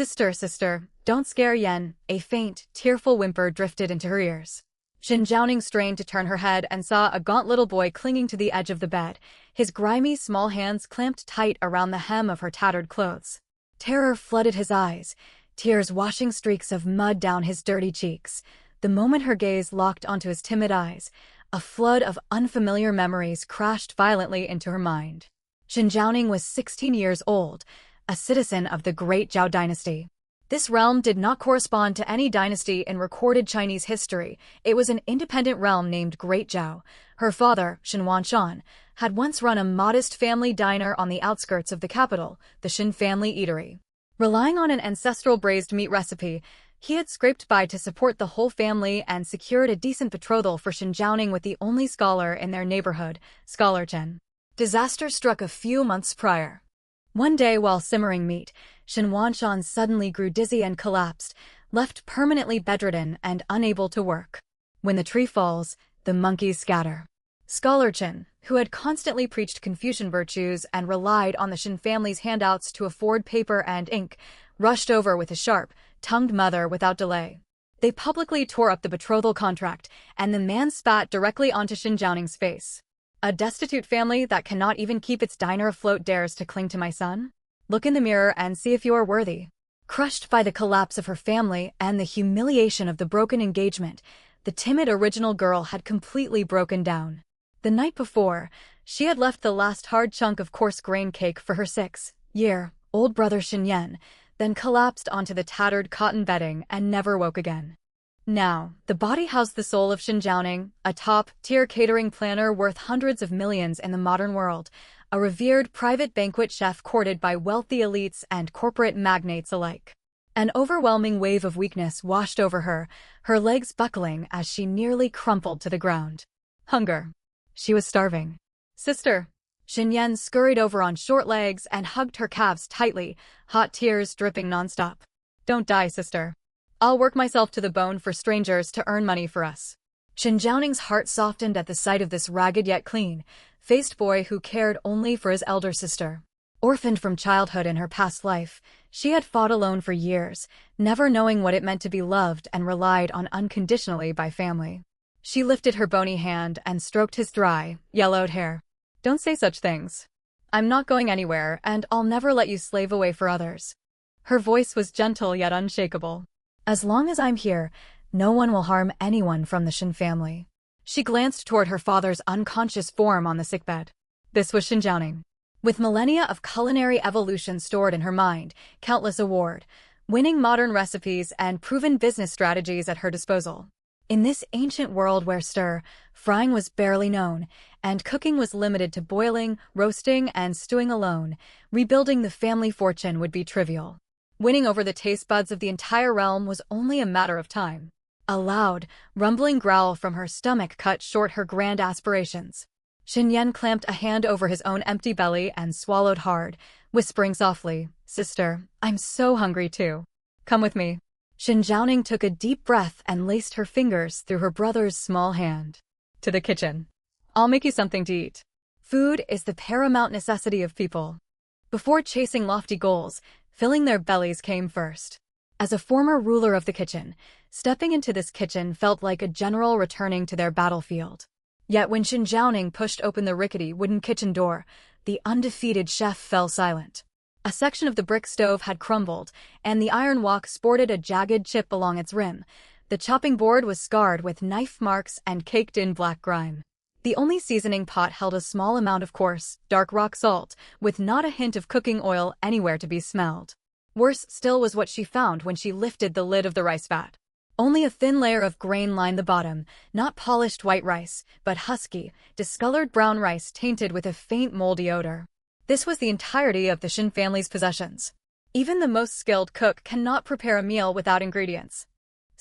Sister, sister, don't scare Yen. A faint, tearful whimper drifted into her ears. Xinjiaoning strained to turn her head and saw a gaunt little boy clinging to the edge of the bed, his grimy small hands clamped tight around the hem of her tattered clothes. Terror flooded his eyes, tears washing streaks of mud down his dirty cheeks. The moment her gaze locked onto his timid eyes, a flood of unfamiliar memories crashed violently into her mind. Xinjiaoning was 16 years old, a citizen of the Great Zhao dynasty. This realm did not correspond to any dynasty in recorded Chinese history. It was an independent realm named Great Zhao. Her father, Shen Wanshan, had once run a modest family diner on the outskirts of the capital, the Shen family eatery. Relying on an ancestral braised meat recipe, he had scraped by to support the whole family and secured a decent betrothal for Xinjiaoning with the only scholar in their neighborhood, Scholar Chen. Disaster struck a few months prior. One day while simmering meat, Shen Wanshan suddenly grew dizzy and collapsed, left permanently bedridden and unable to work. When the tree falls, the monkeys scatter. Scholar Chen, who had constantly preached Confucian virtues and relied on the Shen family's handouts to afford paper and ink, rushed over with a sharp-tongued mother without delay. They publicly tore up the betrothal contract, and the man spat directly onto Xinjiaoning's face. A destitute family that cannot even keep its diner afloat dares to cling to my son? Look in the mirror and see if you are worthy. Crushed by the collapse of her family and the humiliation of the broken engagement, the timid original girl had completely broken down. The night before, she had left the last hard chunk of coarse grain cake for her 6-year-old brother Shen Yan, then collapsed onto the tattered cotton bedding and never woke again. Now, the body housed the soul of Xinjiaoning, a top-tier catering planner worth hundreds of millions in the modern world, a revered private banquet chef courted by wealthy elites and corporate magnates alike. An overwhelming wave of weakness washed over her, her legs buckling as she nearly crumpled to the ground. Hunger. She was starving. Sister. Xinyan scurried over on short legs and hugged her calves tightly, hot tears dripping nonstop. Don't die, sister. I'll work myself to the bone for strangers to earn money for us. Xinjiaoning's heart softened at the sight of this ragged yet clean-faced boy who cared only for his elder sister. Orphaned from childhood in her past life, she had fought alone for years, never knowing what it meant to be loved and relied on unconditionally by family. She lifted her bony hand and stroked his dry, yellowed hair. Don't say such things. I'm not going anywhere, and I'll never let you slave away for others. Her voice was gentle yet unshakable. As long as I'm here, no one will harm anyone from the Shen family. She glanced toward her father's unconscious form on the sickbed. This was Xinjiaoning. With millennia of culinary evolution stored in her mind, countless award-winning modern recipes and proven business strategies at her disposal. In this ancient world where stir-frying was barely known, and cooking was limited to boiling, roasting, and stewing alone, rebuilding the family fortune would be trivial. Winning over the taste buds of the entire realm was only a matter of time. A loud, rumbling growl from her stomach cut short her grand aspirations. Shen Yan clamped a hand over his own empty belly and swallowed hard, whispering softly, Sister, I'm so hungry too. Come with me. Xinjiaoning took a deep breath and laced her fingers through her brother's small hand. To the kitchen. I'll make you something to eat. Food is the paramount necessity of people. Before chasing lofty goals, filling their bellies came first. As a former ruler of the kitchen, stepping into this kitchen felt like a general returning to their battlefield. Yet when Xinjiaoning pushed open the rickety wooden kitchen door, the undefeated chef fell silent. A section of the brick stove had crumbled, and the iron wok sported a jagged chip along its rim. The chopping board was scarred with knife marks and caked in black grime. The only seasoning pot held a small amount of coarse, dark rock salt, with not a hint of cooking oil anywhere to be smelled. Worse still was what she found when she lifted the lid of the rice vat. Only a thin layer of grain lined the bottom, not polished white rice, but husky, discolored brown rice tainted with a faint moldy odor. This was the entirety of the Shen family's possessions. Even the most skilled cook cannot prepare a meal without ingredients.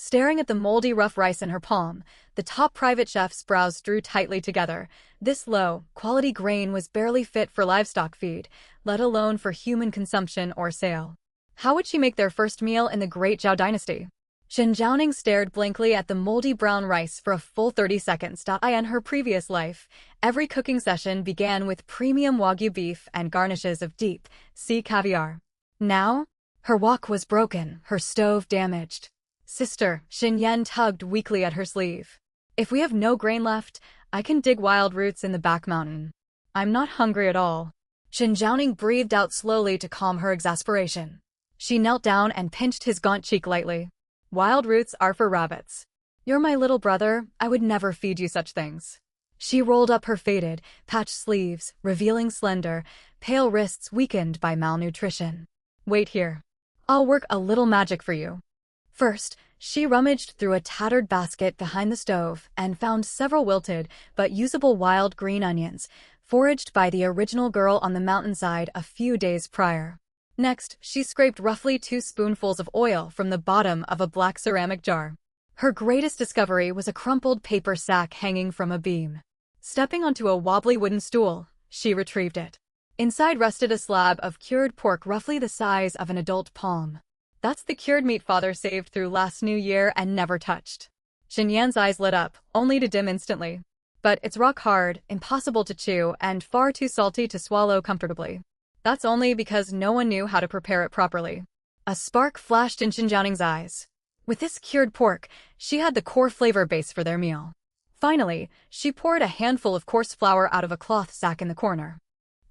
Staring at the moldy rough rice in her palm, the top private chef's brows drew tightly together. This low-quality grain was barely fit for livestock feed, let alone for human consumption or sale. How would she make their first meal in the Great Zhao dynasty? Xinjiaoning stared blankly at the moldy brown rice for a full 30 seconds. In her previous life, every cooking session began with premium Wagyu beef and garnishes of deep-sea caviar. Now, Her wok was broken, her stove damaged. Sister, Xinyan tugged weakly at her sleeve. If we have no grain left, I can dig wild roots in the back mountain. I'm not hungry at all. Xinjiaoning breathed out slowly to calm her exasperation. She knelt down and pinched his gaunt cheek lightly. Wild roots are for rabbits. You're my little brother, I would never feed you such things. She rolled up her faded, patched sleeves, revealing slender, pale wrists weakened by malnutrition. Wait here. I'll work a little magic for you. First, she rummaged through a tattered basket behind the stove and found several wilted but usable wild green onions, foraged by the original girl on the mountainside a few days prior. Next, she scraped roughly 2 spoonfuls of oil from the bottom of a black ceramic jar. Her greatest discovery was a crumpled paper sack hanging from a beam. Stepping onto a wobbly wooden stool, she retrieved it. Inside rested a slab of cured pork roughly the size of an adult palm. That's the cured meat father saved through last New Year and never touched. Xinyan's eyes lit up, only to dim instantly. But it's rock hard, impossible to chew, and far too salty to swallow comfortably. That's only because no one knew how to prepare it properly. A spark flashed in Xinjianing's eyes. With this cured pork, she had the core flavor base for their meal. Finally, she poured a handful of coarse flour out of a cloth sack in the corner.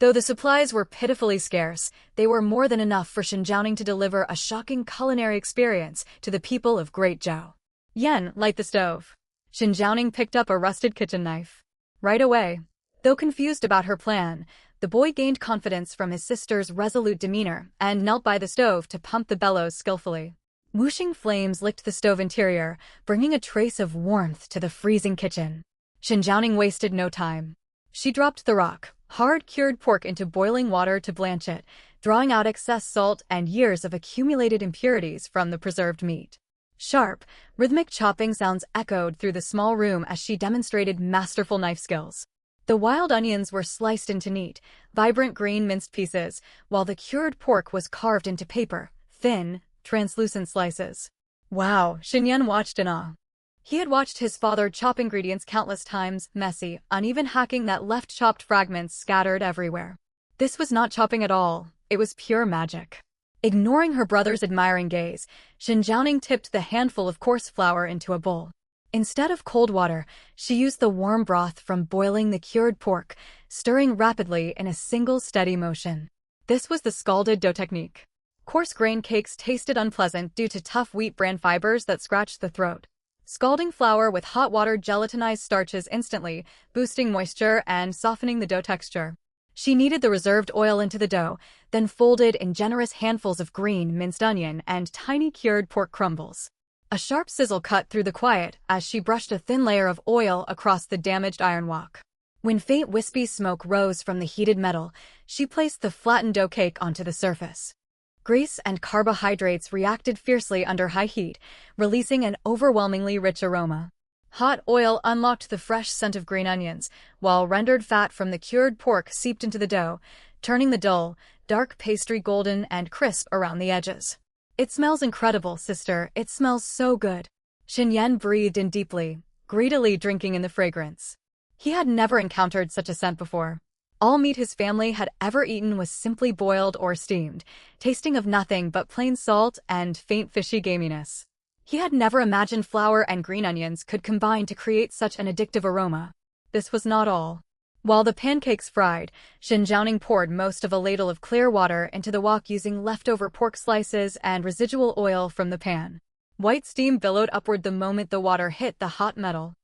Though the supplies were pitifully scarce, they were more than enough for Xinjianing to deliver a shocking culinary experience to the people of Great Zhou. Yan, light the stove. Xinjianing picked up a rusted kitchen knife. Right away. Though confused about her plan, the boy gained confidence from his sister's resolute demeanor and knelt by the stove to pump the bellows skillfully. Whooshing flames licked the stove interior, bringing a trace of warmth to the freezing kitchen. Xinjianing wasted no time. She dropped the rock, hard cured pork into boiling water to blanch it, drawing out excess salt and years of accumulated impurities from the preserved meat. Sharp, rhythmic chopping sounds echoed through the small room as she demonstrated masterful knife skills. The wild onions were sliced into neat, vibrant green minced pieces, while the cured pork was carved into paper, thin, translucent slices. Wow, Xinyan watched in awe. He had watched his father chop ingredients countless times, messy, uneven hacking that left chopped fragments scattered everywhere. This was not chopping at all, it was pure magic. Ignoring her brother's admiring gaze, Xinjianing tipped the handful of coarse flour into a bowl. Instead of cold water, she used the warm broth from boiling the cured pork, stirring rapidly in a single steady motion. This was the scalded dough technique. Coarse grain cakes tasted unpleasant due to tough wheat bran fibers that scratched the throat. Scalding flour with hot water gelatinized starches instantly, boosting moisture and softening the dough texture. She kneaded the reserved oil into the dough, then folded in generous handfuls of green minced onion and tiny cured pork crumbles. A sharp sizzle cut through the quiet as she brushed a thin layer of oil across the damaged iron wok. When faint wispy smoke rose from the heated metal, she placed the flattened dough cake onto the surface. Grease and carbohydrates reacted fiercely under high heat, releasing an overwhelmingly rich aroma. Hot oil unlocked the fresh scent of green onions, while rendered fat from the cured pork seeped into the dough, turning the dull, dark pastry golden and crisp around the edges. It smells incredible, sister, it smells so good. Xinyan breathed in deeply, greedily drinking in the fragrance. He had never encountered such a scent before. All meat his family had ever eaten was simply boiled or steamed, tasting of nothing but plain salt and faint fishy gaminess. He had never imagined flour and green onions could combine to create such an addictive aroma. This was not all. While the pancakes fried, Xinjianing poured most of a ladle of clear water into the wok using leftover pork slices and residual oil from the pan. White steam billowed upward the moment the water hit the hot metal.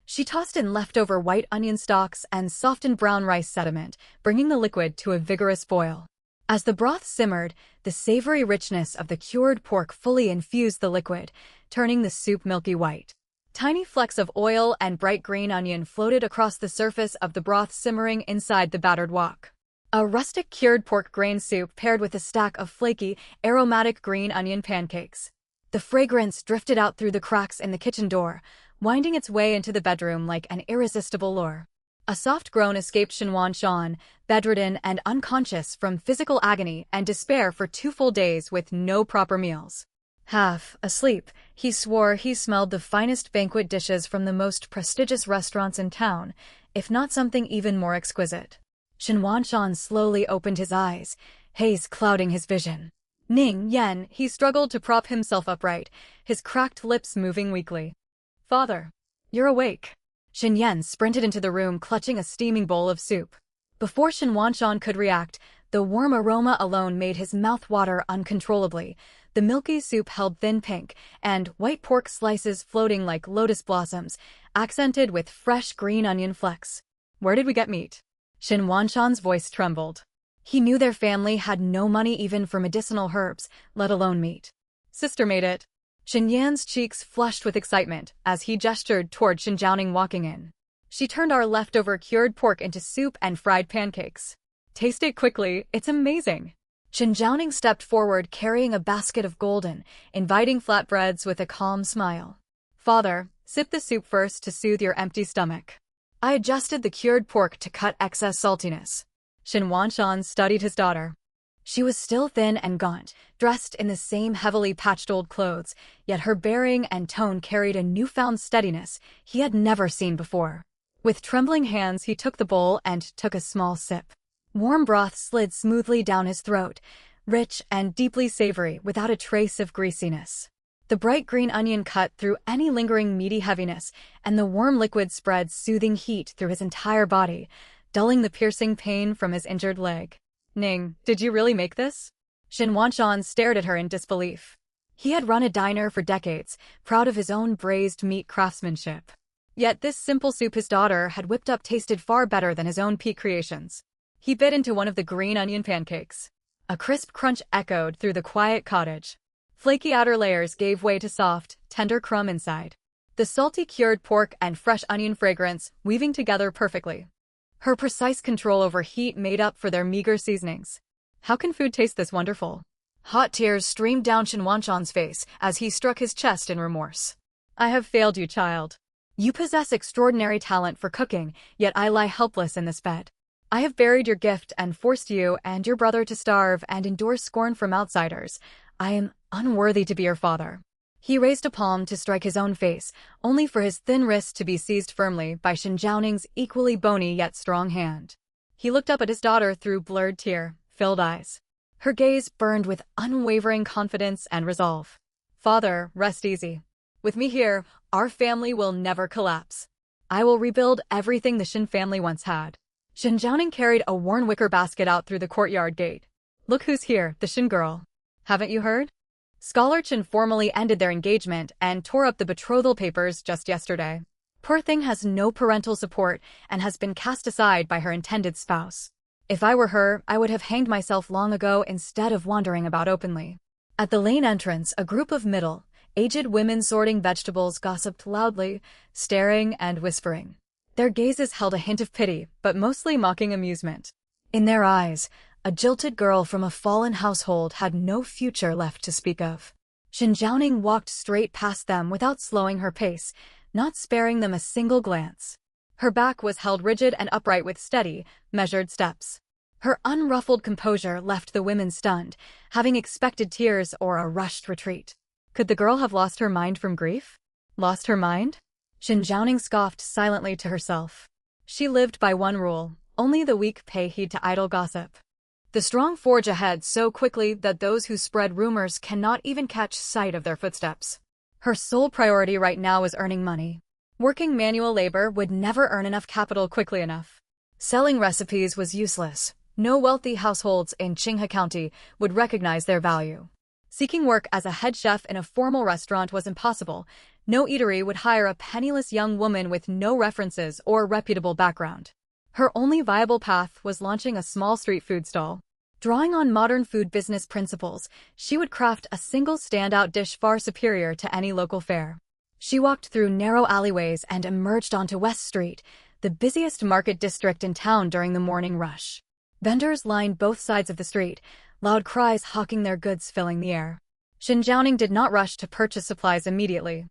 She tossed in leftover white onion stalks and softened brown rice sediment, bringing the liquid to a vigorous boil. As the broth simmered, the savory richness of the cured pork fully infused the liquid, turning the soup milky white. Tiny flecks of oil and bright green onion floated across the surface of the broth simmering inside the battered wok. A rustic cured pork grain soup paired with a stack of flaky, aromatic green onion pancakes. The fragrance drifted out through the cracks in the kitchen door, winding its way into the bedroom like an irresistible lure. A soft groan escaped Xinwan Shan, bedridden and unconscious from physical agony and despair for 2 full days with no proper meals. Half asleep, he swore he smelled the finest banquet dishes from the most prestigious restaurants in town, if not something even more exquisite. Xinwan Shan slowly opened his eyes, haze clouding his vision. Ning Yen, he struggled to prop himself upright, his cracked lips moving weakly. Father, you're awake. Shen Yan sprinted into the room clutching a steaming bowl of soup. Before Shen Wanshan could react, the warm aroma alone made his mouth water uncontrollably. The milky soup held thin pink, and white pork slices floating like lotus blossoms, accented with fresh green onion flecks. Where did we get meat? Shen Wanshan's voice trembled. He knew their family had no money even for medicinal herbs, let alone meat. Sister made it. Shen Yan's cheeks flushed with excitement as he gestured toward Shen Jiaoning walking in. She turned our leftover cured pork into soup and fried pancakes. Taste it quickly, it's amazing. Shen Jiaoning stepped forward carrying a basket of golden, inviting flatbreads with a calm smile. Father, sip the soup first to soothe your empty stomach. I adjusted the cured pork to cut excess saltiness. Shen Wanshan studied his daughter. She was still thin and gaunt, dressed in the same heavily patched old clothes, yet her bearing and tone carried a newfound steadiness he had never seen before. With trembling hands he took the bowl and took a small sip. Warm broth slid smoothly down his throat, rich and deeply savory without a trace of greasiness. The bright green onion cut through any lingering meaty heaviness, and the warm liquid spread soothing heat through his entire body, dulling the piercing pain from his injured leg. Ning, did you really make this? Shen Wanshan stared at her in disbelief. He had run a diner for decades, proud of his own braised meat craftsmanship. Yet this simple soup his daughter had whipped up tasted far better than his own peak creations. He bit into one of the green onion pancakes. A crisp crunch echoed through the quiet cottage. Flaky outer layers gave way to soft, tender crumb inside. The salty cured pork and fresh onion fragrance weaving together perfectly. Her precise control over heat made up for their meager seasonings. How can food taste this wonderful? Hot tears streamed down Shen Wanshan's face as he struck his chest in remorse. I have failed you, child. You possess extraordinary talent for cooking, yet I lie helpless in this bed. I have buried your gift and forced you and your brother to starve and endure scorn from outsiders. I am unworthy to be your father. He raised a palm to strike his own face, only for his thin wrist to be seized firmly by Shen Jiaoning's equally bony yet strong hand. He looked up at his daughter through blurred tear-filled eyes. Her gaze burned with unwavering confidence and resolve. Father, rest easy. With me here, our family will never collapse. I will rebuild everything the Shen family once had. Shen Jiaoning carried a worn wicker basket out through the courtyard gate. Look who's here, the Shen girl. Haven't you heard? Scholar Chen formally ended their engagement and tore up the betrothal papers just yesterday. Poor thing has no parental support and has been cast aside by her intended spouse. If I were her, I would have hanged myself long ago instead of wandering about openly. At the lane entrance, a group of middle-aged women sorting vegetables gossiped loudly, staring and whispering. Their gazes held a hint of pity, but mostly mocking amusement. In their eyes, a jilted girl from a fallen household had no future left to speak of. Shen Jiaoning walked straight past them without slowing her pace, not sparing them a single glance. Her back was held rigid and upright with steady, measured steps. Her unruffled composure left the women stunned, having expected tears or a rushed retreat. Could the girl have lost her mind from grief? Lost her mind? Shen Jiaoning scoffed silently to herself. She lived by one rule: only the weak pay heed to idle gossip. The strong forge ahead so quickly that those who spread rumors cannot even catch sight of their footsteps. Her sole priority right now is earning money. Working manual labor would never earn enough capital quickly enough. Selling recipes was useless. No wealthy households in Qinghe County would recognize their value. Seeking work as a head chef in a formal restaurant was impossible. No eatery would hire a penniless young woman with no references or reputable background. Her only viable path was launching a small street food stall. Drawing on modern food business principles, she would craft a single standout dish far superior to any local fare. She walked through narrow alleyways and emerged onto West Street, the busiest market district in town during the morning rush. Vendors lined both sides of the street, loud cries hawking their goods filling the air. Shen Jiaoning did not rush to purchase supplies immediately.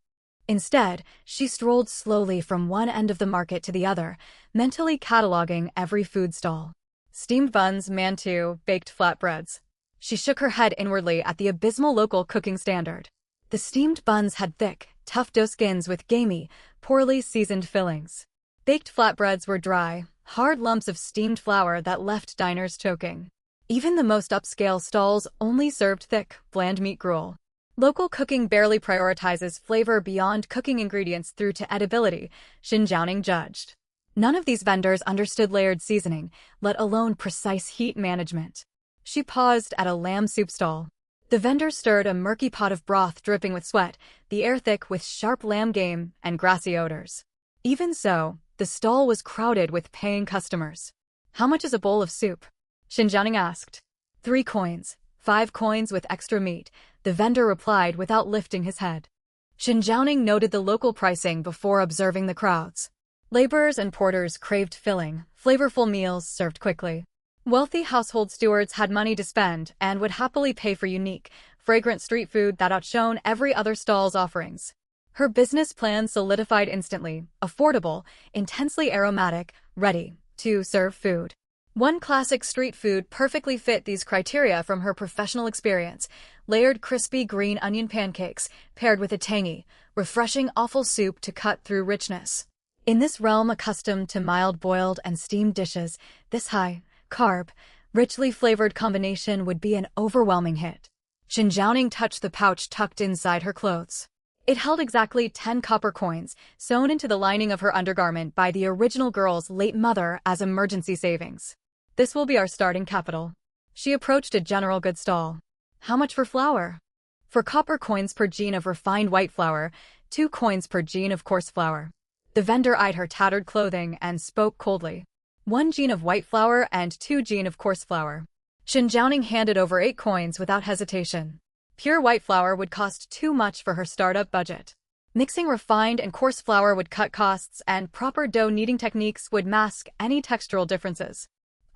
Instead, she strolled slowly from one end of the market to the other, mentally cataloging every food stall. Steamed buns, mantou, baked flatbreads. She shook her head inwardly at the abysmal local cooking standard. The steamed buns had thick, tough dough skins with gamey, poorly seasoned fillings. Baked flatbreads were dry, hard lumps of steamed flour that left diners choking. Even the most upscale stalls only served thick, bland meat gruel. Local cooking barely prioritizes flavor beyond cooking ingredients through to edibility, Xin Jiaoning judged. None of these vendors understood layered seasoning, let alone precise heat management. She paused at a lamb soup stall. The vendor stirred a murky pot of broth dripping with sweat, the air thick with sharp lamb game and grassy odors. Even so, the stall was crowded with paying customers. "How much is a bowl of soup?" Xin Jiaoning asked. 3 coins, 5 coins with extra meat, the vendor replied without lifting his head. Xin Jiaoning noted the local pricing before observing the crowds. Laborers and porters craved filling, flavorful meals served quickly. Wealthy household stewards had money to spend and would happily pay for unique, fragrant street food that outshone every other stall's offerings. Her business plan solidified instantly: affordable, intensely aromatic, ready to serve food. One classic street food perfectly fit these criteria from her professional experience: layered crispy green onion pancakes paired with a tangy, refreshing offal soup to cut through richness. In this realm accustomed to mild boiled and steamed dishes, this high-carb, richly flavored combination would be an overwhelming hit. Xin Jiaoning touched the pouch tucked inside her clothes. It held exactly 10 copper coins, sewn into the lining of her undergarment by the original girl's late mother as emergency savings. "This will be our starting capital." She approached a general goods stall. "How much for flour?" "For copper coins per jean of refined white flour, 2 coins per jean of coarse flour." The vendor eyed her tattered clothing and spoke coldly. 1 jean of white flour and 2 jean of coarse flour. Xin Jiaoning handed over 8 coins without hesitation. Pure white flour would cost too much for her startup budget. Mixing refined and coarse flour would cut costs, and proper dough kneading techniques would mask any textural differences.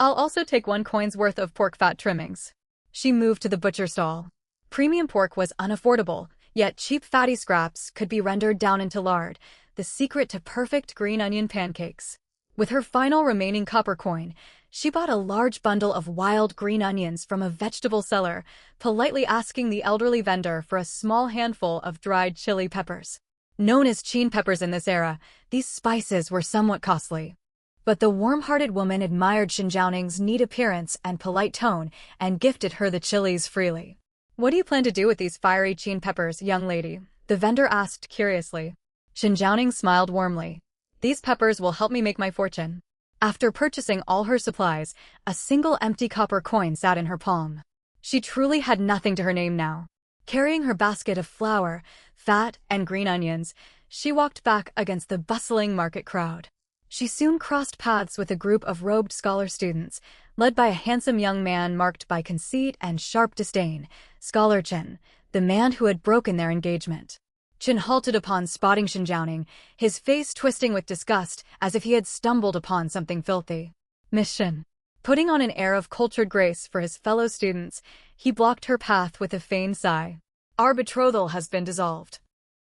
"I'll also take 1 coin's worth of pork fat trimmings." She moved to the butcher stall. Premium pork was unaffordable, yet cheap fatty scraps could be rendered down into lard, the secret to perfect green onion pancakes. With her final remaining copper coin, she bought a large bundle of wild green onions from a vegetable seller, politely asking the elderly vendor for a small handful of dried chili peppers. Known as cheen peppers in this era, these spices were somewhat costly. But the warm-hearted woman admired Xin Jiaoning's neat appearance and polite tone and gifted her the chilies freely. "What do you plan to do with these fiery cheen peppers, young lady?" the vendor asked curiously. Xin Jiaoning smiled warmly. "These peppers will help me make my fortune." After purchasing all her supplies, a single empty copper coin sat in her palm. She truly had nothing to her name now. Carrying her basket of flour, fat, and green onions, she walked back against the bustling market crowd. She soon crossed paths with a group of robed scholar students, led by a handsome young man marked by conceit and sharp disdain, Scholar Chen, the man who had broken their engagement. Chen halted upon spotting Xin Jiaoning, his face twisting with disgust as if he had stumbled upon something filthy. "Miss Xin." Putting on an air of cultured grace for his fellow students, he blocked her path with a feigned sigh. "Our betrothal has been dissolved.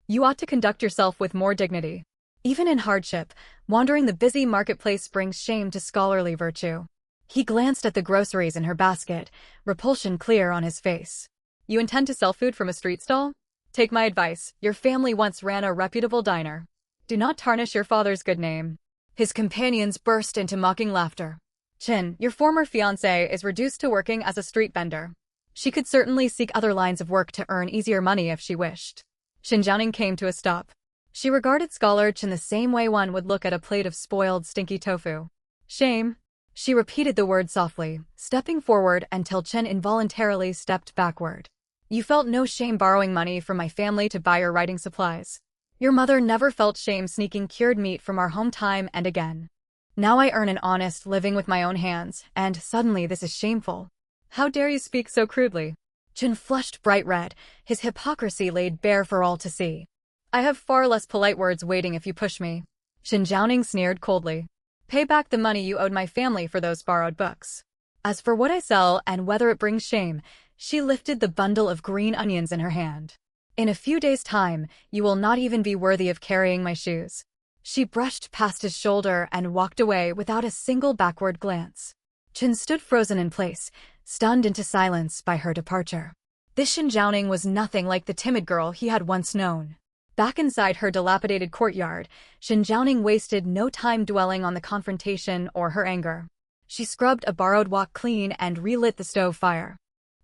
You ought to conduct yourself with more dignity. Even in hardship, wandering the busy marketplace brings shame to scholarly virtue." He glanced at the groceries in her basket, repulsion clear on his face. "You intend to sell food from a street stall? Take my advice, your family once ran a reputable diner. Do not tarnish your father's good name." His companions burst into mocking laughter. "Chin, your former fiancé is reduced to working as a street vendor. She could certainly seek other lines of work to earn easier money if she wished." Xin Jiaoning came to a stop. She regarded Scholar Chen the same way one would look at a plate of spoiled, stinky tofu. "Shame." She repeated the word softly, stepping forward until Chen involuntarily stepped backward. "You felt no shame borrowing money from my family to buy your writing supplies. Your mother never felt shame sneaking cured meat from our home time and again. Now I earn an honest living with my own hands, and suddenly this is shameful. How dare you speak so crudely?" Chen flushed bright red, his hypocrisy laid bare for all to see. "I have far less polite words waiting if you push me." Xin Jiaoning sneered coldly. "Pay back the money you owed my family for those borrowed books. As for what I sell and whether it brings shame," she lifted the bundle of green onions in her hand. "In a few days' time, you will not even be worthy of carrying my shoes." She brushed past his shoulder and walked away without a single backward glance. Chen stood frozen in place, stunned into silence by her departure. This Xin Jiaoning was nothing like the timid girl he had once known. Back inside her dilapidated courtyard, Xin Jiaoning wasted no time dwelling on the confrontation or her anger. She scrubbed a borrowed wok clean and relit the stove fire.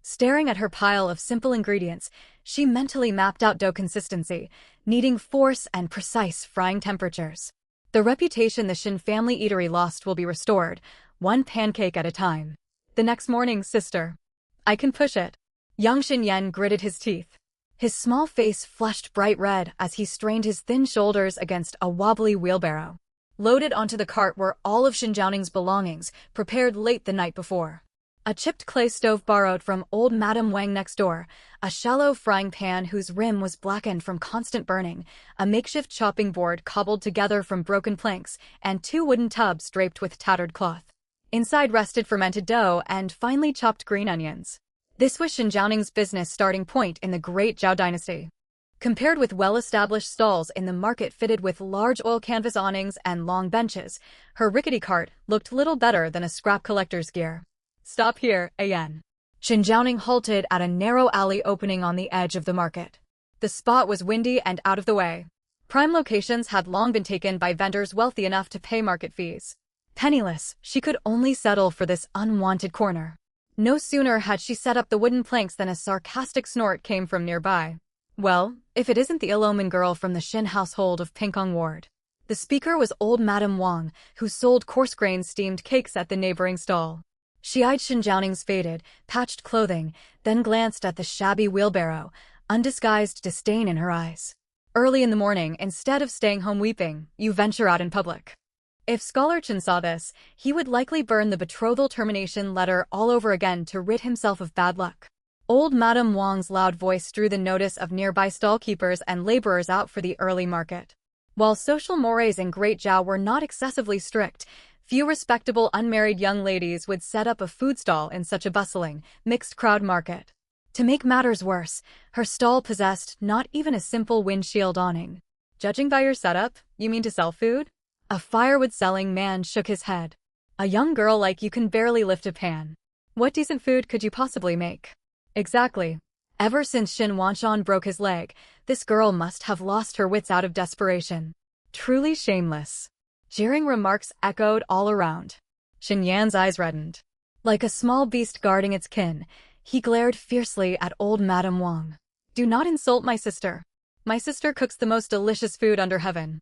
Staring at her pile of simple ingredients, she mentally mapped out dough consistency, needing force and precise frying temperatures. The reputation the Shin family eatery lost will be restored, one pancake at a time. The next morning, sister. I can push it. Young Shin Yen gritted his teeth. His small face flushed bright red as he strained his thin shoulders against a wobbly wheelbarrow. Loaded onto the cart were all of Shin Jiaoning's belongings, prepared late the night before. A chipped clay stove borrowed from old Madame Wang next door, a shallow frying pan whose rim was blackened from constant burning, a makeshift chopping board cobbled together from broken planks, and 2 wooden tubs draped with tattered cloth. Inside rested fermented dough and finely chopped green onions. This was Shin Jiaoning's business starting point in the Great Zhao dynasty. Compared with well-established stalls in the market fitted with large oil canvas awnings and long benches, her rickety cart looked little better than a scrap collector's gear. Stop here, Ayen. Shin Jiaoning halted at a narrow alley opening on the edge of the market. The spot was windy and out of the way. Prime locations had long been taken by vendors wealthy enough to pay market fees. Penniless, she could only settle for this unwanted corner. No sooner had she set up the wooden planks than a sarcastic snort came from nearby. Well, if it isn't the ill-omened girl from the Shin household of Pingkong Ward. The speaker was old Madame Wang, who sold coarse-grained steamed cakes at the neighboring stall. She eyed Shin Jiaoning's faded, patched clothing, then glanced at the shabby wheelbarrow, undisguised disdain in her eyes. Early in the morning, instead of staying home weeping, you venture out in public. If Scholar Chen saw this, he would likely burn the betrothal termination letter all over again to rid himself of bad luck. Old Madame Wang's loud voice drew the notice of nearby stall-keepers and laborers out for the early market. While social mores in Great Zhao were not excessively strict, few respectable unmarried young ladies would set up a food stall in such a bustling, mixed-crowd market. To make matters worse, her stall possessed not even a simple windshield awning. Judging by your setup, you mean to sell food? A firewood-selling man shook his head. A young girl like you can barely lift a pan. What decent food could you possibly make? Exactly. Ever since Shin Wanshan broke his leg, this girl must have lost her wits out of desperation. Truly shameless. Jeering remarks echoed all around. Shin Yan's eyes reddened. Like a small beast guarding its kin, he glared fiercely at old Madame Wang. Do not insult my sister. My sister cooks the most delicious food under heaven.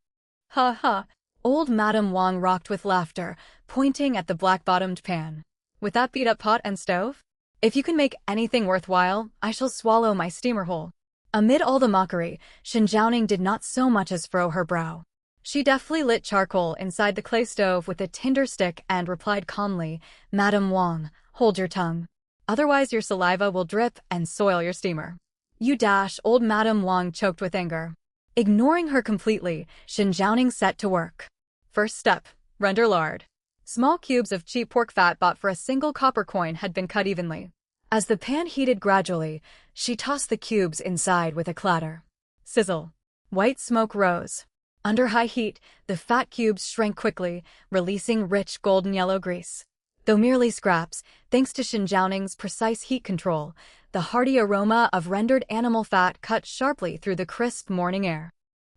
Ha ha. Old Madame Wang rocked with laughter, pointing at the black-bottomed pan. With that beat-up pot and stove? If you can make anything worthwhile, I shall swallow my steamer whole. Amid all the mockery, Shin Jiaoning did not so much as furrow her brow. She deftly lit charcoal inside the clay stove with a tinder stick and replied calmly, Madame Wang, hold your tongue. Otherwise your saliva will drip and soil your steamer. You dash, old Madame Wang choked with anger. Ignoring her completely, Shin Jiaoning set to work. First step, render lard. Small cubes of cheap pork fat bought for a single copper coin had been cut evenly. As the pan heated gradually, she tossed the cubes inside with a clatter. Sizzle. White smoke rose. Under high heat, the fat cubes shrank quickly, releasing rich golden yellow grease. Though merely scraps, thanks to Shin Jiaoning's precise heat control, the hearty aroma of rendered animal fat cut sharply through the crisp morning air.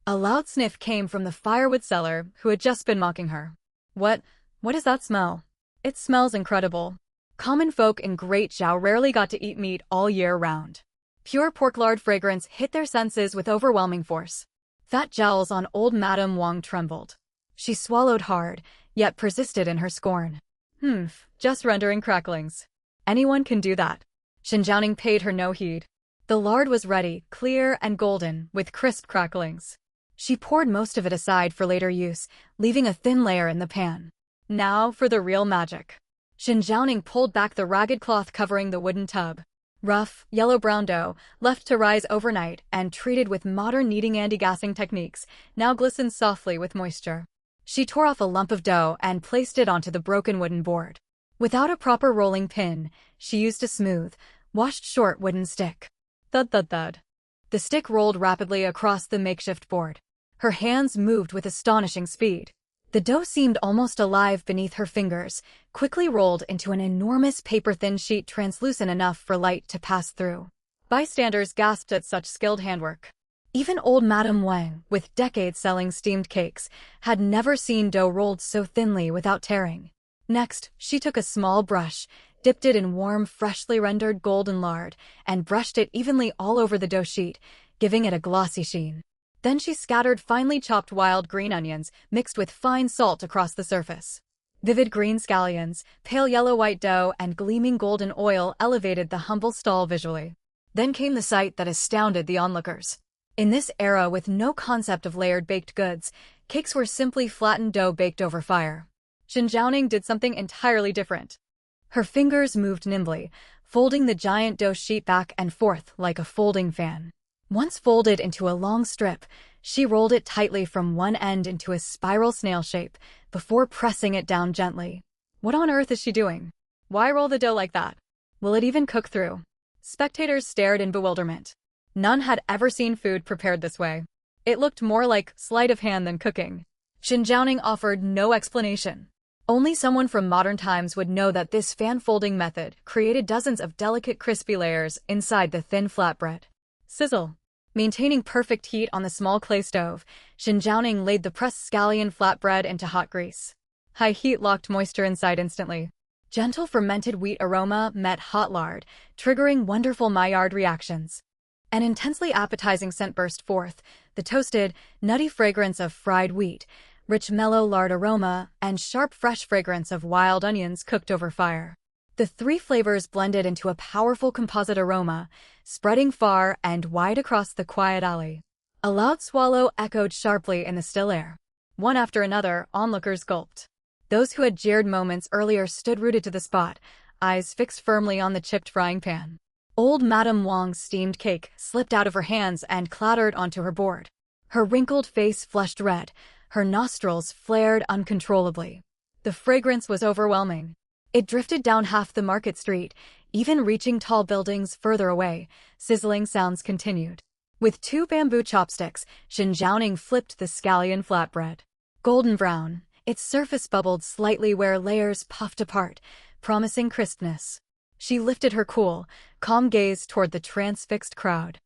A loud sniff came from the firewood seller, who had just been mocking her. What is that smell? It smells incredible. Common folk in Great Zhao rarely got to eat meat all year round. Pure pork lard fragrance hit their senses with overwhelming force. Fat jowls on old Madame Wang trembled. She swallowed hard, yet persisted in her scorn. Just rendering cracklings. Anyone can do that. Shin Jiaoning paid her no heed. The lard was ready, clear and golden, with crisp cracklings. She poured most of it aside for later use, leaving a thin layer in the pan. Now for the real magic. Shin Jiaoning pulled back the ragged cloth covering the wooden tub. Rough, yellow-brown dough, left to rise overnight and treated with modern kneading and degassing techniques, now glistened softly with moisture. She tore off a lump of dough and placed it onto the broken wooden board. Without a proper rolling pin, she used a smooth, washed-short wooden stick. Thud thud thud. The stick rolled rapidly across the makeshift board. Her hands moved with astonishing speed. The dough seemed almost alive beneath her fingers, quickly rolled into an enormous paper-thin sheet translucent enough for light to pass through. Bystanders gasped at such skilled handwork. Even old Madame Wang, with decades selling steamed cakes, had never seen dough rolled so thinly without tearing. Next, she took a small brush, dipped it in warm, freshly rendered golden lard, and brushed it evenly all over the dough sheet, giving it a glossy sheen. Then she scattered finely chopped wild green onions mixed with fine salt across the surface. Vivid green scallions, pale yellow-white dough, and gleaming golden oil elevated the humble stall visually. Then came the sight that astounded the onlookers. In this era with no concept of layered baked goods, cakes were simply flattened dough baked over fire. Xinjiaoning did something entirely different. Her fingers moved nimbly, folding the giant dough sheet back and forth like a folding fan. Once folded into a long strip, she rolled it tightly from one end into a spiral snail shape before pressing it down gently. What on earth is she doing? Why roll the dough like that? Will it even cook through? Spectators stared in bewilderment. None had ever seen food prepared this way. It looked more like sleight of hand than cooking. Xinjiaoning offered no explanation. Only someone from modern times would know that this fan-folding method created dozens of delicate crispy layers inside the thin flatbread. Sizzle. Maintaining perfect heat on the small clay stove, Xinjiaoning laid the pressed scallion flatbread into hot grease. High heat locked moisture inside instantly. Gentle fermented wheat aroma met hot lard, triggering wonderful Maillard reactions. An intensely appetizing scent burst forth, the toasted, nutty fragrance of fried wheat, rich mellow lard aroma, and sharp fresh fragrance of wild onions cooked over fire. The three flavors blended into a powerful composite aroma, spreading far and wide across the quiet alley. A loud swallow echoed sharply in the still air. One after another, onlookers gulped. Those who had jeered moments earlier stood rooted to the spot, eyes fixed firmly on the chipped frying pan. Old Madame Wang's steamed cake slipped out of her hands and clattered onto her board. Her wrinkled face flushed red, her nostrils flared uncontrollably. The fragrance was overwhelming. It drifted down half the market street, even reaching tall buildings further away. Sizzling sounds continued. With two bamboo chopsticks, Xinjiaoning flipped the scallion flatbread. Golden brown, its surface bubbled slightly where layers puffed apart, promising crispness. She lifted her cool, calm gaze toward the transfixed crowd.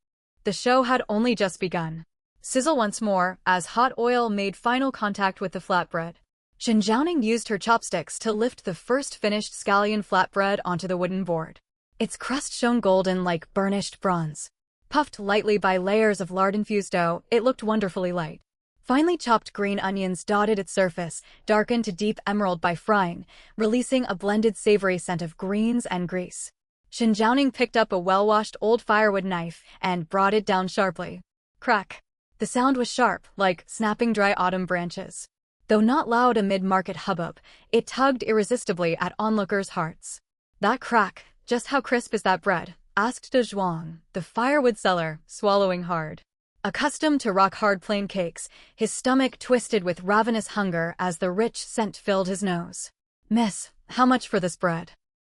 The show had only just begun. Sizzle once more as hot oil made final contact with the flatbread. Xinjiaoning used her chopsticks to lift the first finished scallion flatbread onto the wooden board. Its crust shone golden like burnished bronze. Puffed lightly by layers of lard-infused dough, it looked wonderfully light. Finely chopped green onions dotted its surface, darkened to deep emerald by frying, releasing a blended savory scent of greens and grease. Xinjiaoning picked up a well-washed old firewood knife and brought it down sharply. Crack. The sound was sharp, like snapping dry autumn branches. Though not loud amid market hubbub, it tugged irresistibly at onlookers' hearts. That crack, just how crisp is that bread? Asked De Zhuang, the firewood seller, swallowing hard. Accustomed to rock-hard plain cakes, his stomach twisted with ravenous hunger as the rich scent filled his nose. Miss, how much for this bread?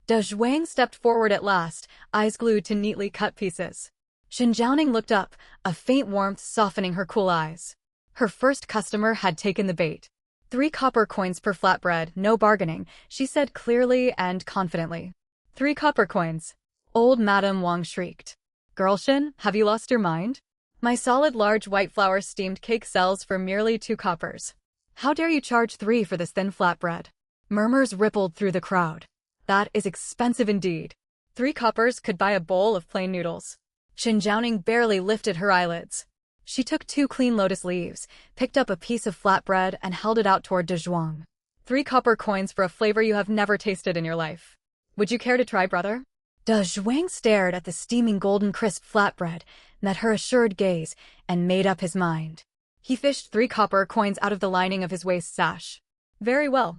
De Zhuang stepped forward at last, eyes glued to neatly cut pieces. Xinjiaoning looked up, a faint warmth softening her cool eyes. Her first customer had taken the bait. 3 copper coins per flatbread, no bargaining, she said clearly and confidently. 3 copper coins. Old Madame Wang shrieked. Girl Xin, have you lost your mind? My solid large white flour steamed cake sells for merely 2 coppers. How dare you charge 3 for this thin flatbread? Murmurs rippled through the crowd. That is expensive indeed. 3 coppers could buy a bowl of plain noodles. Xinjiaoning barely lifted her eyelids. She took 2 clean lotus leaves, picked up a piece of flatbread and held it out toward De Zhuang. 3 copper coins for a flavor you have never tasted in your life. Would you care to try, brother? De Zhuang stared at the steaming golden crisp flatbread, met her assured gaze, and made up his mind. He fished 3 copper coins out of the lining of his waist sash. Very well.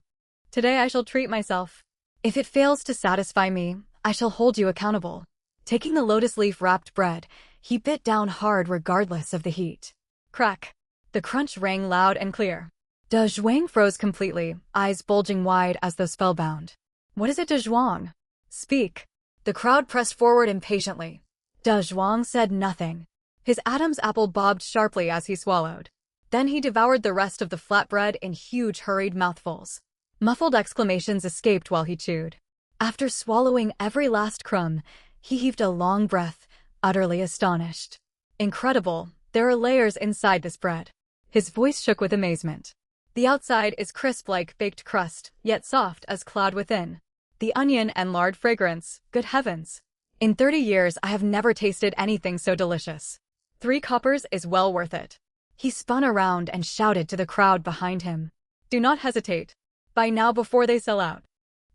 Today I shall treat myself. If it fails to satisfy me, I shall hold you accountable. Taking the lotus leaf-wrapped bread, he bit down hard regardless of the heat. Crack. The crunch rang loud and clear. De Zhuang froze completely, eyes bulging wide as though spellbound. What is it, De Zhuang? Speak. The crowd pressed forward impatiently. De Zhuang said nothing. His Adam's apple bobbed sharply as he swallowed. Then he devoured the rest of the flatbread in huge, hurried mouthfuls. Muffled exclamations escaped while he chewed. After swallowing every last crumb, he heaved a long breath, utterly astonished. Incredible, there are layers inside this bread. His voice shook with amazement. The outside is crisp like baked crust, yet soft as cloud within. The onion and lard fragrance, good heavens. In 30 years I have never tasted anything so delicious. 3 coppers is well worth it. He spun around and shouted to the crowd behind him. Do not hesitate. Buy now before they sell out.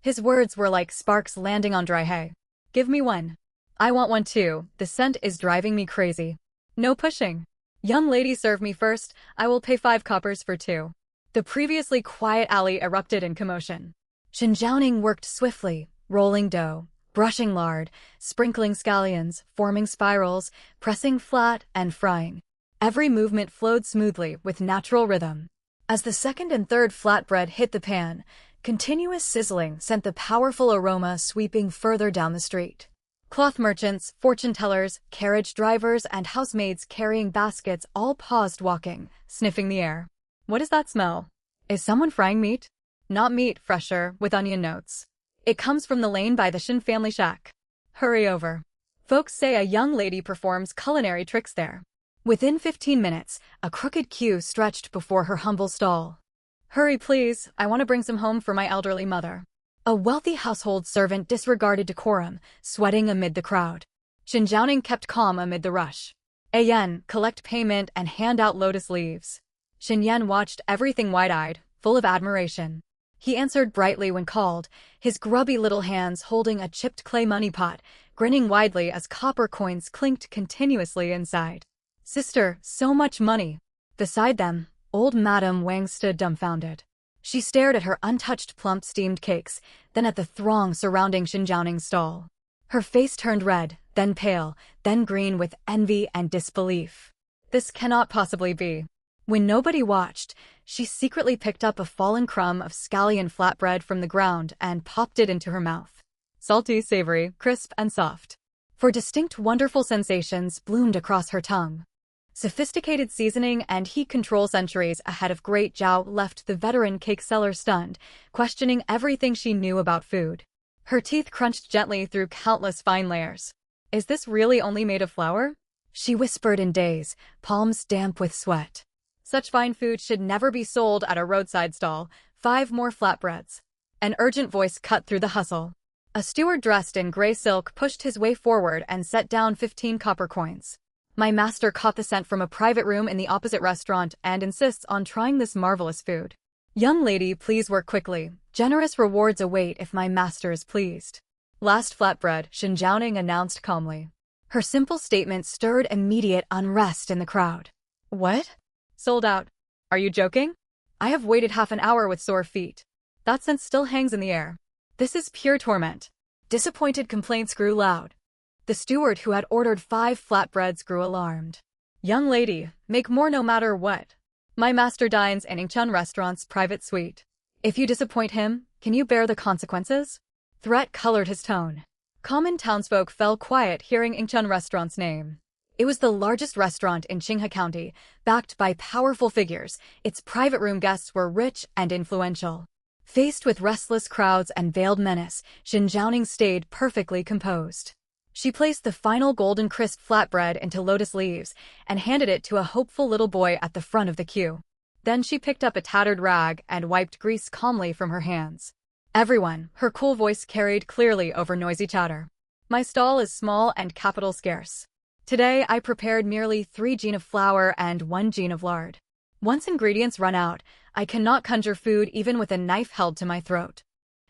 His words were like sparks landing on dry hay. Give me one. I want one too, the scent is driving me crazy. No pushing. Young lady, serve me first, I will pay 5 coppers for 2. The previously quiet alley erupted in commotion. Xinjiang worked swiftly, rolling dough, brushing lard, sprinkling scallions, forming spirals, pressing flat, and frying. Every movement flowed smoothly with natural rhythm. As the second and third flatbread hit the pan, continuous sizzling sent the powerful aroma sweeping further down the street. Cloth merchants, fortune tellers, carriage drivers, and housemaids carrying baskets all paused walking, sniffing the air. What is that smell? Is someone frying meat? Not meat, fresher, with onion notes. It comes from the lane by the Shin family shack. Hurry over. Folks say a young lady performs culinary tricks there. Within 15 minutes, a crooked queue stretched before her humble stall. Hurry please, I want to bring some home for my elderly mother. A wealthy household servant disregarded decorum, sweating amid the crowd. Xinjiang kept calm amid the rush. Yen, collect payment and hand out lotus leaves. Xinyan watched everything wide-eyed, full of admiration. He answered brightly when called, his grubby little hands holding a chipped clay money pot, grinning widely as copper coins clinked continuously inside. Sister, so much money. Beside them, old Madame Wang stood dumbfounded. She stared at her untouched plump steamed cakes, then at the throng surrounding Xinjiang's stall. Her face turned red, then pale, then green with envy and disbelief. This cannot possibly be. When nobody watched, she secretly picked up a fallen crumb of scallion flatbread from the ground and popped it into her mouth. Salty, savory, crisp, and soft. For distinct wonderful sensations bloomed across her tongue. Sophisticated seasoning and heat control centuries ahead of Great Zhao left the veteran cake seller stunned, questioning everything she knew about food. Her teeth crunched gently through countless fine layers. Is this really only made of flour? She whispered in daze, palms damp with sweat. Such fine food should never be sold at a roadside stall. 5 more flatbreads. An urgent voice cut through the hustle. A steward dressed in gray silk pushed his way forward and set down 15 copper coins. My master caught the scent from a private room in the opposite restaurant and insists on trying this marvelous food. Young lady, please work quickly. Generous rewards await if my master is pleased. Last flatbread, Xinjiang announced calmly. Her simple statement stirred immediate unrest in the crowd. What? Sold out. Are you joking? I have waited half an hour with sore feet. That scent still hangs in the air. This is pure torment. Disappointed complaints grew loud. The steward who had ordered 5 flatbreads grew alarmed. Young lady, make more no matter what. My master dines in Ingchun restaurant's private suite. If you disappoint him, can you bear the consequences? Threat colored his tone. Common townsfolk fell quiet hearing Ingchun restaurant's name. It was the largest restaurant in Qinghe County, backed by powerful figures. Its private room guests were rich and influential. Faced with restless crowds and veiled menace, Xinjiang stayed perfectly composed. She placed the final golden crisp flatbread into lotus leaves and handed it to a hopeful little boy at the front of the queue. Then she picked up a tattered rag and wiped grease calmly from her hands. Everyone, her cool voice carried clearly over noisy chatter. My stall is small and capital scarce. Today I prepared merely 3 jin of flour and 1 jin of lard. Once ingredients run out, I cannot conjure food even with a knife held to my throat.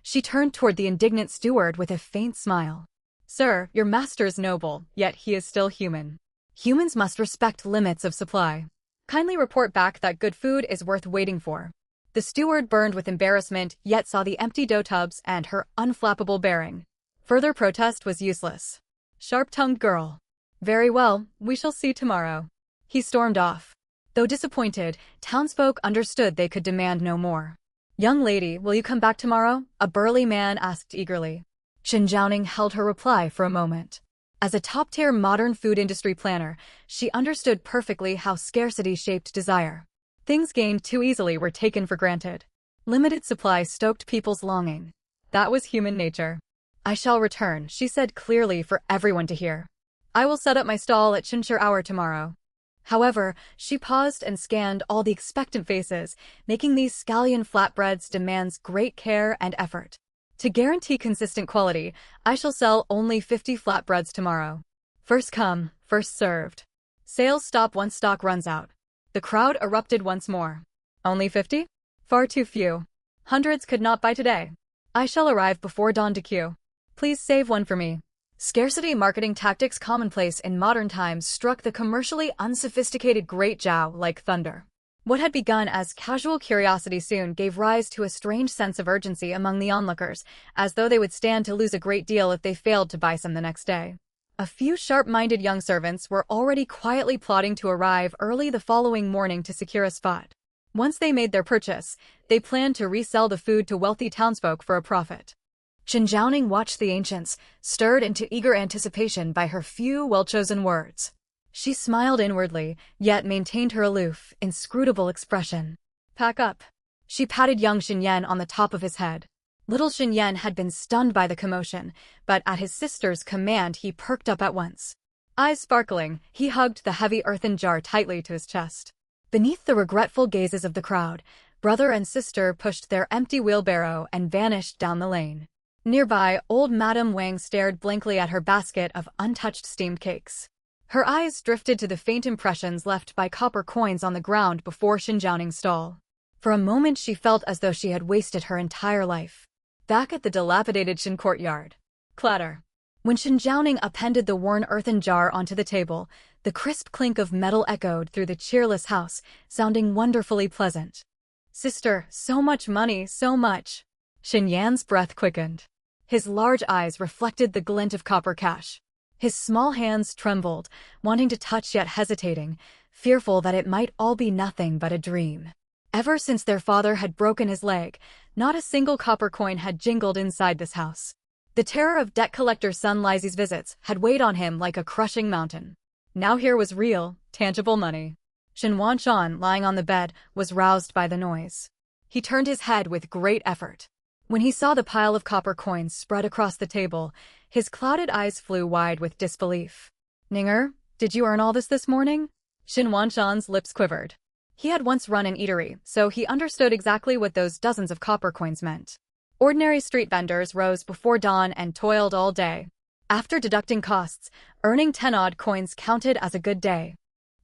She turned toward the indignant steward with a faint smile. Sir, your master is noble, yet he is still human. Humans must respect limits of supply. Kindly report back that good food is worth waiting for. The steward burned with embarrassment, yet saw the empty dough tubs and her unflappable bearing. Further protest was useless. Sharp-tongued girl. Very well, we shall see tomorrow. He stormed off. Though disappointed, townsfolk understood they could demand no more. Young lady, will you come back tomorrow? A burly man asked eagerly. Xinjiang held her reply for a moment. As a top-tier modern food industry planner, she understood perfectly how scarcity shaped desire. Things gained too easily were taken for granted. Limited supply stoked people's longing. That was human nature. I shall return, she said clearly for everyone to hear. I will set up my stall at Chinchur hour tomorrow. However, she paused and scanned all the expectant faces, making these scallion flatbreads demands great care and effort. To guarantee consistent quality, I shall sell only 50 flatbreads tomorrow. First come, first served. Sales stop once stock runs out. The crowd erupted once more. Only 50? Far too few. Hundreds could not buy today. I shall arrive before dawn to queue. Please save one for me. Scarcity marketing tactics commonplace in modern times struck the commercially unsophisticated Great Zhao like thunder. What had begun as casual curiosity soon gave rise to a strange sense of urgency among the onlookers, as though they would stand to lose a great deal if they failed to buy some the next day. A few sharp-minded young servants were already quietly plotting to arrive early the following morning to secure a spot. Once they made their purchase, they planned to resell the food to wealthy townsfolk for a profit. Xinjiaoning watched the ancients, stirred into eager anticipation by her few well-chosen words. She smiled inwardly, yet maintained her aloof, inscrutable expression. Pack up. She patted young Xinyan on the top of his head. Little Xinyan had been stunned by the commotion, but at his sister's command he perked up at once. Eyes sparkling, he hugged the heavy earthen jar tightly to his chest. Beneath the regretful gazes of the crowd, brother and sister pushed their empty wheelbarrow and vanished down the lane. Nearby, old Madame Wang stared blankly at her basket of untouched steamed cakes. Her eyes drifted to the faint impressions left by copper coins on the ground before Xinjiaoning's stall. For a moment she felt as though she had wasted her entire life. Back at the dilapidated Shin courtyard. Clatter. When Xinjiaoning appended the worn earthen jar onto the table, the crisp clink of metal echoed through the cheerless house, sounding wonderfully pleasant. Sister, so much money, so much. Xinyan's breath quickened. His large eyes reflected the glint of copper cash. His small hands trembled, wanting to touch yet hesitating, fearful that it might all be nothing but a dream. Ever since their father had broken his leg, not a single copper coin had jingled inside this house. The terror of debt collector son Lizzie's visits had weighed on him like a crushing mountain. Now here was real, tangible money. Shen Wanshan, lying on the bed, was roused by the noise. He turned his head with great effort. When he saw the pile of copper coins spread across the table, his clouded eyes flew wide with disbelief. Ninger, did you earn all this morning? Shen Wanshan's lips quivered. He had once run an eatery, so he understood exactly what those dozens of copper coins meant. Ordinary street vendors rose before dawn and toiled all day. After deducting costs, earning 10-odd coins counted as a good day.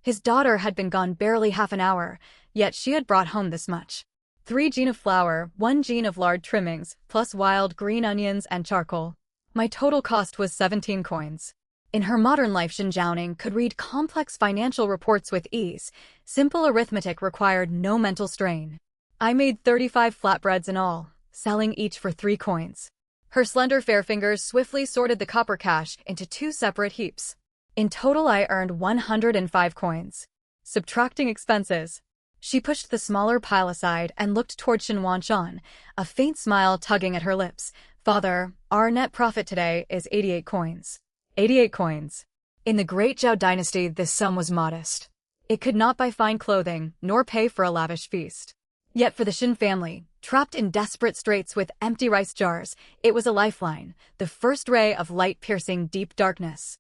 His daughter had been gone barely half an hour, yet she had brought home this much. 3 jean of flour, 1 jean of lard trimmings, plus wild green onions and charcoal. My total cost was 17 coins. In her modern life, Xinjiaoning could read complex financial reports with ease. Simple arithmetic required no mental strain. I made 35 flatbreads in all, selling each for 3 coins. Her slender fair fingers swiftly sorted the copper cash into 2 separate heaps. In total I earned 105 coins. Subtracting expenses. She pushed the smaller pile aside and looked toward Shen Wanshan, a faint smile tugging at her lips. Father, our net profit today is 88 coins. 88 coins. In the Great Zhao dynasty this sum was modest. It could not buy fine clothing, nor pay for a lavish feast. Yet for the Shen family, trapped in desperate straits with empty rice jars, it was a lifeline, the first ray of light piercing deep darkness.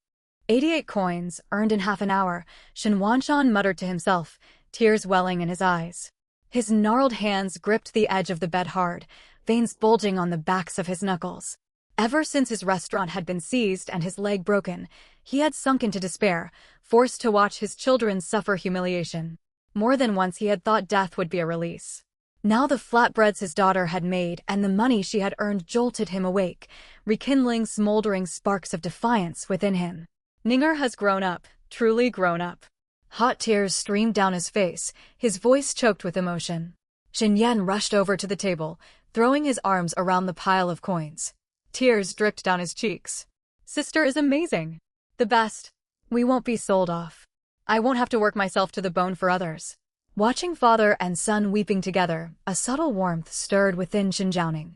88 coins, earned in half an hour, Shen Wanshan muttered to himself, tears welling in his eyes. His gnarled hands gripped the edge of the bed hard, veins bulging on the backs of his knuckles. Ever since his restaurant had been seized and his leg broken, he had sunk into despair, forced to watch his children suffer humiliation. More than once he had thought death would be a release. Now the flatbreads his daughter had made and the money she had earned jolted him awake, rekindling smoldering sparks of defiance within him. Ninger has grown up, truly grown up. Hot tears streamed down his face, his voice choked with emotion. Shen Yan rushed over to the table, throwing his arms around the pile of coins. Tears dripped down his cheeks. Sister is amazing. The best. We won't be sold off. I won't have to work myself to the bone for others. Watching father and son weeping together, a subtle warmth stirred within Xinjiaoning.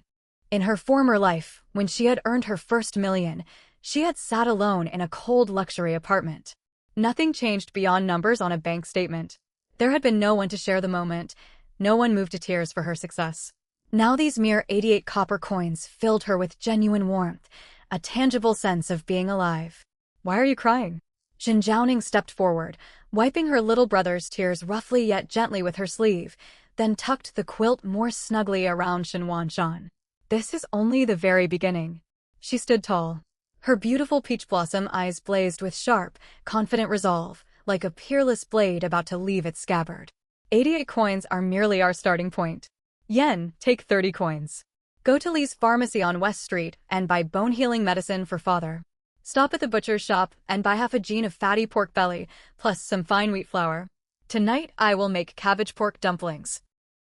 In her former life, when she had earned her first million, she had sat alone in a cold luxury apartment. Nothing changed beyond numbers on a bank statement. There had been no one to share the moment, no one moved to tears for her success. Now these mere 88 copper coins filled her with genuine warmth, a tangible sense of being alive. Why are you crying? Shen Jiaoning stepped forward, wiping her little brother's tears roughly yet gently with her sleeve, then tucked the quilt more snugly around Shen Wanshan. This is only the very beginning. She stood tall. Her beautiful peach blossom eyes blazed with sharp, confident resolve, like a peerless blade about to leave its scabbard. 88 coins are merely our starting point. Yen, take 30 coins. Go to Lee's pharmacy on West Street and buy bone-healing medicine for father. Stop at the butcher's shop and buy half a jean of fatty pork belly, plus some fine wheat flour. Tonight I will make cabbage pork dumplings.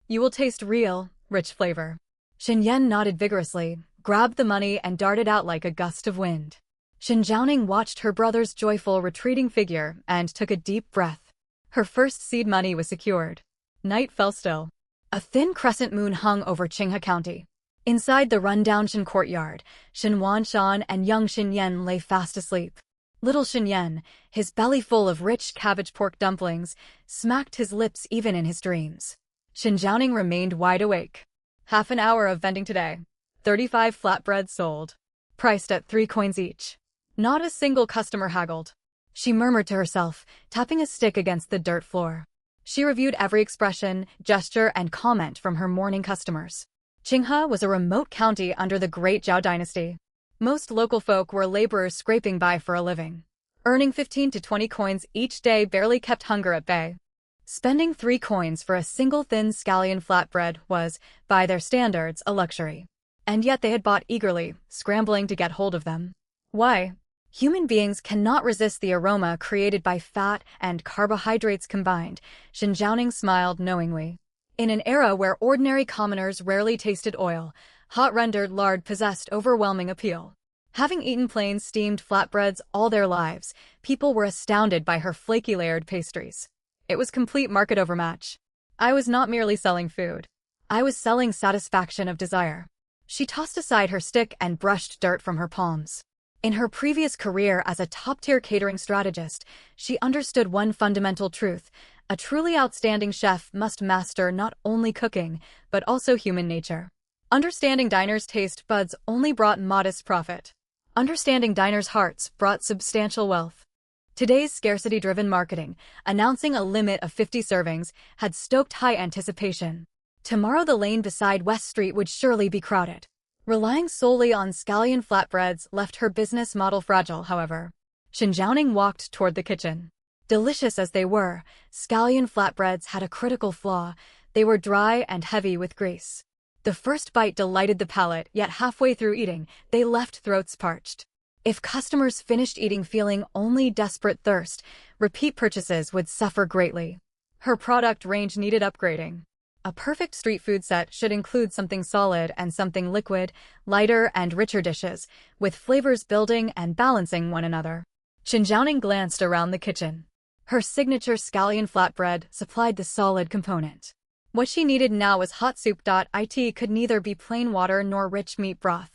You will taste real, rich flavor. Shen Yan nodded vigorously, grabbed the money and darted out like a gust of wind. Shen Jiaoning watched her brother's joyful retreating figure and took a deep breath. Her first seed money was secured. Night fell still. A thin crescent moon hung over Qinghe County. Inside the run-down Shen courtyard, Shen Wanshan and young Shen Yan lay fast asleep. Little Shen Yan, his belly full of rich cabbage pork dumplings, smacked his lips even in his dreams. Shen Jiaoning remained wide awake. Half an hour of vending today. 35 flatbreads sold. Priced at 3 coins each. Not a single customer haggled. She murmured to herself, tapping a stick against the dirt floor. She reviewed every expression, gesture, and comment from her morning customers. Qinghe was a remote county under the Great Zhao dynasty. Most local folk were laborers scraping by for a living. Earning 15 to 20 coins each day barely kept hunger at bay. Spending 3 coins for a single thin scallion flatbread was, by their standards, a luxury. And yet they had bought eagerly, scrambling to get hold of them. Why? Human beings cannot resist the aroma created by fat and carbohydrates combined. Shen Jiaoning smiled knowingly. In an era where ordinary commoners rarely tasted oil, hot rendered lard possessed overwhelming appeal. Having eaten plain steamed flatbreads all their lives, people were astounded by her flaky layered pastries. It was complete market overmatch. I was not merely selling food. I was selling satisfaction of desire. She tossed aside her stick and brushed dirt from her palms. In her previous career as a top-tier catering strategist, she understood one fundamental truth. A truly outstanding chef must master not only cooking, but also human nature. Understanding diners' taste buds only brought modest profit. Understanding diners' hearts brought substantial wealth. Today's scarcity-driven marketing, announcing a limit of 50 servings, had stoked high anticipation. Tomorrow the lane beside West Street would surely be crowded. Relying solely on scallion flatbreads left her business model fragile, however. Shen Jiaoning walked toward the kitchen. Delicious as they were, scallion flatbreads had a critical flaw. They were dry and heavy with grease. The first bite delighted the palate, yet halfway through eating, they left throats parched. If customers finished eating feeling only desperate thirst, repeat purchases would suffer greatly. Her product range needed upgrading. A perfect street food set should include something solid and something liquid, lighter and richer dishes, with flavors building and balancing one another. Shen Jiaoning glanced around the kitchen. Her signature scallion flatbread supplied the solid component. What she needed now was hot soup. It could neither be plain water nor rich meat broth.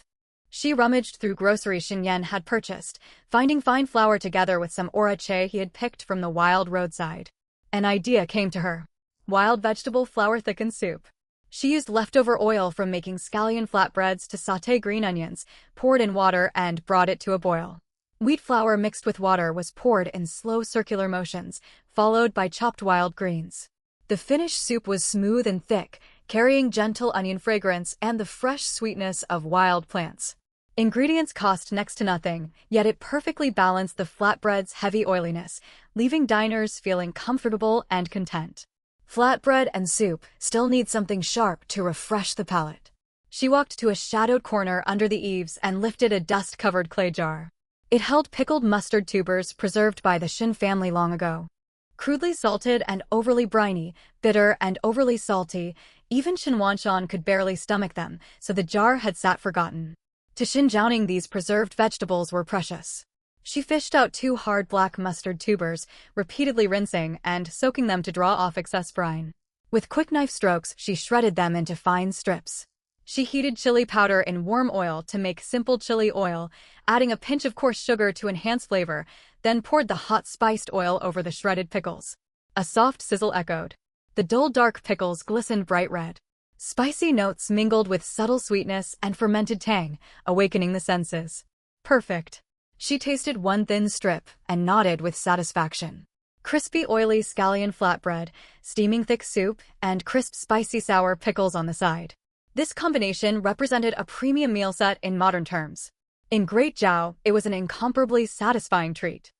She rummaged through groceries Shen Yan had purchased, finding fine flour together with some orache he had picked from the wild roadside. An idea came to her. Wild vegetable flour thickened soup. She used leftover oil from making scallion flatbreads to sauté green onions, poured in water and brought it to a boil. Wheat flour mixed with water was poured in slow circular motions, followed by chopped wild greens. The finished soup was smooth and thick, carrying gentle onion fragrance and the fresh sweetness of wild plants. Ingredients cost next to nothing, yet it perfectly balanced the flatbread's heavy oiliness, leaving diners feeling comfortable and content. Flatbread and soup still need something sharp to refresh the palate. She walked to a shadowed corner under the eaves and lifted a dust-covered clay jar. It held pickled mustard tubers preserved by the Shen family long ago. Crudely salted and overly briny, bitter and overly salty, even Shen Wanshan could barely stomach them, so the jar had sat forgotten. To Shen Jiaoning these preserved vegetables were precious. She fished out 2 hard black mustard tubers, repeatedly rinsing and soaking them to draw off excess brine. With quick knife strokes, she shredded them into fine strips. She heated chili powder in warm oil to make simple chili oil, adding a pinch of coarse sugar to enhance flavor, then poured the hot spiced oil over the shredded pickles. A soft sizzle echoed. The dull dark pickles glistened bright red. Spicy notes mingled with subtle sweetness and fermented tang, awakening the senses. Perfect. She tasted one thin strip and nodded with satisfaction. Crispy oily scallion flatbread, steaming thick soup, and crisp spicy sour pickles on the side. This combination represented a premium meal set in modern terms. In Great Jiao, it was an incomparably satisfying treat.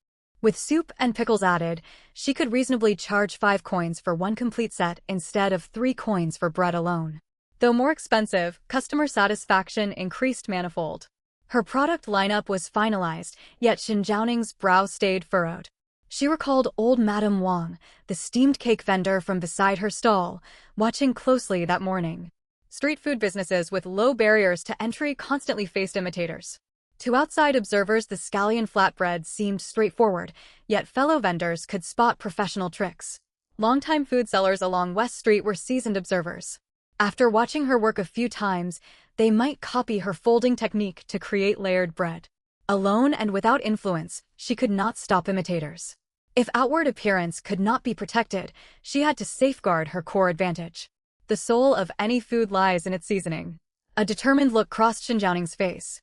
With soup and pickles added, she could reasonably charge 5 coins for one complete set instead of 3 coins for bread alone. Though more expensive, customer satisfaction increased manifold. Her product lineup was finalized, yet Xin Zhaoning's brow stayed furrowed. She recalled old Madame Wang, the steamed cake vendor from beside her stall, watching closely that morning. Street food businesses with low barriers to entry constantly faced imitators. To outside observers, the scallion flatbread seemed straightforward, yet fellow vendors could spot professional tricks. Longtime food sellers along West Street were seasoned observers. After watching her work a few times, they might copy her folding technique to create layered bread. Alone and without influence, she could not stop imitators. If outward appearance could not be protected, she had to safeguard her core advantage. The soul of any food lies in its seasoning. A determined look crossed Xin Zhaoning's face.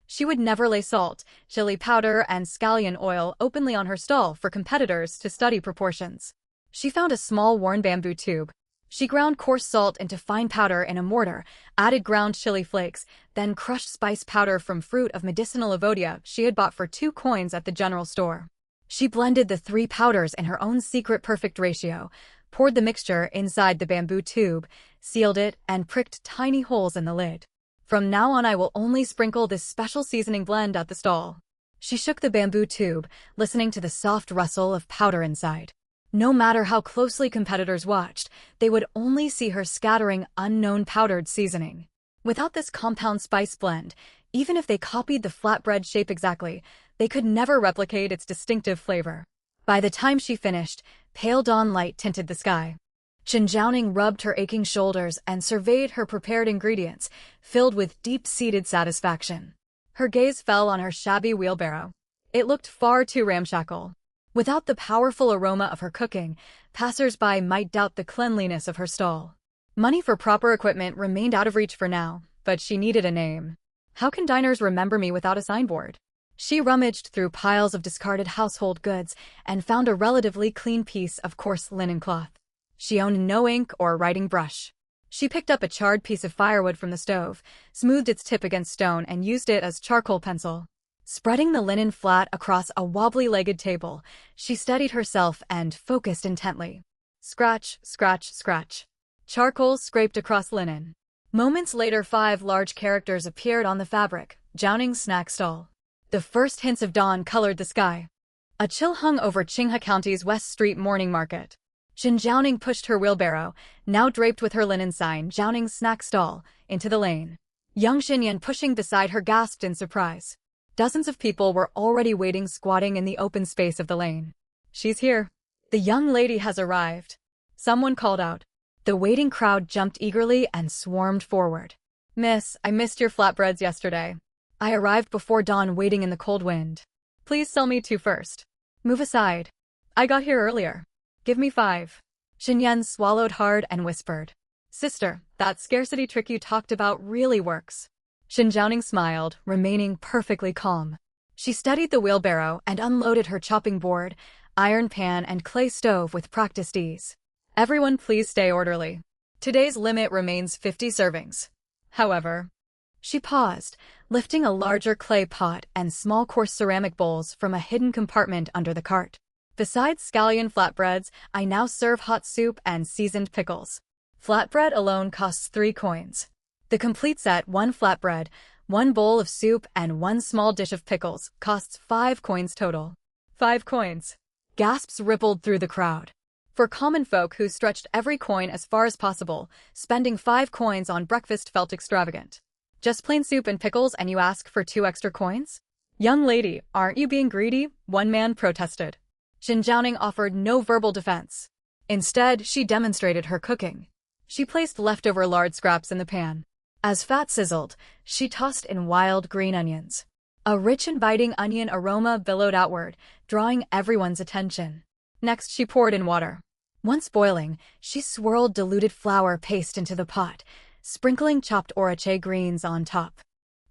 She would never lay salt, chili powder, and scallion oil openly on her stall for competitors to study proportions. She found a small worn bamboo tube. She ground coarse salt into fine powder in a mortar, added ground chili flakes, then crushed spice powder from fruit of medicinal avodia she had bought for 2 coins at the general store. She blended the 3 powders in her own secret perfect ratio, poured the mixture inside the bamboo tube, sealed it, and pricked tiny holes in the lid. From now on I will only sprinkle this special seasoning blend at the stall. She shook the bamboo tube, listening to the soft rustle of powder inside. No matter how closely competitors watched, they would only see her scattering unknown powdered seasoning. Without this compound spice blend, even if they copied the flatbread shape exactly, they could never replicate its distinctive flavor. By the time she finished, pale dawn light tinted the sky. Xin Zhaoning rubbed her aching shoulders and surveyed her prepared ingredients, filled with deep-seated satisfaction. Her gaze fell on her shabby wheelbarrow. It looked far too ramshackle. Without the powerful aroma of her cooking, passers-by might doubt the cleanliness of her stall. Money for proper equipment remained out of reach for now, but she needed a name. How can diners remember me without a signboard? She rummaged through piles of discarded household goods and found a relatively clean piece of coarse linen cloth. She owned no ink or writing brush. She picked up a charred piece of firewood from the stove, smoothed its tip against stone, and used it as charcoal pencil. Spreading the linen flat across a wobbly-legged table, she steadied herself and focused intently. Scratch, scratch, scratch. Charcoal scraped across linen. Moments later, 5 large characters appeared on the fabric, Zhaoning's snack stall. The first hints of dawn colored the sky. A chill hung over Qinghe County's West Street morning market. Xin Zhaoning pushed her wheelbarrow, now draped with her linen sign, Zhaoning's snack stall, into the lane. Young Xinyan, pushing beside her, gasped in surprise. Dozens of people were already waiting, squatting in the open space of the lane. She's here. The young lady has arrived. Someone called out. The waiting crowd jumped eagerly and swarmed forward. Miss, I missed your flatbreads yesterday. I arrived before dawn, waiting in the cold wind. Please sell me 2 first. Move aside. I got here earlier. Give me 5. Xinyan swallowed hard and whispered. Sister, that scarcity trick you talked about really works. Xin Zhaoning smiled, remaining perfectly calm. She steadied the wheelbarrow and unloaded her chopping board, iron pan, and clay stove with practiced ease. Everyone please stay orderly. Today's limit remains 50 servings. However, she paused, lifting a larger clay pot and small coarse ceramic bowls from a hidden compartment under the cart. Besides scallion flatbreads, I now serve hot soup and seasoned pickles. Flatbread alone costs 3 coins. The complete set, 1 flatbread, 1 bowl of soup, and 1 small dish of pickles, costs 5 coins total. 5 coins. Gasps rippled through the crowd. For common folk who stretched every coin as far as possible, spending 5 coins on breakfast felt extravagant. Just plain soup and pickles and you ask for 2 extra coins? Young lady, aren't you being greedy? One man protested. Xin Zhaoning offered no verbal defense. Instead, she demonstrated her cooking. She placed leftover lard scraps in the pan. As fat sizzled, she tossed in wild green onions. A rich, inviting onion aroma billowed outward, drawing everyone's attention. Next, she poured in water. Once boiling, she swirled diluted flour paste into the pot, sprinkling chopped orache greens on top.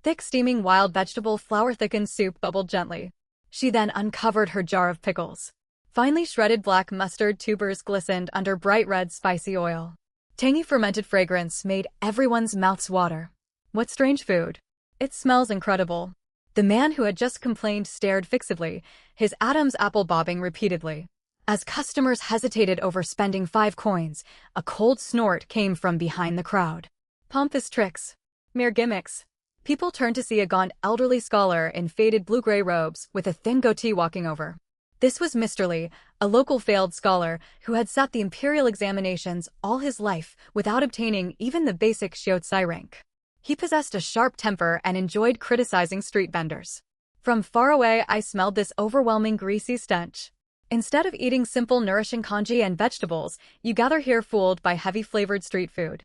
Thick steaming wild vegetable flour-thickened soup bubbled gently. She then uncovered her jar of pickles. Finely shredded black mustard tubers glistened under bright red spicy oil. Tangy fermented fragrance made everyone's mouths water. What strange food. It smells incredible. The man who had just complained stared fixedly, his Adam's apple bobbing repeatedly. As customers hesitated over spending 5 coins, a cold snort came from behind the crowd. Pompous tricks. Mere gimmicks. People turned to see a gaunt elderly scholar in faded blue-gray robes with a thin goatee walking over. This was Mr. Lee, a local failed scholar who had sat the imperial examinations all his life without obtaining even the basic Shiotsuai rank. He possessed a sharp temper and enjoyed criticizing street vendors. From far away I smelled this overwhelming greasy stench. Instead of eating simple nourishing congee and vegetables, you gather here fooled by heavy-flavored street food.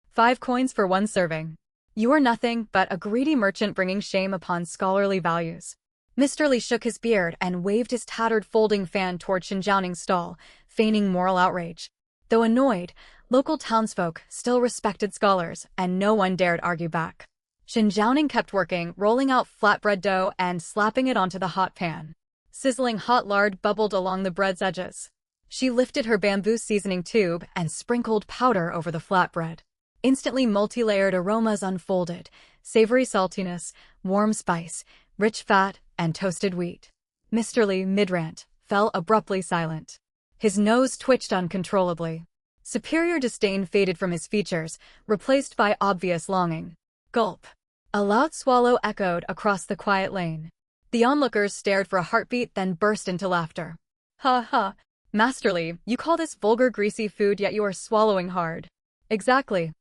5 coins for 1 serving. You are nothing but a greedy merchant bringing shame upon scholarly values. Mr. Lee shook his beard and waved his tattered folding fan toward Xinjianing's stall, feigning moral outrage. Though annoyed, local townsfolk still respected scholars, and no one dared argue back. Xinjianing kept working, rolling out flatbread dough and slapping it onto the hot pan. Sizzling hot lard bubbled along the bread's edges. She lifted her bamboo seasoning tube and sprinkled powder over the flatbread. Instantly multi-layered aromas unfolded, savory saltiness, warm spice, rich fat, and toasted wheat. Mr. Lee, mid-rant, fell abruptly silent. His nose twitched uncontrollably. Superior disdain faded from his features, replaced by obvious longing. Gulp. A loud swallow echoed across the quiet lane. The onlookers stared for a heartbeat, then burst into laughter. Ha ha. Master Lee, you call this vulgar greasy food, yet you are swallowing hard. Exactly.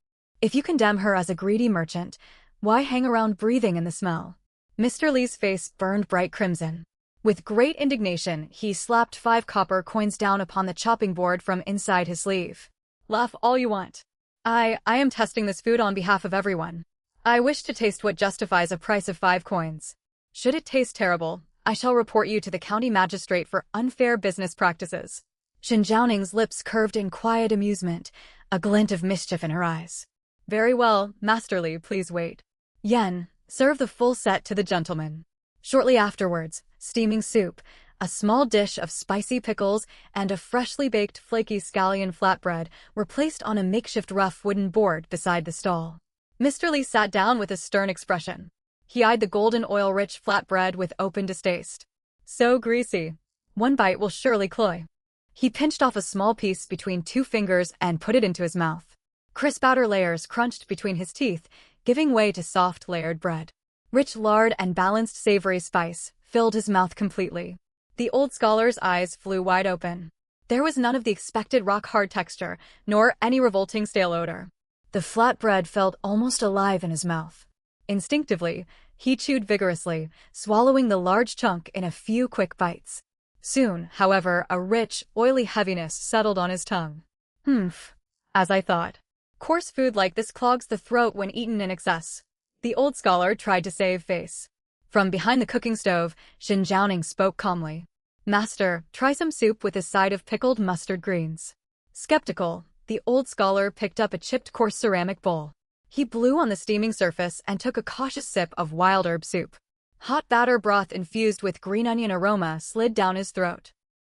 If you condemn her as a greedy merchant, why hang around breathing in the smell? Mr. Lee's face burned bright crimson. With great indignation, he slapped 5 copper coins down upon the chopping board from inside his sleeve. Laugh all you want. I am testing this food on behalf of everyone. I wish to taste what justifies a price of 5 coins. Should it taste terrible, I shall report you to the county magistrate for unfair business practices. Xinjianing's lips curved in quiet amusement, a glint of mischief in her eyes. Very well, Master Lee, please wait. Yen, serve the full set to the gentleman. Shortly afterwards, steaming soup, a small dish of spicy pickles, and a freshly baked flaky scallion flatbread were placed on a makeshift rough wooden board beside the stall. Mr. Lee sat down with a stern expression. He eyed the golden oil-rich flatbread with open distaste. So greasy. 1 bite will surely cloy. He pinched off a small piece between 2 fingers and put it into his mouth. Crisp outer layers crunched between his teeth, giving way to soft layered bread. Rich lard and balanced savory spice filled his mouth completely. The old scholar's eyes flew wide open. There was none of the expected rock-hard texture, nor any revolting stale odor. The flatbread felt almost alive in his mouth. Instinctively, he chewed vigorously, swallowing the large chunk in a few quick bites. Soon, however, a rich, oily heaviness settled on his tongue. Humph. As I thought. Coarse food like this clogs the throat when eaten in excess. The old scholar tried to save face. From behind the cooking stove, Xinjianing spoke calmly. Master, try some soup with a side of pickled mustard greens. Skeptical, the old scholar picked up a chipped coarse ceramic bowl. He blew on the steaming surface and took a cautious sip of wild herb soup. Hot batter broth infused with green onion aroma slid down his throat.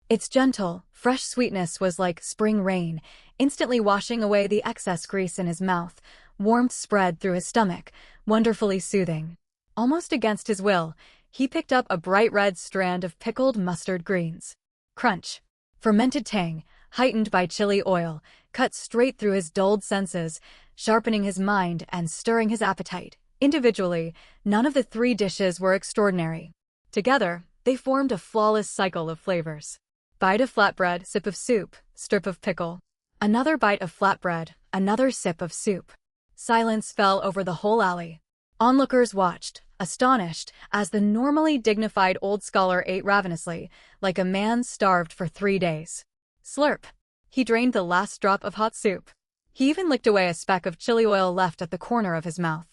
Its gentle, fresh sweetness was like spring rain, instantly washing away the excess grease in his mouth. Warmth spread through his stomach, wonderfully soothing. Almost against his will, he picked up a bright red strand of pickled mustard greens. Crunch. Fermented tang, heightened by chili oil, cut straight through his dulled senses, sharpening his mind and stirring his appetite. Individually, none of the 3 dishes were extraordinary. Together, they formed a flawless cycle of flavors. Bite of flatbread, sip of soup, strip of pickle. Another bite of flatbread, another sip of soup. Silence fell over the whole alley. Onlookers watched, astonished, as the normally dignified old scholar ate ravenously, like a man starved for 3 days. Slurp. He drained the last drop of hot soup. He even licked away a speck of chili oil left at the corner of his mouth.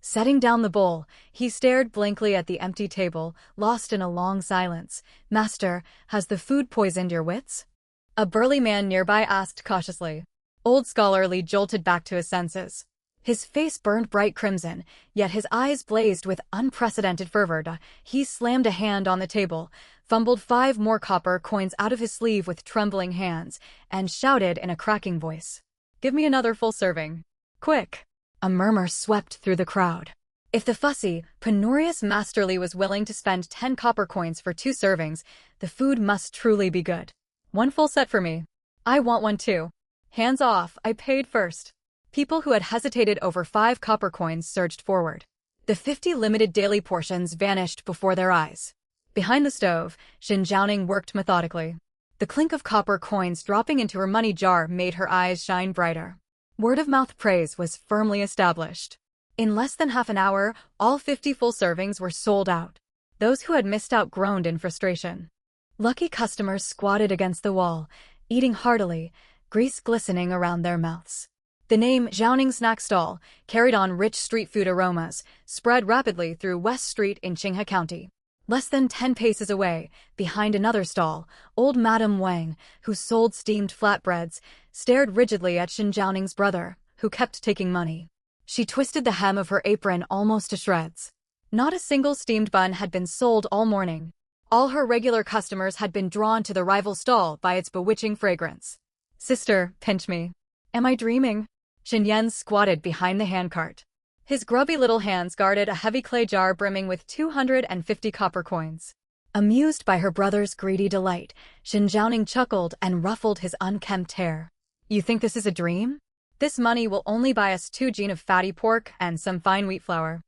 Setting down the bowl, he stared blankly at the empty table, lost in a long silence. Master, has the food poisoned your wits? A burly man nearby asked cautiously. Old scholar Lee jolted back to his senses. His face burned bright crimson, yet his eyes blazed with unprecedented fervor. He slammed a hand on the table, fumbled 5 more copper coins out of his sleeve with trembling hands, and shouted in a cracking voice, "Give me another full serving. Quick!" A murmur swept through the crowd. If the fussy, penurious Masterly was willing to spend 10 copper coins for 2 servings, the food must truly be good. "One full set for me. I want one too. Hands off, I paid first." People who had hesitated over 5 copper coins surged forward. The 50 limited daily portions vanished before their eyes. Behind the stove, Xinjiaoning worked methodically. The clink of copper coins dropping into her money jar made her eyes shine brighter. Word-of-mouth praise was firmly established. In less than half an hour, all 50 full servings were sold out. Those who had missed out groaned in frustration. Lucky customers squatted against the wall, eating heartily, grease glistening around their mouths. The name Zhaoning Snack Stall carried on rich street food aromas, spread rapidly through West Street in Qinghe County. Less than 10 paces away, behind another stall, old Madame Wang, who sold steamed flatbreads, stared rigidly at Xinjiaoning's brother, who kept taking money. She twisted the hem of her apron almost to shreds. Not a single steamed bun had been sold all morning. All her regular customers had been drawn to the rival stall by its bewitching fragrance. "Sister, pinch me. Am I dreaming?" Xinyan squatted behind the handcart. His grubby little hands guarded a heavy clay jar brimming with 250 copper coins. Amused by her brother's greedy delight, Xinjiaoning chuckled and ruffled his unkempt hair. "You think this is a dream? This money will only buy us 2 jean of fatty pork and some fine wheat flour.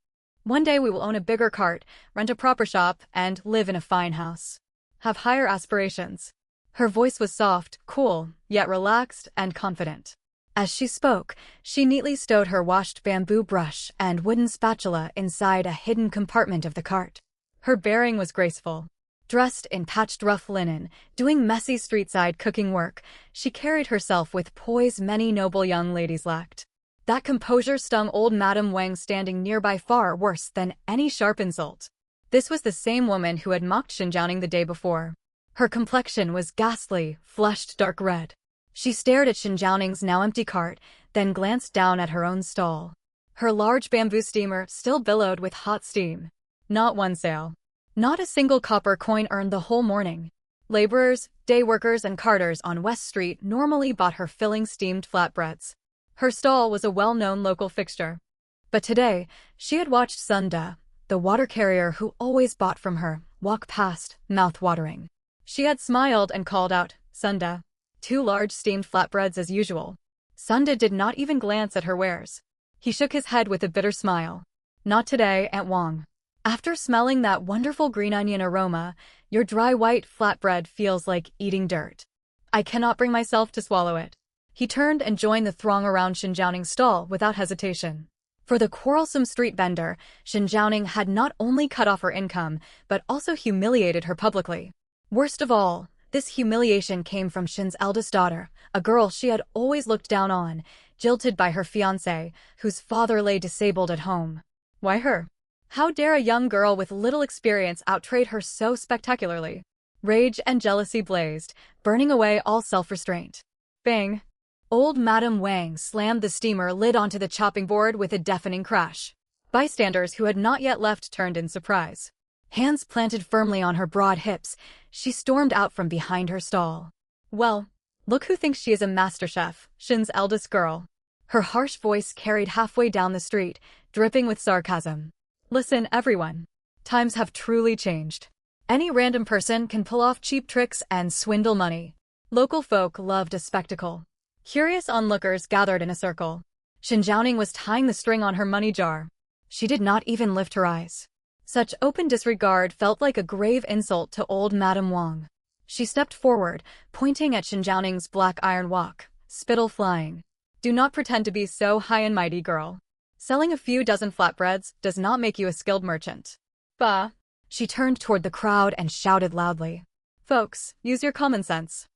One day we will own a bigger cart, rent a proper shop, and live in a fine house. Have higher aspirations." Her voice was soft, cool, yet relaxed and confident. As she spoke, she neatly stowed her washed bamboo brush and wooden spatula inside a hidden compartment of the cart. Her bearing was graceful. Dressed in patched rough linen, doing messy street-side cooking work, she carried herself with poise many noble young ladies lacked. That composure stung old Madame Wang standing nearby far worse than any sharp insult. This was the same woman who had mocked Xinjiaoning the day before. Her complexion was ghastly, flushed dark red. She stared at Xinjiaoning's now empty cart, then glanced down at her own stall. Her large bamboo steamer still billowed with hot steam. Not one sale. Not a single copper coin earned the whole morning. Laborers, day workers, and carters on West Street normally bought her filling steamed flatbreads. Her stall was a well-known local fixture. But today, she had watched Sunda, the water carrier who always bought from her, walk past, mouth-watering. She had smiled and called out, "Sunda." 2 large steamed flatbreads as usual. Sunda did not even glance at her wares. He shook his head with a bitter smile. "Not today, Aunt Wang. After smelling that wonderful green onion aroma, your dry white flatbread feels like eating dirt. I cannot bring myself to swallow it." He turned and joined the throng around Xinjiaoning's stall without hesitation. For the quarrelsome street vendor, Xinjiaoning had not only cut off her income, but also humiliated her publicly. Worst of all, this humiliation came from Shin's eldest daughter, a girl she had always looked down on, jilted by her fiancé, whose father lay disabled at home. Why her? How dare a young girl with little experience outtrade her so spectacularly? Rage and jealousy blazed, burning away all self-restraint. Bang! Old Madame Wang slammed the steamer lid onto the chopping board with a deafening crash. Bystanders who had not yet left turned in surprise. Hands planted firmly on her broad hips, she stormed out from behind her stall. "Well, look who thinks she is a master chef, Shin's eldest girl." Her harsh voice carried halfway down the street, dripping with sarcasm. "Listen, everyone. Times have truly changed. Any random person can pull off cheap tricks and swindle money. Local folk loved a spectacle." Curious onlookers gathered in a circle. Xinjiaoning was tying the string on her money jar. She did not even lift her eyes. Such open disregard felt like a grave insult to old Madame Wang. She stepped forward, pointing at Xinjiaoning's black iron wok, spittle flying. "Do not pretend to be so high and mighty, girl. Selling a few dozen flatbreads does not make you a skilled merchant." "Bah!" She turned toward the crowd and shouted loudly. "Folks, use your common sense.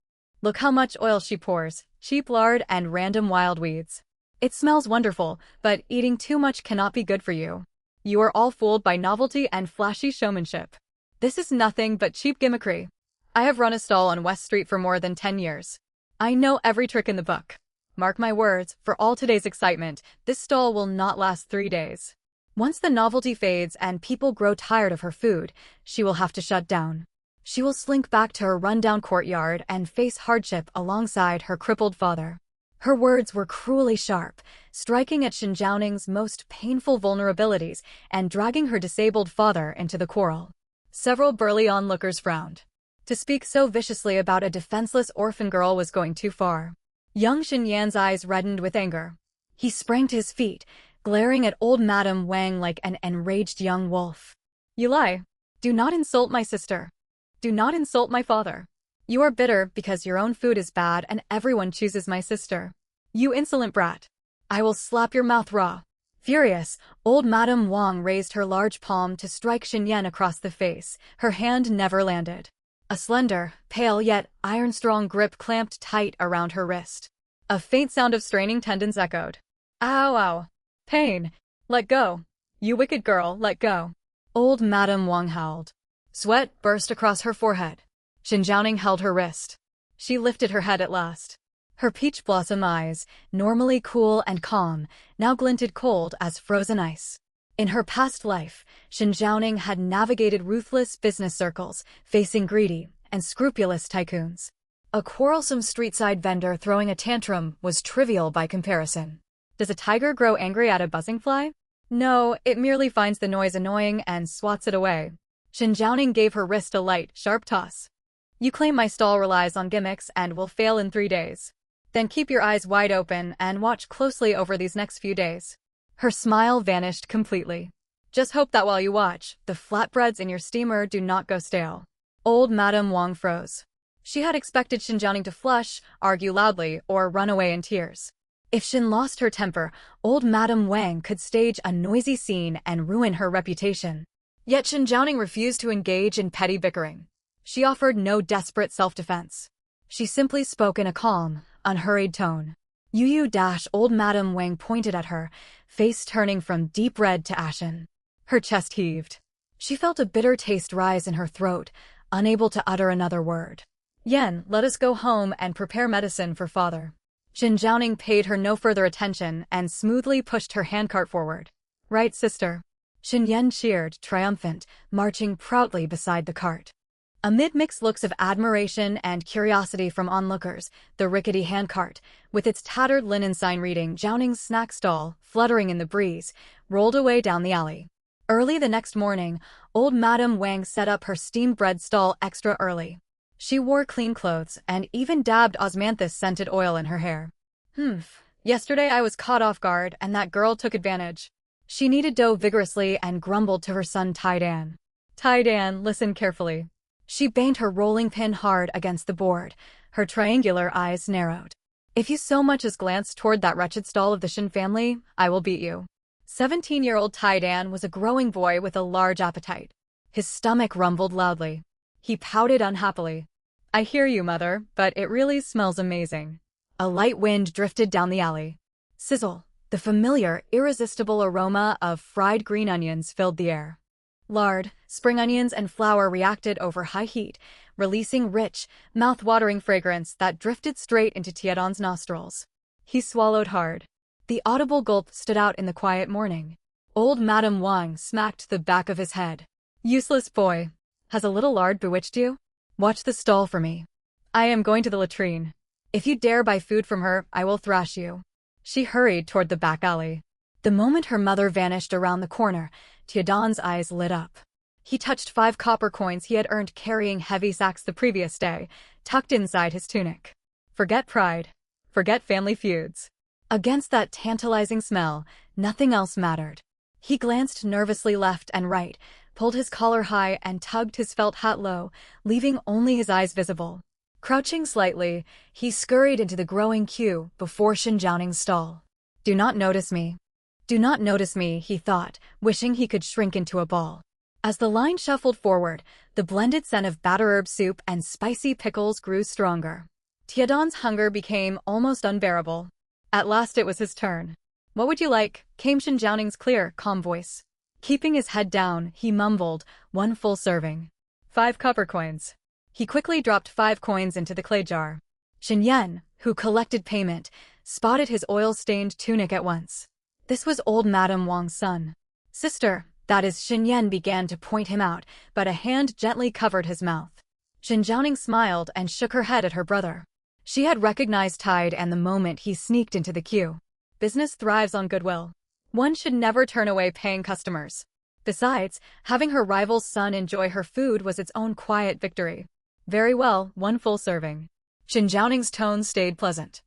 Look how much oil she pours, cheap lard and random wild weeds. It smells wonderful, but eating too much cannot be good for you. You are all fooled by novelty and flashy showmanship. This is nothing but cheap gimmickry. I have run a stall on West Street for more than 10 years. I know every trick in the book. Mark my words, for all today's excitement, this stall will not last 3 days. Once the novelty fades and people grow tired of her food, she will have to shut down. She will slink back to her rundown courtyard and face hardship alongside her crippled father. Her words were cruelly sharp, striking at Xinjianing's most painful vulnerabilities and dragging her disabled father into the quarrel. Several burly onlookers frowned. To speak so viciously about a defenseless orphan girl was going too far. Young Xinyan's eyes reddened with anger. He sprang to his feet, glaring at old Madame Wang like an enraged young wolf. You lie. Do not insult my sister. Do not insult my father. You are bitter because your own food is bad and everyone chooses my sister. You insolent brat. I will slap your mouth raw. Furious, old Madame Wang raised her large palm to strike Xinyan across the face. Her hand never landed. A slender, pale yet iron-strong grip clamped tight around her wrist. A faint sound of straining tendons echoed. Ow, ow. Pain. Let go. You wicked girl, let go. Old Madame Wang howled. Sweat burst across her forehead. Xinjianing held her wrist. She lifted her head at last. Her peach blossom eyes, normally cool and calm, now glinted cold as frozen ice. In her past life, Xinjianing had navigated ruthless business circles, facing greedy and scrupulous tycoons. A quarrelsome street-side vendor throwing a tantrum was trivial by comparison. Does a tiger grow angry at a buzzing fly? No, it merely finds the noise annoying and swats it away. Xinjianing gave her wrist a light, sharp toss. You claim my stall relies on gimmicks and will fail in 3 days. Then keep your eyes wide open and watch closely over these next few days. Her smile vanished completely. Just hope that while you watch, the flatbreads in your steamer do not go stale. Old Madame Wang froze. She had expected Xinjianing to flush, argue loudly, or run away in tears. If Xin lost her temper, old Madame Wang could stage a noisy scene and ruin her reputation. Yet Xinjianing refused to engage in petty bickering. She offered no desperate self-defense. She simply spoke in a calm, unhurried tone. Old Madame Wang pointed at her, face turning from deep red to ashen. Her chest heaved. She felt a bitter taste rise in her throat, unable to utter another word. Yen, let us go home and prepare medicine for father. Xinjianing paid her no further attention and smoothly pushed her handcart forward. Right, sister. Xinyan cheered, triumphant, marching proudly beside the cart. Amid mixed looks of admiration and curiosity from onlookers, the rickety handcart, with its tattered linen sign reading Jiaoning's snack stall, fluttering in the breeze, rolled away down the alley. Early the next morning, old Madame Wang set up her steamed bread stall extra early. She wore clean clothes and even dabbed osmanthus-scented oil in her hair. Yesterday I was caught off guard and that girl took advantage. She kneaded dough vigorously and grumbled to her son Tai-Dan. Tai-Dan, listen carefully. She banged her rolling pin hard against the board, her triangular eyes narrowed. If you so much as glance toward that wretched stall of the Shin family, I will beat you. 17-year-old Tai-Dan was a growing boy with a large appetite. His stomach rumbled loudly. He pouted unhappily. I hear you, mother, but it really smells amazing. A light wind drifted down the alley. Sizzle, the familiar, irresistible aroma of fried green onions filled the air. Lard, spring onions, and flour reacted over high heat, releasing rich, mouth-watering fragrance that drifted straight into Tiadan's nostrils. He swallowed hard. The audible gulp stood out in the quiet morning. Old Madame Wang smacked the back of his head. Useless boy. Has a little lard bewitched you? Watch the stall for me. I am going to the latrine. If you dare buy food from her, I will thrash you. She hurried toward the back alley. The moment her mother vanished around the corner, Tiadan's eyes lit up. He touched 5 copper coins he had earned carrying heavy sacks the previous day, tucked inside his tunic. Forget pride. Forget family feuds. Against that tantalizing smell, nothing else mattered. He glanced nervously left and right, pulled his collar high and tugged his felt hat low, leaving only his eyes visible. Crouching slightly, he scurried into the growing queue before Xinjianing's stall. Do not notice me. Do not notice me, he thought, wishing he could shrink into a ball. As the line shuffled forward, the blended scent of batter herb soup and spicy pickles grew stronger. Tiadan's hunger became almost unbearable. At last it was his turn. What would you like? Came Xinjianing's clear, calm voice. Keeping his head down, he mumbled, 1 full serving. 5 copper coins. He quickly dropped 5 coins into the clay jar. Xinyan, who collected payment, spotted his oil-stained tunic at once. This was old Madame Wang's son. Sister, that is. Xinyan began to point him out, but a hand gently covered his mouth. Xinjiaoning smiled and shook her head at her brother. She had recognized Tide and the moment he sneaked into the queue. Business thrives on goodwill. One should never turn away paying customers. Besides, having her rival's son enjoy her food was its own quiet victory. Very well, one full serving. Xinjiaoning's tone stayed pleasant.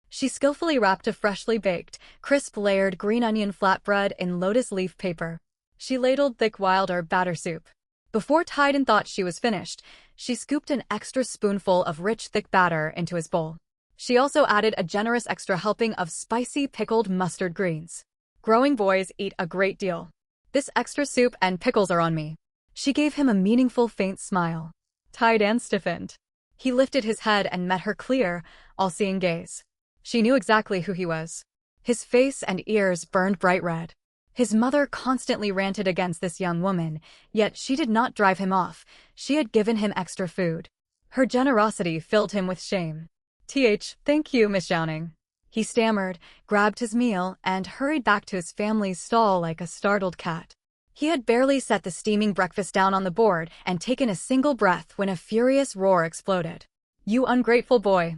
She skillfully wrapped a freshly baked, crisp layered green onion flatbread in lotus leaf paper. She ladled thick wild herb batter soup. Before Tiden thought she was finished, she scooped an extra spoonful of rich thick batter into his bowl. She also added a generous extra helping of spicy pickled mustard greens. Growing boys eat a great deal. This extra soup and pickles are on me. She gave him a meaningful faint smile. Tiden stiffened. He lifted his head and met her clear, all-seeing gaze. She knew exactly who he was. His face and ears burned bright red. His mother constantly ranted against this young woman, yet she did not drive him off. She had given him extra food. Her generosity filled him with shame. Thank you, Miss Xiaoning. He stammered, grabbed his meal, and hurried back to his family's stall like a startled cat. He had barely set the steaming breakfast down on the board and taken a single breath when a furious roar exploded. You ungrateful boy!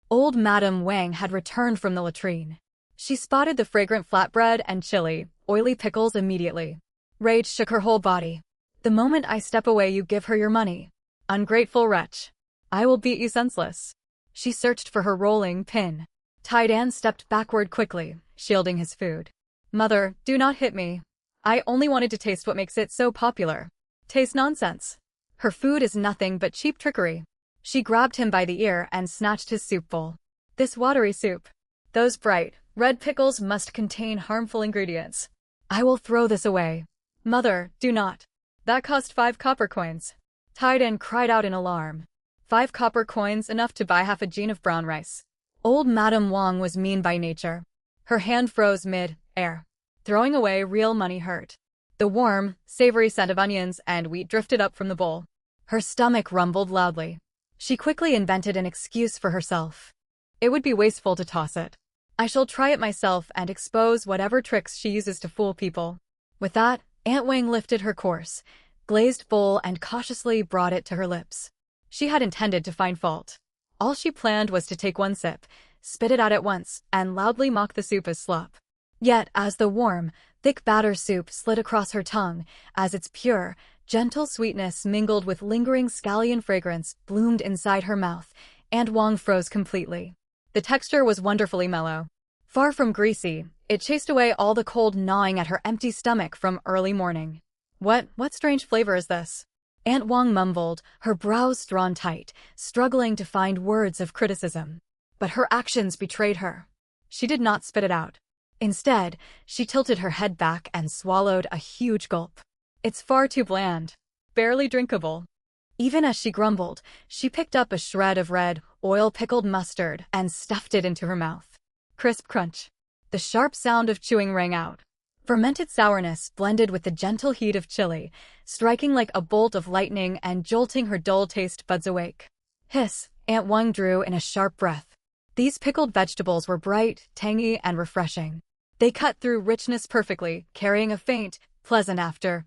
Old Madame Wang had returned from the latrine. She spotted the fragrant flatbread and chili, oily pickles immediately. Rage shook her whole body. The moment I step away, you give her your money. Ungrateful wretch. I will beat you senseless. She searched for her rolling pin. Tiden stepped backward quickly, shielding his food. Mother, do not hit me. I only wanted to taste what makes it so popular. Taste nonsense. Her food is nothing but cheap trickery. She grabbed him by the ear and snatched his soup bowl. This watery soup. Those bright, red pickles must contain harmful ingredients. I will throw this away. Mother, do not. That cost 5 copper coins. Tiden cried out in alarm. 5 copper coins, enough to buy half a jean of brown rice. Old Madame Wang was mean by nature. Her hand froze mid-air. Throwing away real money hurt. The warm, savory scent of onions and wheat drifted up from the bowl. Her stomach rumbled loudly. She quickly invented an excuse for herself. It would be wasteful to toss it. I shall try it myself and expose whatever tricks she uses to fool people. With that, Aunt Wang lifted her coarse, glazed bowl and cautiously brought it to her lips. She had intended to find fault. All she planned was to take one sip, spit it out at once, and loudly mock the soup as slop. Yet, as the warm, thick batter soup slid across her tongue, as its pure, gentle sweetness mingled with lingering scallion fragrance bloomed inside her mouth, Aunt Wang froze completely. The texture was wonderfully mellow. Far from greasy, it chased away all the cold gnawing at her empty stomach from early morning. What strange flavor is this? Aunt Wang mumbled, her brows drawn tight, struggling to find words of criticism. But her actions betrayed her. She did not spit it out. Instead, she tilted her head back and swallowed a huge gulp. It's far too bland. Barely drinkable. Even as she grumbled, she picked up a shred of red, oil-pickled mustard and stuffed it into her mouth. Crisp crunch. The sharp sound of chewing rang out. Fermented sourness blended with the gentle heat of chili, striking like a bolt of lightning and jolting her dull taste buds awake. Hiss, Aunt Wang drew in a sharp breath. These pickled vegetables were bright, tangy, and refreshing. They cut through richness perfectly, carrying a faint, pleasant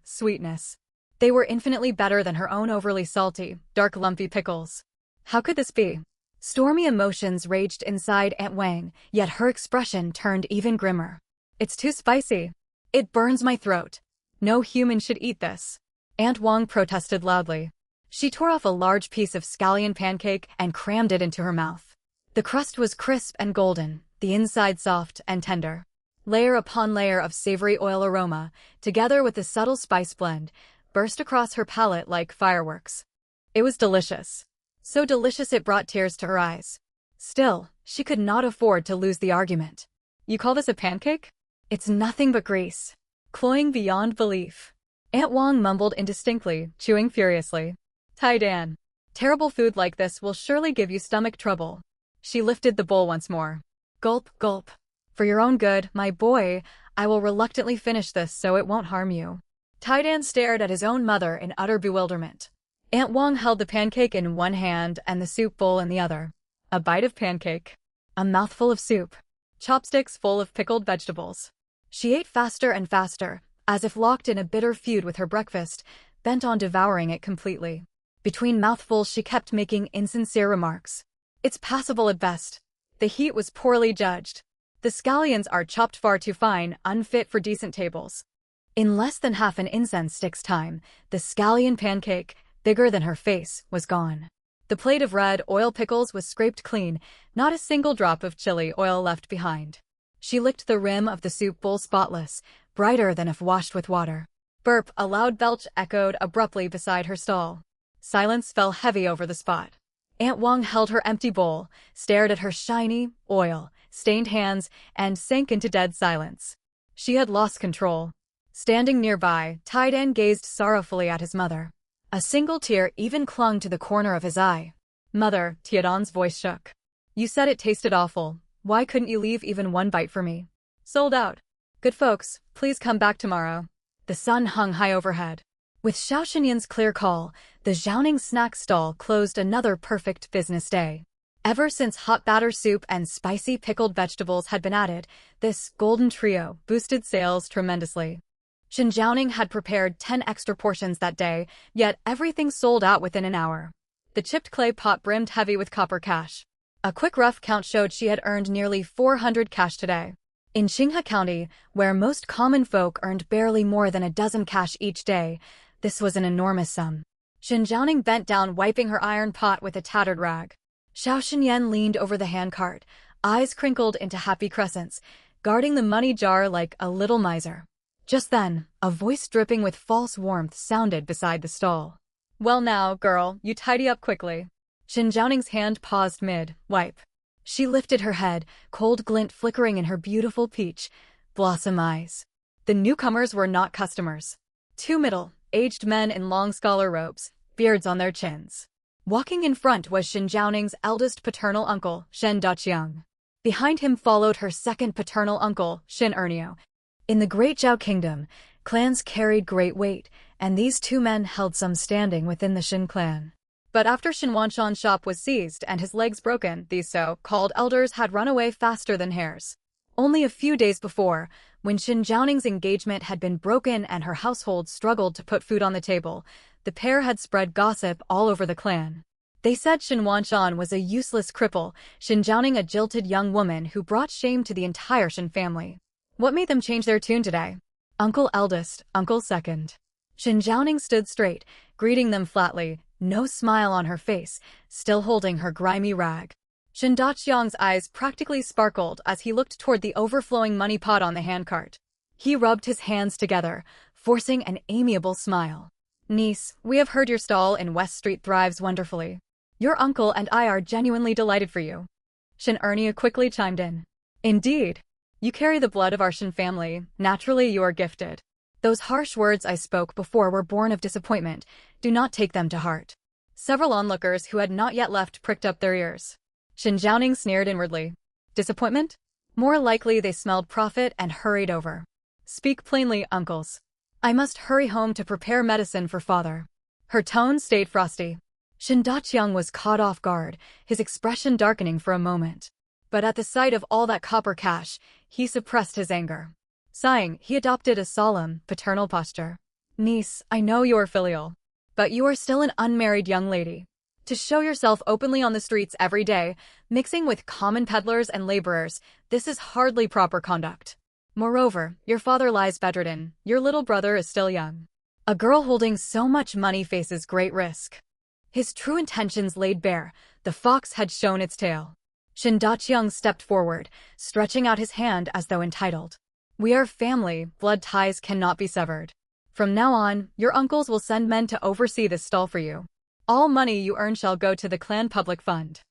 sweetness. They were infinitely better than her own overly salty, dark lumpy pickles. How could this be? Stormy emotions raged inside Aunt Wang, yet her expression turned even grimmer. It's too spicy. It burns my throat. No human should eat this. Aunt Wang protested loudly. She tore off a large piece of scallion pancake and crammed it into her mouth. The crust was crisp and golden, the inside soft and tender. Layer upon layer of savory oil aroma, together with the subtle spice blend, burst across her palate like fireworks. It was delicious. So delicious it brought tears to her eyes. Still, she could not afford to lose the argument. You call this a pancake? It's nothing but grease. Cloying beyond belief. Aunt Wang mumbled indistinctly, chewing furiously. Taidan. Terrible food like this will surely give you stomach trouble. She lifted the bowl once more. Gulp, gulp. For your own good, my boy, I will reluctantly finish this so it won't harm you. Taidan stared at his own mother in utter bewilderment. Aunt Wang held the pancake in one hand and the soup bowl in the other. A bite of pancake. A mouthful of soup. chopsticks full of pickled vegetables. She ate faster and faster, as if locked in a bitter feud with her breakfast, bent on devouring it completely. Between mouthfuls she kept making insincere remarks. It's passable at best. The heat was poorly judged. The scallions are chopped far too fine, unfit for decent tables. In less than half an incense stick's time, the scallion pancake, bigger than her face, was gone. The plate of red oil pickles was scraped clean, not a single drop of chili oil left behind. She licked the rim of the soup bowl spotless, brighter than if washed with water. Burp, a loud belch echoed abruptly beside her stall. Silence fell heavy over the spot. Aunt Wang held her empty bowl, stared at her shiny, oil-stained hands, and sank into dead silence. She had lost control. Standing nearby, Tai-Dan gazed sorrowfully at his mother. A single tear even clung to the corner of his eye. Mother, Tiadan's voice shook. You said it tasted awful. Why couldn't you leave even one bite for me? Sold out. Good folks, please come back tomorrow. The sun hung high overhead. With Xiao Xinyan's clear call, the Zhaoning snack stall closed another perfect business day. Ever since hot batter soup and spicy pickled vegetables had been added, this golden trio boosted sales tremendously. Shen Zhaoning had prepared 10 extra portions that day, yet everything sold out within an hour. The chipped clay pot brimmed heavy with copper cash. A quick rough count showed she had earned nearly 400 cash today. In Qinghe County, where most common folk earned barely more than a dozen cash each day, this was an enormous sum. Shen Zhaoning bent down, wiping her iron pot with a tattered rag. Xiao Xinyan leaned over the handcart, eyes crinkled into happy crescents, guarding the money jar like a little miser. Just then, a voice dripping with false warmth sounded beside the stall. Well now, girl, you tidy up quickly. Shen Zhaoning's hand paused mid-wipe. She lifted her head, cold glint flickering in her beautiful peach blossom eyes. The newcomers were not customers. Two middle-aged men in long scholar robes, beards on their chins. Walking in front was Shen Zhaoning's eldest paternal uncle, Shen Daqiang. Behind him followed her second paternal uncle, Shen Ernio. In the Great Zhao Kingdom, clans carried great weight, and these two men held some standing within the Shen clan. But after Shen Wanshan's shop was seized and his legs broken, these so-called elders had run away faster than hares. Only a few days before, when Shen Zhaoning's engagement had been broken and her household struggled to put food on the table, the pair had spread gossip all over the clan. They said Shen Wanshan was a useless cripple, Shen Zhaoning a jilted young woman who brought shame to the entire Shen family. What made them change their tune today? Uncle eldest, uncle second. Shen Zhaoning stood straight, greeting them flatly, no smile on her face, still holding her grimy rag. Shen Daqiang's eyes practically sparkled as he looked toward the overflowing money pot on the handcart. He rubbed his hands together, forcing an amiable smile. Niece, we have heard your stall in West Street thrives wonderfully. Your uncle and I are genuinely delighted for you. Shen Ernia quickly chimed in. Indeed. You carry the blood of our Shen family, naturally you are gifted. Those harsh words I spoke before were born of disappointment, do not take them to heart. Several onlookers who had not yet left pricked up their ears. Shen Zhaoning sneered inwardly. Disappointment? More likely they smelled profit and hurried over. Speak plainly, uncles. I must hurry home to prepare medicine for father. Her tone stayed frosty. Shen Daqiang was caught off guard, his expression darkening for a moment. But at the sight of all that copper cash, he suppressed his anger. Sighing, he adopted a solemn, paternal posture. Niece, I know you are filial. But you are still an unmarried young lady. To show yourself openly on the streets every day, mixing with common peddlers and laborers, this is hardly proper conduct. Moreover, your father lies bedridden, your little brother is still young. A girl holding so much money faces great risk. His true intentions laid bare, the fox had shown its tail. Shen Daqiang stepped forward, stretching out his hand as though entitled. We are family, blood ties cannot be severed. From now on, your uncles will send men to oversee this stall for you. All money you earn shall go to the clan public fund.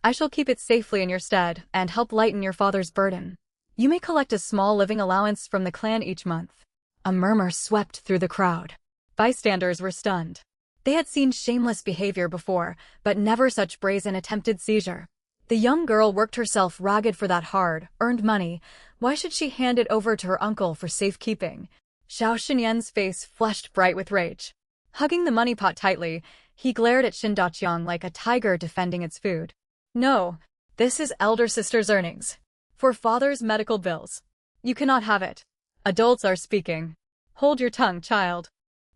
I shall keep it safely in your stead and help lighten your father's burden. You may collect a small living allowance from the clan each month. A murmur swept through the crowd. Bystanders were stunned. They had seen shameless behavior before, but never such brazen attempted seizure. The young girl worked herself ragged for that hard-earned money. Why should she hand it over to her uncle for safekeeping? Xiao Xinyan's face flushed bright with rage. Hugging the money pot tightly, he glared at Shen Daqiang like a tiger defending its food. No, this is elder sister's earnings. For father's medical bills. You cannot have it. Adults are speaking. Hold your tongue, child.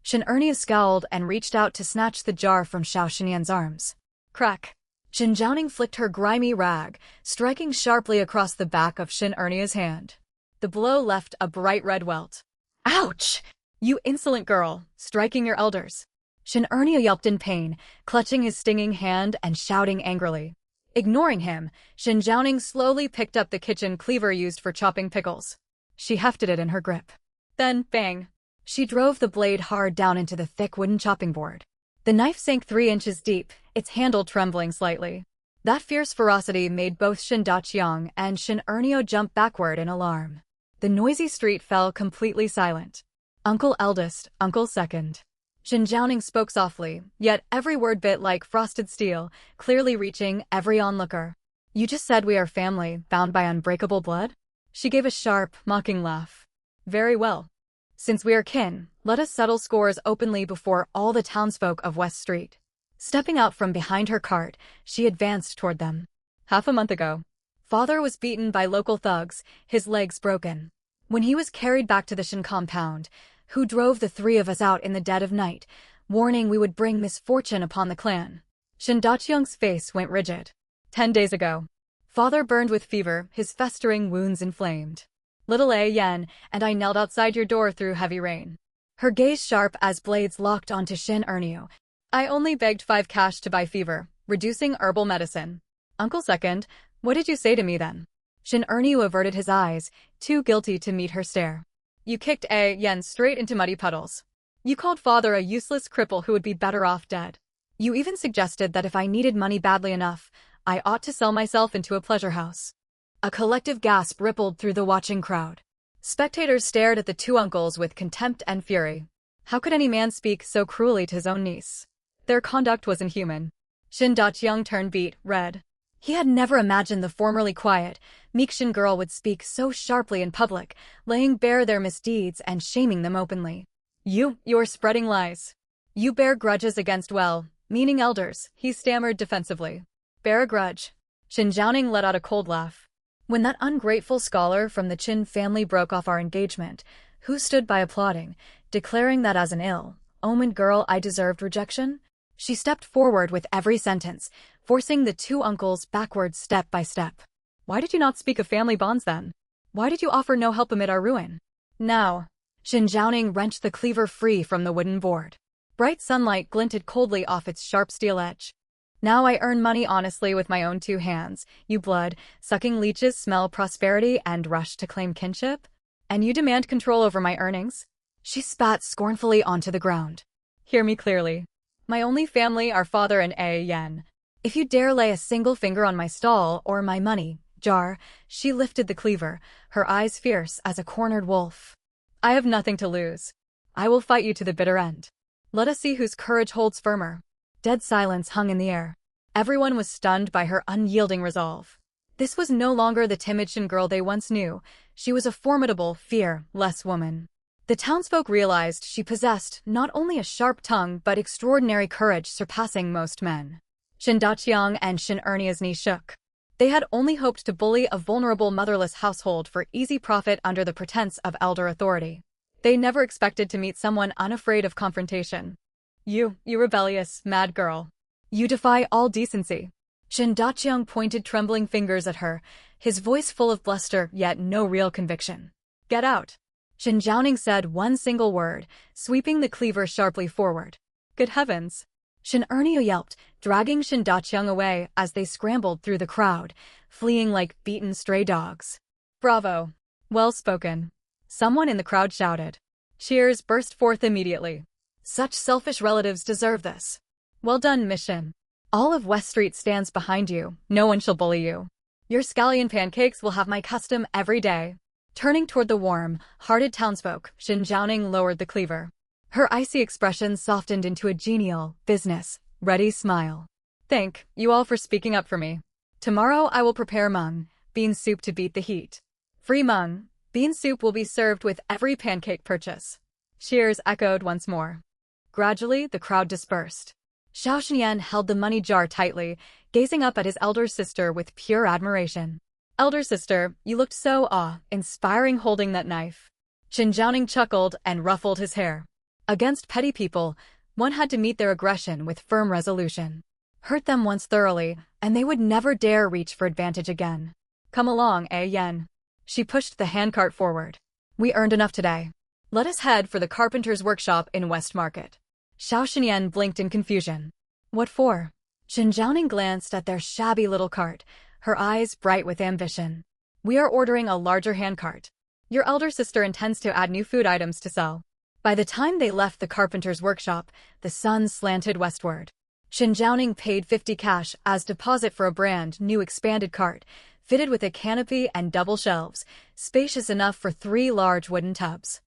Shin Ernia scowled and reached out to snatch the jar from Xiao Xinyan's arms. Crack. Shin Jiaoning flicked her grimy rag, striking sharply across the back of Shin Ernia's hand. The blow left a bright red welt. Ouch! You insolent girl, striking your elders. Shin Ernia yelped in pain, clutching his stinging hand and shouting angrily. Ignoring him, Shin Jiaoning slowly picked up the kitchen cleaver used for chopping pickles. She hefted it in her grip. Then, bang! She drove the blade hard down into the thick wooden chopping board. The knife sank 3 inches deep, its handle trembling slightly. That fierce ferocity made both Shin Daqiang and Shin Ernio jump backward in alarm. The noisy street fell completely silent. Uncle eldest, uncle second. Shin Jiaoning spoke softly, yet every word bit like frosted steel, clearly reaching every onlooker. You just said we are family, bound by unbreakable blood? She gave a sharp, mocking laugh. Very well. Since we are kin, let us settle scores openly before all the townsfolk of West Street. Stepping out from behind her cart, she advanced toward them. Half a month ago, father was beaten by local thugs, his legs broken. When he was carried back to the Shin compound, who drove the 3 of us out in the dead of night, warning we would bring misfortune upon the clan. Shin Daqiang's face went rigid. 10 days ago. Father burned with fever, his festering wounds inflamed. Little A Yen and I knelt outside your door through heavy rain. Her gaze sharp as blades locked onto Shin Ernio. I only begged 5 cash to buy fever, reducing herbal medicine. Uncle second, what did you say to me then? Shin Ernio averted his eyes, too guilty to meet her stare. You kicked A Yen straight into muddy puddles. You called father a useless cripple who would be better off dead. You even suggested that if I needed money badly enough, I ought to sell myself into a pleasure house. A collective gasp rippled through the watching crowd. Spectators stared at the 2 uncles with contempt and fury. How could any man speak so cruelly to his own niece? Their conduct was inhuman. Shin Daqiang turned beet red. He had never imagined the formerly quiet, meek Shin girl would speak so sharply in public, laying bare their misdeeds and shaming them openly. You're spreading lies. You bear grudges against well-meaning elders, he stammered defensively. Bear a grudge. Shin Jiaoning let out a cold laugh. When that ungrateful scholar from the Qin family broke off our engagement, who stood by applauding, declaring that as an ill-omened girl I deserved rejection? She stepped forward with every sentence, forcing the 2 uncles backwards step by step. Why did you not speak of family bonds then? Why did you offer no help amid our ruin? Now. Shin Jiaoning wrenched the cleaver free from the wooden board. Bright sunlight glinted coldly off its sharp steel edge. Now I earn money honestly with my own 2 hands. You blood-sucking leeches smell prosperity and rush to claim kinship? And you demand control over my earnings? She spat scornfully onto the ground. Hear me clearly. My only family are father and A Yen. If you dare lay a single finger on my stall or my money jar, she lifted the cleaver, her eyes fierce as a cornered wolf. I have nothing to lose. I will fight you to the bitter end. Let us see whose courage holds firmer. Dead silence hung in the air. Everyone was stunned by her unyielding resolve. This was no longer the timid Shin girl they once knew. She was a formidable, fearless woman. The townsfolk realized she possessed not only a sharp tongue but extraordinary courage surpassing most men. Shin Daqiang and Shin Ernia's knee shook. They had only hoped to bully a vulnerable motherless household for easy profit under the pretense of elder authority. They never expected to meet someone unafraid of confrontation. You rebellious, mad girl. You defy all decency. Shin Daqiang pointed trembling fingers at her, his voice full of bluster yet no real conviction. Get out. Shin Jiaoning said one single word, sweeping the cleaver sharply forward. Good heavens. Shin Ernio yelped, dragging Shin Daqiang away as they scrambled through the crowd, fleeing like beaten stray dogs. Bravo. Well spoken. Someone in the crowd shouted. Cheers burst forth immediately. Such selfish relatives deserve this. Well done, Miss Shin. All of West Street stands behind you. No one shall bully you. Your scallion pancakes will have my custom every day. Turning toward the warm-hearted townsfolk, Shin Jiaoning lowered the cleaver. Her icy expression softened into a genial, business-ready smile. Thank you all for speaking up for me. Tomorrow I will prepare mung bean soup to beat the heat. Free mung bean soup will be served with every pancake purchase. Cheers echoed once more. Gradually, the crowd dispersed. Xiao Xinyan held the money jar tightly, gazing up at his elder sister with pure admiration. Elder sister, you looked so awe-inspiring holding that knife. Xinjiang chuckled and ruffled his hair. Against petty people, one had to meet their aggression with firm resolution. Hurt them once thoroughly, and they would never dare reach for advantage again. Come along, Yan. She pushed the handcart forward. We earned enough today. Let us head for the carpenter's workshop in West Market. Xiao Xinyan blinked in confusion. What for? Xinjiang glanced at their shabby little cart, her eyes bright with ambition. We are ordering a larger handcart. Your elder sister intends to add new food items to sell. By the time they left the carpenter's workshop, the sun slanted westward. Xinjiang paid 50 cash as deposit for a brand new expanded cart, fitted with a canopy and double shelves, spacious enough for 3 large wooden tubs.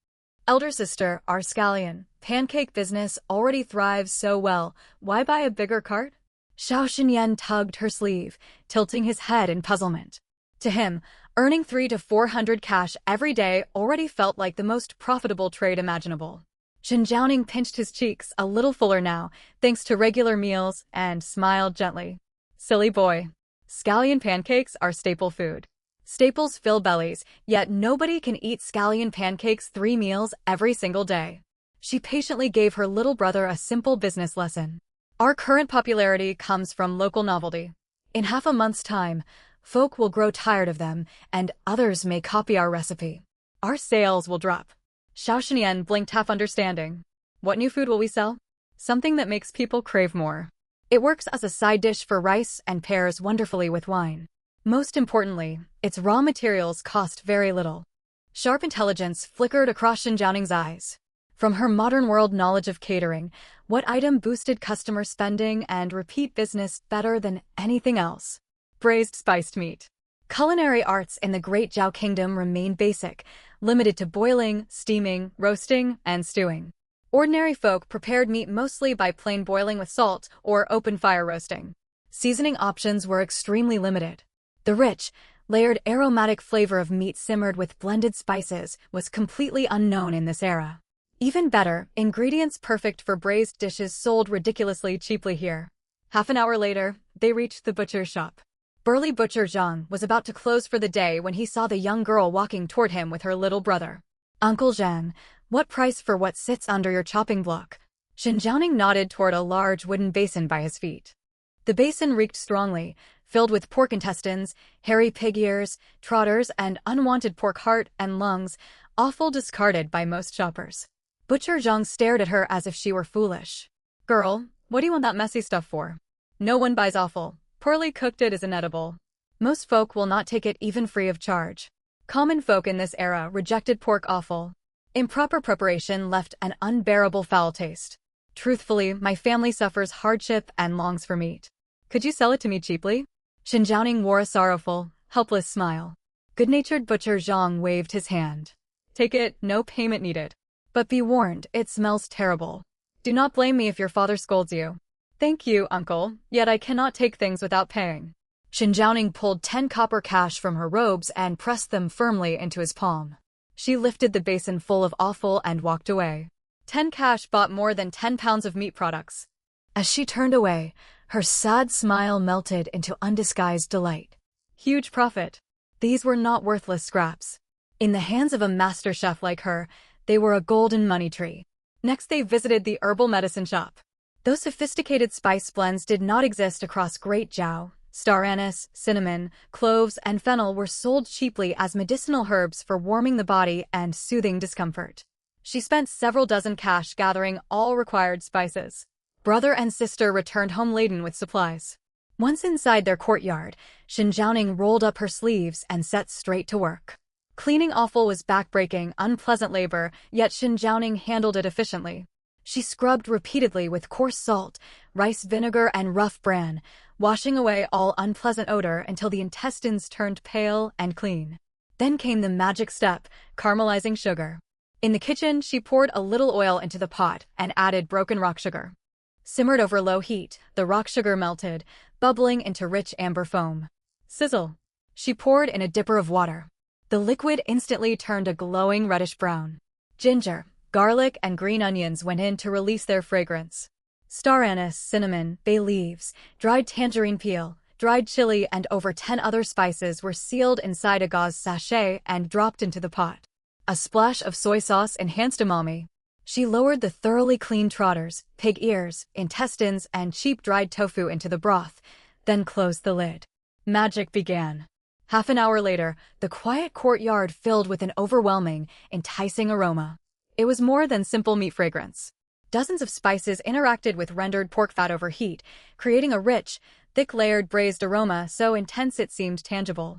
Elder sister, our scallion, pancake business already thrives so well, why buy a bigger cart? Xiao Xinyan tugged her sleeve, tilting his head in puzzlement. To him, earning 300 to 400 cash every day already felt like the most profitable trade imaginable. Xinjiang pinched his cheeks a little fuller now, thanks to regular meals, and smiled gently. Silly boy. Scallion pancakes are staple food. Staples fill bellies, yet nobody can eat scallion pancakes 3 meals every single day. She patiently gave her little brother a simple business lesson. Our current popularity comes from local novelty. In half a month's time, folk will grow tired of them, and others may copy our recipe. Our sales will drop. Xiao Xinyan blinked half understanding. What new food will we sell? Something that makes people crave more. It works as a side dish for rice and pairs wonderfully with wine. Most importantly, its raw materials cost very little. Sharp intelligence flickered across Xinjiang's eyes. From her modern world knowledge of catering, what item boosted customer spending and repeat business better than anything else? Braised spiced meat. Culinary arts in the Great Zhao Kingdom remain basic, limited to boiling, steaming, roasting, and stewing. Ordinary folk prepared meat mostly by plain boiling with salt or open fire roasting. Seasoning options were extremely limited. The rich, layered aromatic flavor of meat simmered with blended spices was completely unknown in this era. Even better, ingredients perfect for braised dishes sold ridiculously cheaply here. Half an hour later, they reached the butcher's shop. Burly butcher Zhang was about to close for the day when he saw the young girl walking toward him with her little brother. Uncle Zhang, what price for what sits under your chopping block? Xinjiang nodded toward a large wooden basin by his feet. The basin reeked strongly, filled with pork intestines, hairy pig ears, trotters, and unwanted pork heart and lungs, offal discarded by most shoppers. Butcher Zhang stared at her as if she were foolish. Girl, what do you want that messy stuff for? No one buys offal. Poorly cooked it is inedible. Most folk will not take it even free of charge. Common folk in this era rejected pork offal. Improper preparation left an unbearable foul taste. Truthfully, my family suffers hardship and longs for meat. Could you sell it to me cheaply? Xinjiang wore a sorrowful, helpless smile. Good-natured butcher Zhang waved his hand. Take it, no payment needed. But be warned, it smells terrible. Do not blame me if your father scolds you. Thank you, uncle, yet I cannot take things without paying. Xinjiang pulled 10 copper cash from her robes and pressed them firmly into his palm. She lifted the basin full of offal and walked away. 10 cash bought more than 10 pounds of meat products. As she turned away, her sad smile melted into undisguised delight. Huge profit. These were not worthless scraps. In the hands of a master chef like her, they were a golden money tree. Next they visited the herbal medicine shop. Those sophisticated spice blends did not exist across Great Zhao. Star anise, cinnamon, cloves, and fennel were sold cheaply as medicinal herbs for warming the body and soothing discomfort. She spent several dozen cash gathering all required spices. Brother and sister returned home laden with supplies. Once inside their courtyard, Xinjiang rolled up her sleeves and set straight to work. Cleaning offal was backbreaking, unpleasant labor, yet Xinjiang handled it efficiently. She scrubbed repeatedly with coarse salt, rice vinegar, and rough bran, washing away all unpleasant odor until the intestines turned pale and clean. Then came the magic step, caramelizing sugar. In the kitchen, she poured a little oil into the pot and added broken rock sugar. Simmered over low heat, the rock sugar melted, bubbling into rich amber foam. Sizzle. She poured in a dipper of water. The liquid instantly turned a glowing reddish brown. Ginger, garlic, and green onions went in to release their fragrance. Star anise, cinnamon, bay leaves, dried tangerine peel, dried chili, and over 10 other spices were sealed inside a gauze sachet and dropped into the pot. A splash of soy sauce enhanced umami. She lowered the thoroughly cleaned trotters, pig ears, intestines, and cheap dried tofu into the broth, then closed the lid. Magic began. Half an hour later, the quiet courtyard filled with an overwhelming, enticing aroma. It was more than simple meat fragrance. Dozens of spices interacted with rendered pork fat over heat, creating a rich, thick-layered braised aroma so intense it seemed tangible.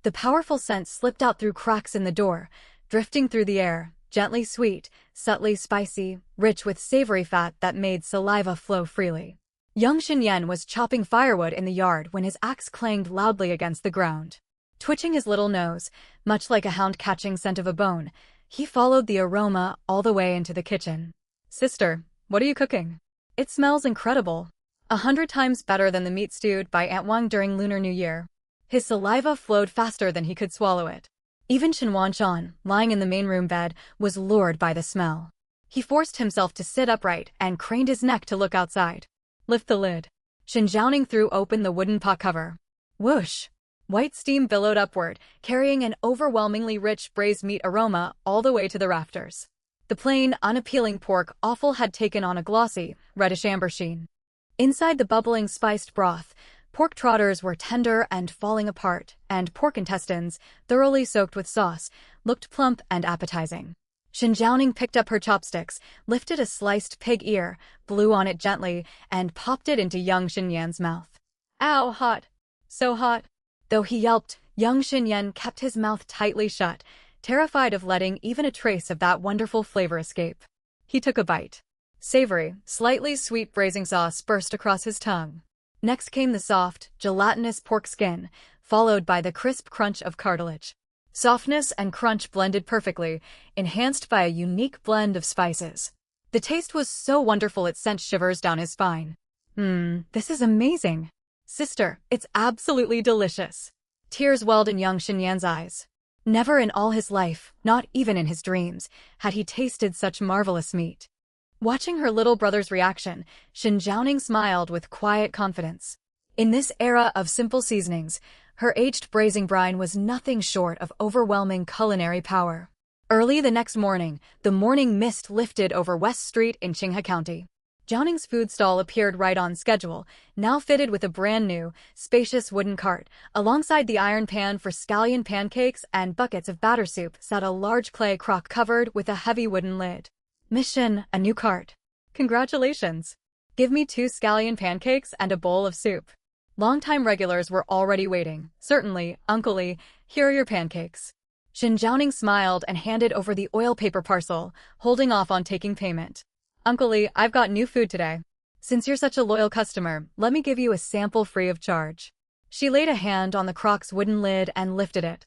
The powerful scent slipped out through cracks in the door, drifting through the air, gently sweet, subtly spicy, rich with savory fat that made saliva flow freely. Young Xinyan was chopping firewood in the yard when his axe clanged loudly against the ground. Twitching his little nose, much like a hound catching scent of a bone, he followed the aroma all the way into the kitchen. "Sister, what are you cooking? It smells incredible. 100 times better than the meat stewed by Aunt Wang during Lunar New Year." His saliva flowed faster than he could swallow it. Even Chen Wanshan, lying in the main room bed, was lured by the smell. He forced himself to sit upright and craned his neck to look outside. "Lift the lid." Shen Zhaoning threw open the wooden pot cover. Whoosh! White steam billowed upward, carrying an overwhelmingly rich braised meat aroma all the way to the rafters. The plain, unappealing pork offal had taken on a glossy, reddish amber sheen. Inside the bubbling spiced broth, pork trotters were tender and falling apart, and pork intestines, thoroughly soaked with sauce, looked plump and appetizing. Shen Zhaoning picked up her chopsticks, lifted a sliced pig ear, blew on it gently, and popped it into young Xinyan's mouth. "Ow, hot! So hot!" Though he yelped, young Xinyan kept his mouth tightly shut, terrified of letting even a trace of that wonderful flavor escape. He took a bite. Savory, slightly sweet braising sauce burst across his tongue. Next came the soft, gelatinous pork skin, followed by the crisp crunch of cartilage. Softness and crunch blended perfectly, enhanced by a unique blend of spices. The taste was so wonderful it sent shivers down his spine. This is amazing. Sister, it's absolutely delicious." Tears welled in young Xinyan's eyes. Never in all his life, not even in his dreams, had he tasted such marvelous meat. Watching her little brother's reaction, Shen Zhaoning smiled with quiet confidence. In this era of simple seasonings, her aged braising brine was nothing short of overwhelming culinary power. Early the next morning, the morning mist lifted over West Street in Qinghe County. Zhaoning's food stall appeared right on schedule, now fitted with a brand-new, spacious wooden cart. Alongside the iron pan for scallion pancakes and buckets of batter soup sat a large clay crock covered with a heavy wooden lid. "Mission, a new cart. Congratulations. Give me 2 scallion pancakes and a bowl of soup." Longtime regulars were already waiting. "Certainly, Uncle Lee, here are your pancakes." Shen Zhaoning smiled and handed over the oil paper parcel, holding off on taking payment. "Uncle Lee, I've got new food today. Since you're such a loyal customer, let me give you a sample free of charge." She laid a hand on the crock's wooden lid and lifted it.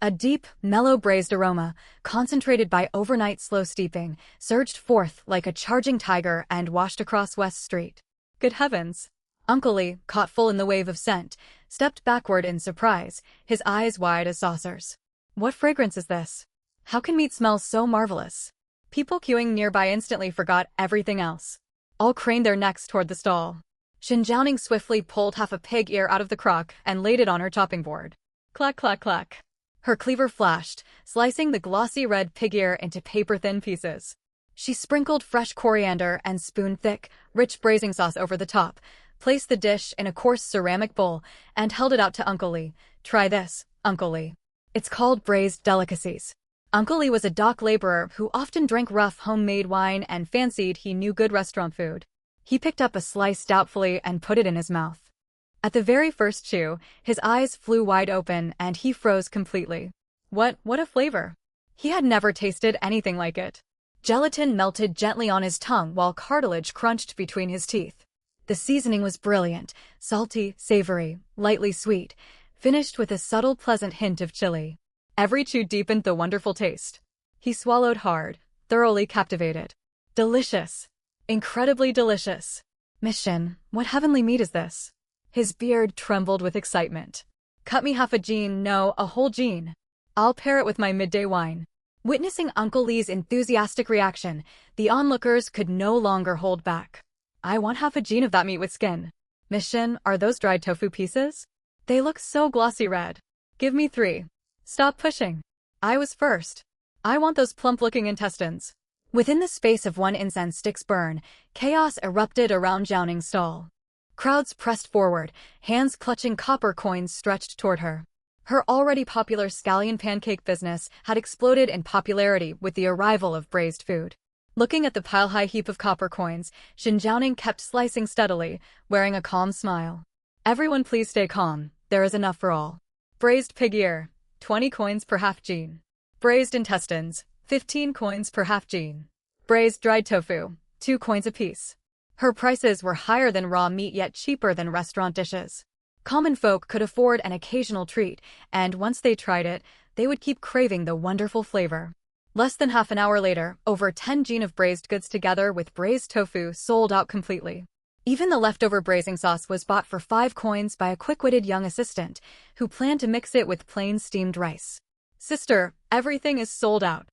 A deep, mellow braised aroma, concentrated by overnight slow steeping, surged forth like a charging tiger and washed across West Street. Good heavens! Uncle Lee, caught full in the wave of scent, stepped backward in surprise, his eyes wide as saucers. What fragrance is this? How can meat smell so marvelous? People queuing nearby instantly forgot everything else. All craned their necks toward the stall. Shen Zhaoning swiftly pulled half a pig ear out of the crock and laid it on her chopping board. Clack, clack, clack. Her cleaver flashed, slicing the glossy red pig ear into paper-thin pieces. She sprinkled fresh coriander and spoon-thick, rich braising sauce over the top, placed the dish in a coarse ceramic bowl, and held it out to Uncle Lee. "Try this, Uncle Lee. It's called braised delicacies." Uncle Lee was a dock laborer who often drank rough homemade wine and fancied he knew good restaurant food. He picked up a slice doubtfully and put it in his mouth. At the very first chew, his eyes flew wide open and he froze completely. What a flavor! He had never tasted anything like it. Gelatin melted gently on his tongue while cartilage crunched between his teeth. The seasoning was brilliant, salty, savory, lightly sweet, finished with a subtle pleasant hint of chili. Every chew deepened the wonderful taste. He swallowed hard, thoroughly captivated. Delicious. Incredibly delicious. "Mission, what heavenly meat is this?" His beard trembled with excitement. "Cut me half a jean, no, a whole jean. I'll pair it with my midday wine." Witnessing Uncle Lee's enthusiastic reaction, the onlookers could no longer hold back. "I want half a jean of that meat with skin." Miss Shin, are those dried tofu pieces? They look so glossy red. Give me 3. Stop pushing. I was first. I want those plump-looking intestines. Within the space of one incense stick's burn, chaos erupted around Jiaoning's stall. Crowds pressed forward, hands clutching copper coins stretched toward her. Her already popular scallion pancake business had exploded in popularity with the arrival of braised food. Looking at the pile-high heap of copper coins, Jiaoning kept slicing steadily, wearing a calm smile. Everyone please stay calm, there is enough for all. Braised pig ear, 20 coins per half jean. Braised intestines, 15 coins per half jean. Braised dried tofu, 2 coins apiece. Her prices were higher than raw meat yet cheaper than restaurant dishes. Common folk could afford an occasional treat, and once they tried it, they would keep craving the wonderful flavor. Less than half an hour later, over 10 jean of braised goods together with braised tofu sold out completely. Even the leftover braising sauce was bought for 5 coins by a quick-witted young assistant, who planned to mix it with plain steamed rice. Sister, everything is sold out.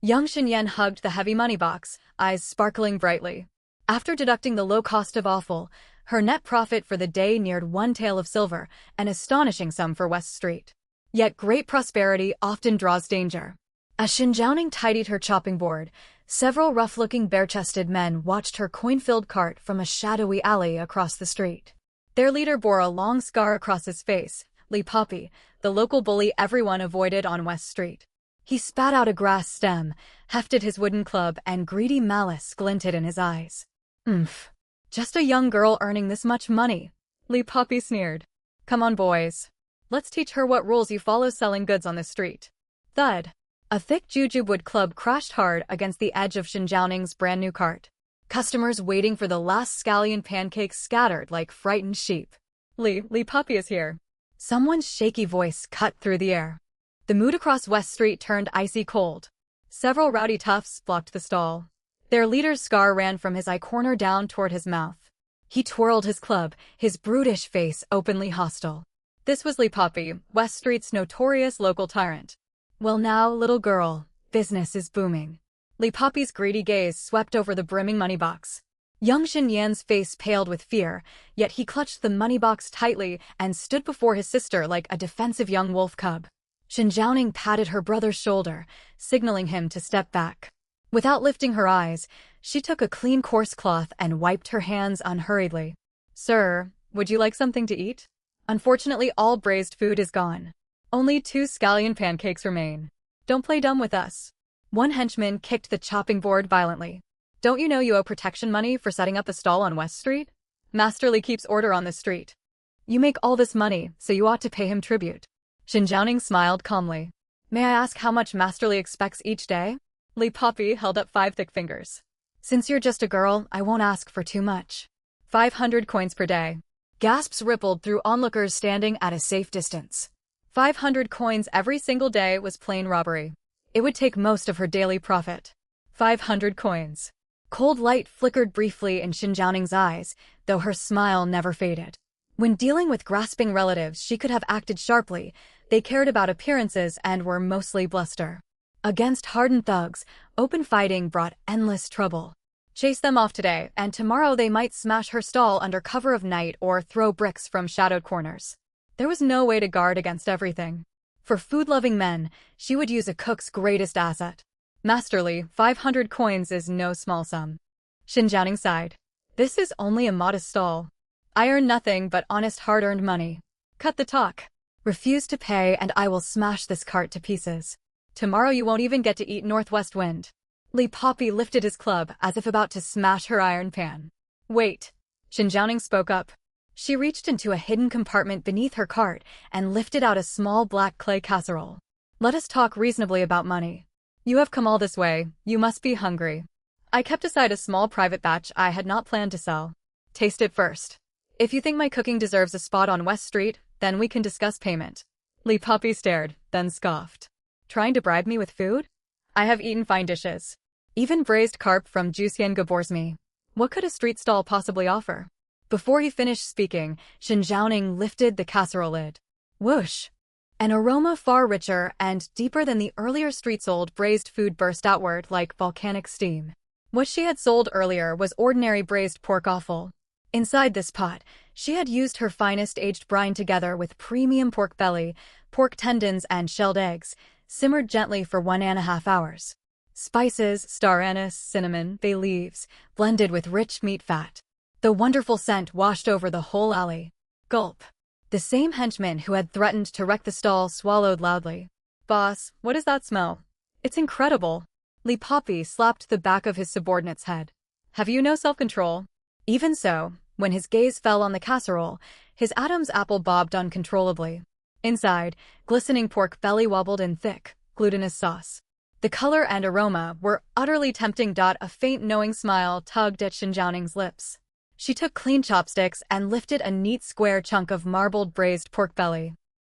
Young Shinyan hugged the heavy money box, eyes sparkling brightly. After deducting the low cost of offal, her net profit for the day neared 1 tael of silver, an astonishing sum for West Street. Yet great prosperity often draws danger. As Jiaoning tidied her chopping board, several rough-looking bare-chested men watched her coin-filled cart from a shadowy alley across the street. Their leader bore a long scar across his face, Li Poppy, the local bully everyone avoided on West Street. He spat out a grass stem, hefted his wooden club, and greedy malice glinted in his eyes. Just a young girl earning this much money, Li Poppy sneered. Come on, boys. Let's teach her what rules you follow selling goods on the street. Thud. A thick jujube club crashed hard against the edge of Jiaoning's brand new cart. Customers waiting for the last scallion pancakes scattered like frightened sheep. Li Poppy is here. Someone's shaky voice cut through the air. The mood across West Street turned icy cold. Several rowdy toughs blocked the stall. Their leader's scar ran from his eye corner down toward his mouth. He twirled his club, his brutish face openly hostile. This was Li Poppy, West Street's notorious local tyrant. Well now, little girl, business is booming. Li Poppy's greedy gaze swept over the brimming money box. Young Shinyan's face paled with fear, yet he clutched the money box tightly and stood before his sister like a defensive young wolf cub. Jiaoning patted her brother's shoulder, signaling him to step back. Without lifting her eyes, she took a clean coarse cloth and wiped her hands unhurriedly. Sir, would you like something to eat? Unfortunately, all braised food is gone. Only 2 scallion pancakes remain. Don't play dumb with us. One henchman kicked the chopping board violently. Don't you know you owe protection money for setting up a stall on West Street? Master Li keeps order on this street. You make all this money, so you ought to pay him tribute. Jiaoning smiled calmly. May I ask how much Master Li expects each day? Li Poppy held up 5 thick fingers. Since you're just a girl, I won't ask for too much. 500 coins per day. Gasps rippled through onlookers standing at a safe distance. 500 coins every single day was plain robbery. It would take most of her daily profit. 500 coins. Cold light flickered briefly in Jiaoning's eyes, though her smile never faded. When dealing with grasping relatives, she could have acted sharply. They cared about appearances and were mostly bluster. Against hardened thugs, open fighting brought endless trouble. Chase them off today, and tomorrow they might smash her stall under cover of night or throw bricks from shadowed corners. There was no way to guard against everything. For food-loving men, she would use a cook's greatest asset. Master Li, 500 coins is no small sum. Jiaoning sighed. This is only a modest stall. I earn nothing but honest hard-earned money. Cut the talk. Refuse to pay and I will smash this cart to pieces. Tomorrow you won't even get to eat Northwest Wind. Li Poppy lifted his club as if about to smash her iron pan. Wait. Jiaoning spoke up. She reached into a hidden compartment beneath her cart and lifted out a small black clay casserole. Let us talk reasonably about money. You have come all this way, you must be hungry. I kept aside a small private batch I had not planned to sell. Taste it first. If you think my cooking deserves a spot on West Street, then we can discuss payment. Li Poppy stared, then scoffed. Trying to bribe me with food? I have eaten fine dishes. Even braised carp from Jusian bores me. What could a street stall possibly offer? Before he finished speaking, Jiaoning lifted the casserole lid. Whoosh! An aroma far richer and deeper than the earlier street-sold braised food burst outward like volcanic steam. What she had sold earlier was ordinary braised pork offal. Inside this pot, she had used her finest aged brine together with premium pork belly, pork tendons, and shelled eggs, simmered gently for 1.5 hours. Spices, star anise, cinnamon, bay leaves, blended with rich meat fat. The wonderful scent washed over the whole alley. Gulp. The same henchman who had threatened to wreck the stall swallowed loudly. Boss, what is that smell? It's incredible. Lee Poppy slapped the back of his subordinate's head. Have you no self-control? Even so, when his gaze fell on the casserole, his Adam's apple bobbed uncontrollably. Inside, glistening pork belly wobbled in thick, glutinous sauce. The color and aroma were utterly tempting. A faint knowing smile tugged at Xinjianing's lips. She took clean chopsticks and lifted a neat square chunk of marbled braised pork belly.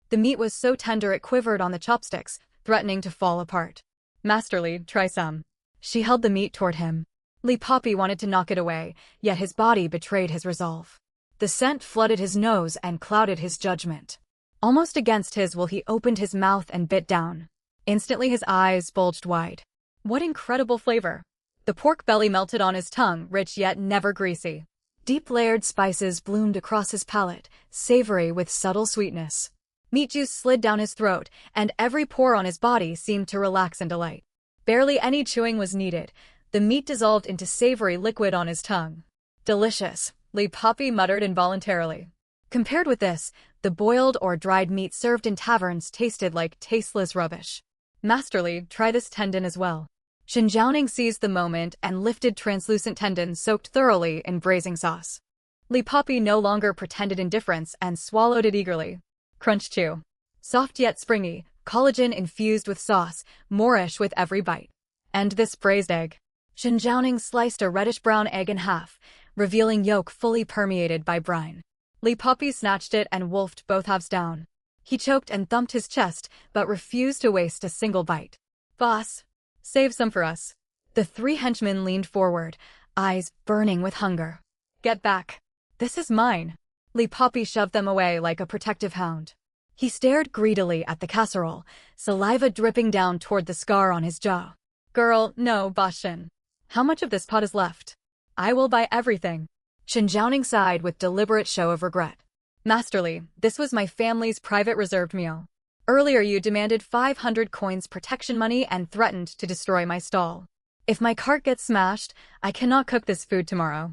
The meat was so tender it quivered on the chopsticks, threatening to fall apart. Masterly, try some. She held the meat toward him. Lee Poppy wanted to knock it away, yet his body betrayed his resolve. The scent flooded his nose and clouded his judgment. Almost against his will, he opened his mouth and bit down. Instantly his eyes bulged wide. What incredible flavor! The pork belly melted on his tongue, rich yet never greasy. Deep layered spices bloomed across his palate, savory with subtle sweetness. Meat juice slid down his throat, and every pore on his body seemed to relax in delight. Barely any chewing was needed. The meat dissolved into savory liquid on his tongue. Delicious, Lee Poppy muttered involuntarily. Compared with this, the boiled or dried meat served in taverns tasted like tasteless rubbish. Masterly, try this tendon as well. Xinjianing seized the moment and lifted translucent tendon soaked thoroughly in braising sauce. Lee Poppy no longer pretended indifference and swallowed it eagerly. Crunch chew. Soft yet springy, collagen infused with sauce, Moorish with every bite. And this braised egg. Xinjianing sliced a reddish-brown egg in half, revealing yolk fully permeated by brine. Lee Poppy snatched it and wolfed both halves down. He choked and thumped his chest, but refused to waste a single bite. Boss, save some for us. The three henchmen leaned forward, eyes burning with hunger. Get back. This is mine. Lee Poppy shoved them away like a protective hound. He stared greedily at the casserole, saliva dripping down toward the scar on his jaw. Girl, no, Boss Shin. How much of this pot is left? I will buy everything. Xinjianing sighed with deliberate show of regret. Masterly, this was my family's private reserved meal. Earlier you demanded 500 coins protection money and threatened to destroy my stall. If my cart gets smashed, I cannot cook this food tomorrow.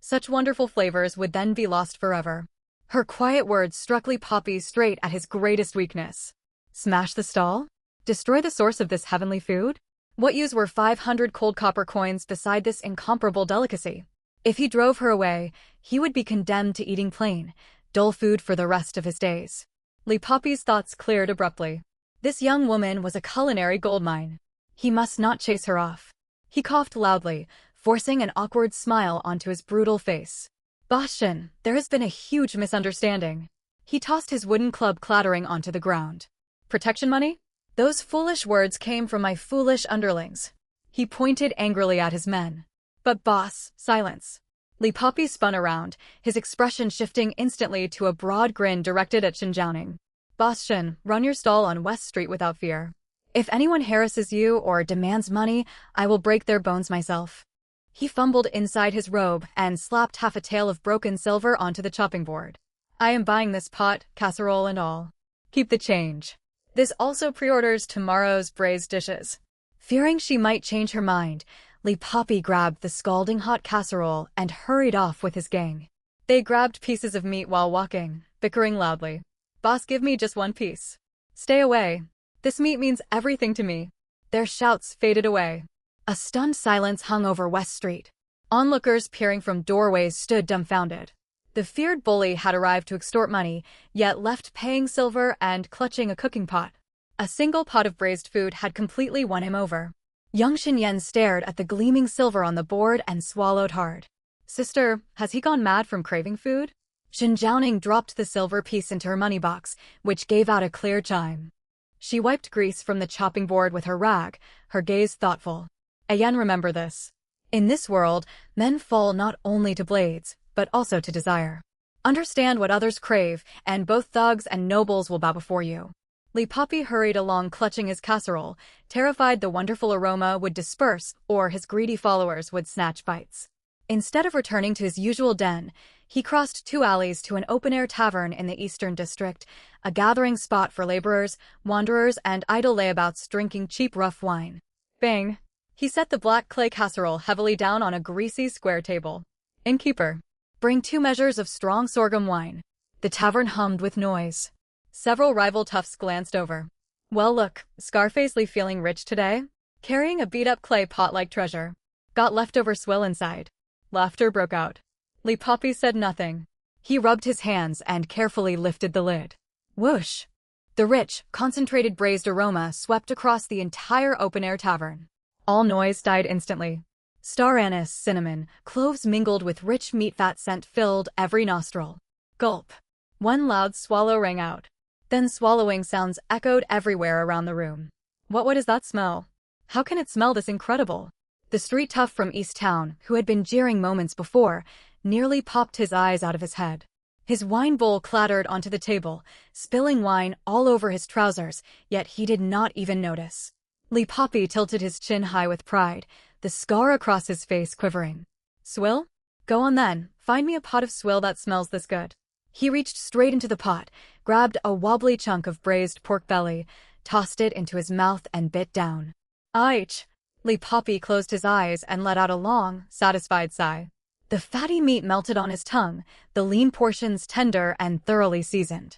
Such wonderful flavors would then be lost forever. Her quiet words struck Lee Poppy straight at his greatest weakness. Smash the stall? Destroy the source of this heavenly food? What use were 500 cold copper coins beside this incomparable delicacy? If he drove her away, he would be condemned to eating plain, dull food for the rest of his days. Lee Poppy's thoughts cleared abruptly. This young woman was a culinary goldmine. He must not chase her off. He coughed loudly, forcing an awkward smile onto his brutal face. Boss Shin, there has been a huge misunderstanding. He tossed his wooden club clattering onto the ground. Protection money? Those foolish words came from my foolish underlings. He pointed angrily at his men. But boss, silence. Lee Poppy spun around, his expression shifting instantly to a broad grin directed at Xinjianing. Boss Shin, run your stall on West Street without fear. If anyone harasses you or demands money, I will break their bones myself. He fumbled inside his robe and slapped half a tael of broken silver onto the chopping board. I am buying this pot, casserole and all. Keep the change. This also pre-orders tomorrow's braised dishes. Fearing she might change her mind, Lee Poppy grabbed the scalding hot casserole and hurried off with his gang. They grabbed pieces of meat while walking, bickering loudly. Boss, give me just one piece. Stay away. This meat means everything to me. Their shouts faded away. A stunned silence hung over West Street. Onlookers peering from doorways stood dumbfounded. The feared bully had arrived to extort money, yet left paying silver and clutching a cooking pot. A single pot of braised food had completely won him over. Young Xinyan stared at the gleaming silver on the board and swallowed hard. Sister, has he gone mad from craving food? Xinjianing dropped the silver piece into her money box, which gave out a clear chime. She wiped grease from the chopping board with her rag, her gaze thoughtful. Ayen, remember this. In this world, men fall not only to blades, but also to desire. Understand what others crave, and both thugs and nobles will bow before you. Lee Poppy hurried along clutching his casserole, terrified the wonderful aroma would disperse or his greedy followers would snatch bites. Instead of returning to his usual den, He crossed 2 alleys to an open-air tavern in the Eastern District, a gathering spot for laborers, wanderers, and idle layabouts drinking cheap rough wine. Bang! He set the black clay casserole heavily down on a greasy square table. Innkeeper, bring 2 measures of strong sorghum wine. The tavern hummed with noise. Several rival toughs glanced over. Well, look, Scarfacely feeling rich today? Carrying a beat-up clay pot like treasure. Got leftover swill inside. Laughter broke out. Lee Poppy said nothing. He rubbed his hands and carefully lifted the lid. Whoosh! The rich, concentrated braised aroma swept across the entire open-air tavern. All noise died instantly. Star anise, cinnamon, cloves mingled with rich meat-fat scent filled every nostril. Gulp! One loud swallow rang out. Then swallowing sounds echoed everywhere around the room. What is that smell? How can it smell this incredible? The street tough from East Town, who had been jeering moments before, nearly popped his eyes out of his head. His wine bowl clattered onto the table, spilling wine all over his trousers, yet he did not even notice. Lee Poppy tilted his chin high with pride, the scar across his face quivering. Swill? Go on then, find me a pot of swill that smells this good. He reached straight into the pot, grabbed a wobbly chunk of braised pork belly, tossed it into his mouth and bit down. Aich! Lee Poppy closed his eyes and let out a long, satisfied sigh. The fatty meat melted on his tongue, the lean portions tender and thoroughly seasoned.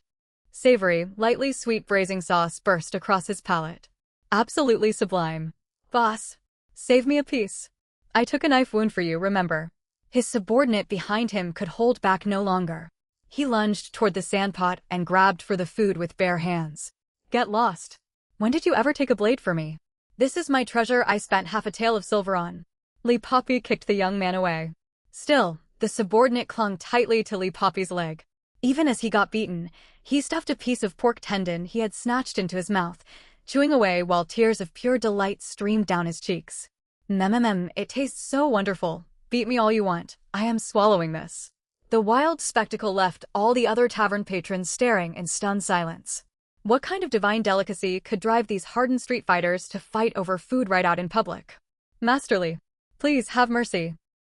Savory, lightly sweet braising sauce burst across his palate. Absolutely sublime. Boss, save me a piece. I took a knife wound for you, remember. His subordinate behind him could hold back no longer. He lunged toward the sandpot and grabbed for the food with bare hands. Get lost. When did you ever take a blade for me? This is my treasure I spent half a tael of silver on. Lee Poppy kicked the young man away. Still, the subordinate clung tightly to Lee Poppy's leg. Even as he got beaten, he stuffed a piece of pork tendon he had snatched into his mouth, chewing away while tears of pure delight streamed down his cheeks. It tastes so wonderful. Beat me all you want. I am swallowing this. The wild spectacle left all the other tavern patrons staring in stunned silence. What kind of divine delicacy could drive these hardened street fighters to fight over food right out in public? Masterly, please have mercy.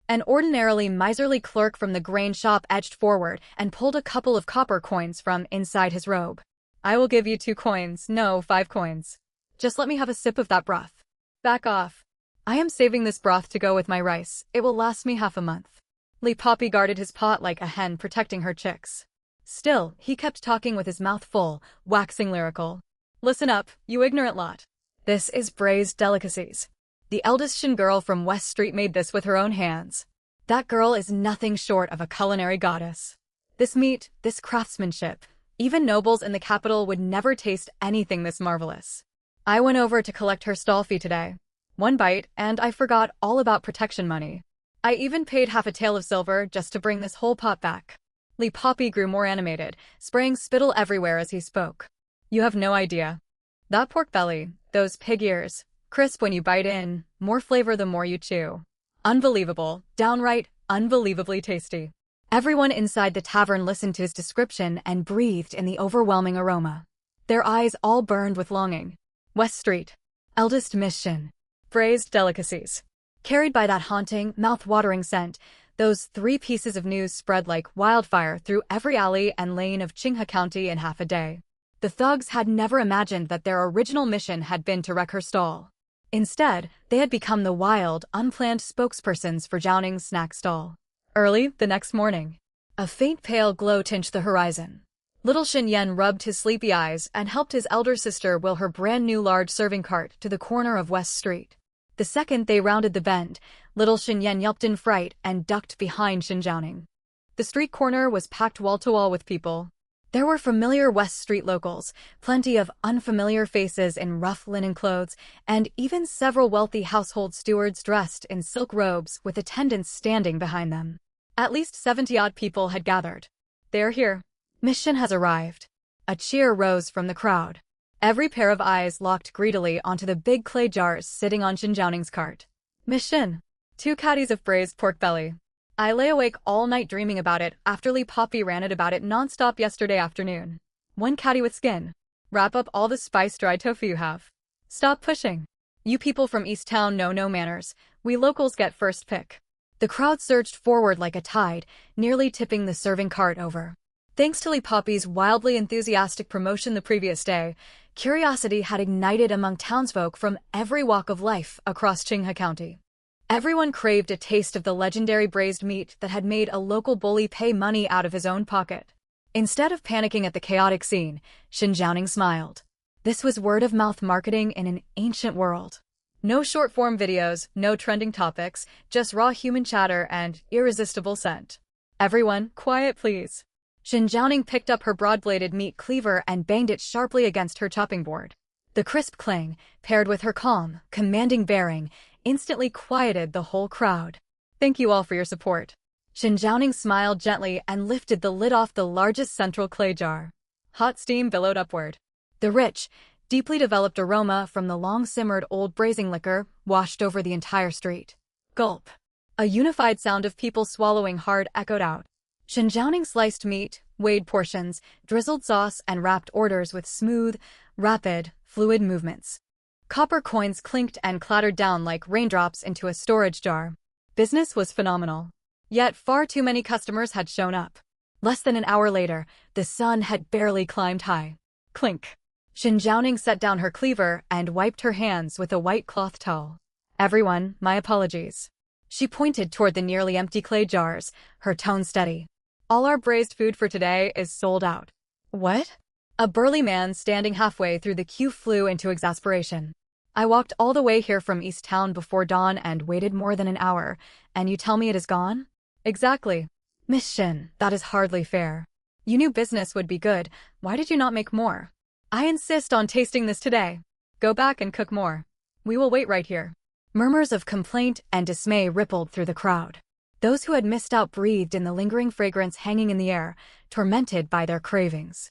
An ordinarily miserly clerk from the grain shop edged forward and pulled a couple of copper coins from inside his robe. I will give you 2 coins, no, 5 coins. Just let me have a sip of that broth. Back off. I am saving this broth to go with my rice. It will last me half a month. Lee Poppy guarded his pot like a hen protecting her chicks. Still, he kept talking with his mouth full, waxing lyrical. Listen up, you ignorant lot. This is braised delicacies. The eldest Shin girl from West Street made this with her own hands. That girl is nothing short of a culinary goddess. This meat, this craftsmanship, even nobles in the capital would never taste anything this marvelous. I went over to collect her stall fee today. 1 bite, and I forgot all about protection money. I even paid half a tael of silver just to bring this whole pot back. Lee Poppy grew more animated, spraying spittle everywhere as he spoke. You have no idea. That pork belly, those pig ears, crisp when you bite in, more flavor the more you chew. Unbelievable, downright, unbelievably tasty. Everyone inside the tavern listened to his description and breathed in the overwhelming aroma. Their eyes all burned with longing. West Street. Eldest Miss Shin. Braised delicacies. Carried by that haunting, mouth-watering scent, those 3 pieces of news spread like wildfire through every alley and lane of Chingha County in half a day. The thugs had never imagined that their original mission had been to wreck her stall. Instead, they had become the wild, unplanned spokespersons for Jowning's snack stall. Early, the next morning, a faint pale glow tinged the horizon. Little Shin Yen rubbed his sleepy eyes and helped his elder sister wheel her brand-new large serving cart to the corner of West Street. The second they rounded the bend, little Shin Yen yelped in fright and ducked behind Shin Jiaoning. The street corner was packed wall-to-wall with people. There were familiar West Street locals, plenty of unfamiliar faces in rough linen clothes, and even several wealthy household stewards dressed in silk robes with attendants standing behind them. At least 70-odd people had gathered. They're here. Miss Shin has arrived. A cheer rose from the crowd. Every pair of eyes locked greedily onto the big clay jars sitting on Shin Jiaoning's cart. Miss Shin. 2 caddies of braised pork belly. I lay awake all night dreaming about it after Lee Poppy ranted about it non-stop yesterday afternoon. 1 caddy with skin. Wrap up all the spiced dry tofu you have. Stop pushing. You people from East Town know no manners. We locals get first pick. The crowd surged forward like a tide, nearly tipping the serving cart over. Thanks to Li Poppy's wildly enthusiastic promotion the previous day, curiosity had ignited among townsfolk from every walk of life across Qinghe County. Everyone craved a taste of the legendary braised meat that had made a local bully pay money out of his own pocket. Instead of panicking at the chaotic scene, Xin Zhaoning smiled. This was word-of-mouth marketing in an ancient world. No short-form videos, no trending topics, just raw human chatter and irresistible scent. Everyone, quiet please. Xin Zhaoning picked up her broad-bladed meat cleaver and banged it sharply against her chopping board. The crisp clang, paired with her calm, commanding bearing, instantly quieted the whole crowd. Thank you all for your support. Xin Zhaoning smiled gently and lifted the lid off the largest central clay jar. Hot steam billowed upward. The rich, deeply developed aroma from the long-simmered old braising liquor washed over the entire street. Gulp. A unified sound of people swallowing hard echoed out. Xin Zhaoning sliced meat, weighed portions, drizzled sauce, and wrapped orders with smooth, rapid, fluid movements. Copper coins clinked and clattered down like raindrops into a storage jar. Business was phenomenal. Yet far too many customers had shown up. Less than an hour later, the sun had barely climbed high. Clink. Xin Zhaoning set down her cleaver and wiped her hands with a white cloth towel. Everyone, my apologies. She pointed toward the nearly empty clay jars, her tone steady. All our braised food for today is sold out. What? A burly man standing halfway through the queue flew into exasperation. I walked all the way here from East Town before dawn and waited more than an hour, and you tell me it is gone? Exactly. Miss Xin, that is hardly fair. You knew business would be good, why did you not make more? I insist on tasting this today. Go back and cook more. We will wait right here. Murmurs of complaint and dismay rippled through the crowd. Those who had missed out breathed in the lingering fragrance hanging in the air, tormented by their cravings.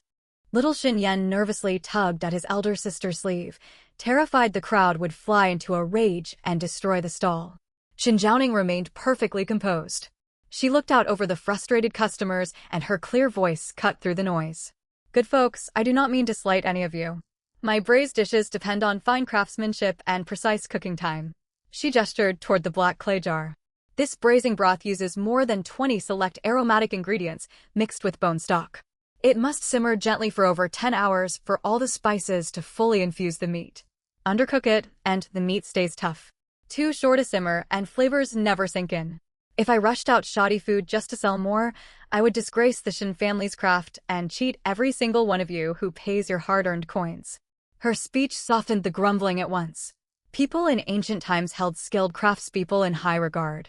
Little Xin Yan nervously tugged at his elder sister's sleeve, terrified the crowd would fly into a rage and destroy the stall. Xin Zhaoning remained perfectly composed. She looked out over the frustrated customers and her clear voice cut through the noise. Good folks, I do not mean to slight any of you. My braised dishes depend on fine craftsmanship and precise cooking time. She gestured toward the black clay jar. This braising broth uses more than 20 select aromatic ingredients mixed with bone stock. It must simmer gently for over 10 hours for all the spices to fully infuse the meat. Undercook it, and the meat stays tough. Too short to simmer, and flavors never sink in. If I rushed out shoddy food just to sell more, I would disgrace the Xin family's craft and cheat every single one of you who pays your hard-earned coins. Her speech softened the grumbling at once. People in ancient times held skilled craftspeople in high regard.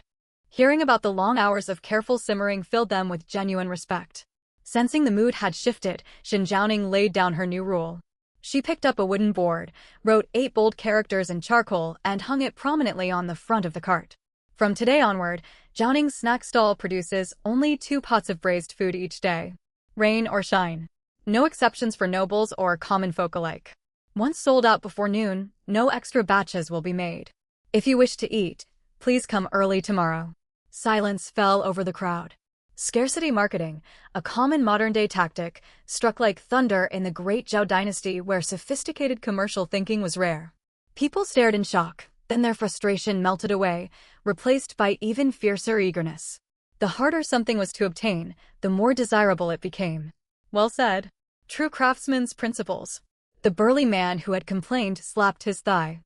Hearing about the long hours of careful simmering filled them with genuine respect. Sensing the mood had shifted, Xin Zhaoning laid down her new rule. She picked up a wooden board, wrote 8 bold characters in charcoal, and hung it prominently on the front of the cart. From today onward, Zhaoning's snack stall produces only 2 pots of braised food each day. Rain or shine. No exceptions for nobles or common folk alike. Once sold out before noon, no extra batches will be made. If you wish to eat, please come early tomorrow. Silence fell over the crowd. Scarcity marketing, a common modern-day tactic, struck like thunder in the Great Zhou dynasty where sophisticated commercial thinking was rare. People stared in shock, then their frustration melted away, replaced by even fiercer eagerness. The harder something was to obtain, the more desirable it became. Well said. True craftsman's principles. The burly man who had complained slapped his thigh.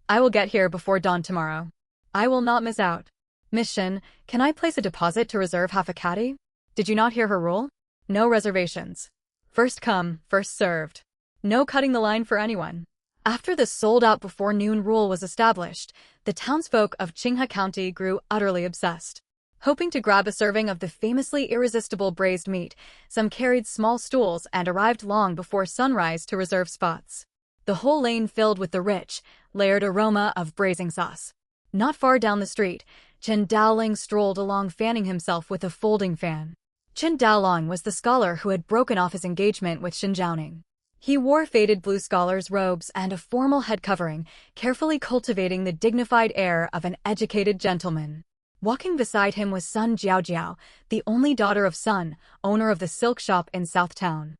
I will get here before dawn tomorrow. I will not miss out. Miss Xin, can I place a deposit to reserve half a caddy? Did you not hear her rule? No reservations. First come, first served. No cutting the line for anyone. After the sold-out before noon rule was established, the townsfolk of Qinghe County grew utterly obsessed. Hoping to grab a serving of the famously irresistible braised meat, some carried small stools and arrived long before sunrise to reserve spots. The whole lane filled with the rich, layered aroma of braising sauce. Not far down the street, Chen Daoling strolled along fanning himself with a folding fan. Chen Daoling was the scholar who had broken off his engagement with Xin Zhaoning. He wore faded blue scholar's robes and a formal head covering, carefully cultivating the dignified air of an educated gentleman. Walking beside him was Sun Jiaojiao, the only daughter of Sun, owner of the silk shop in South Town.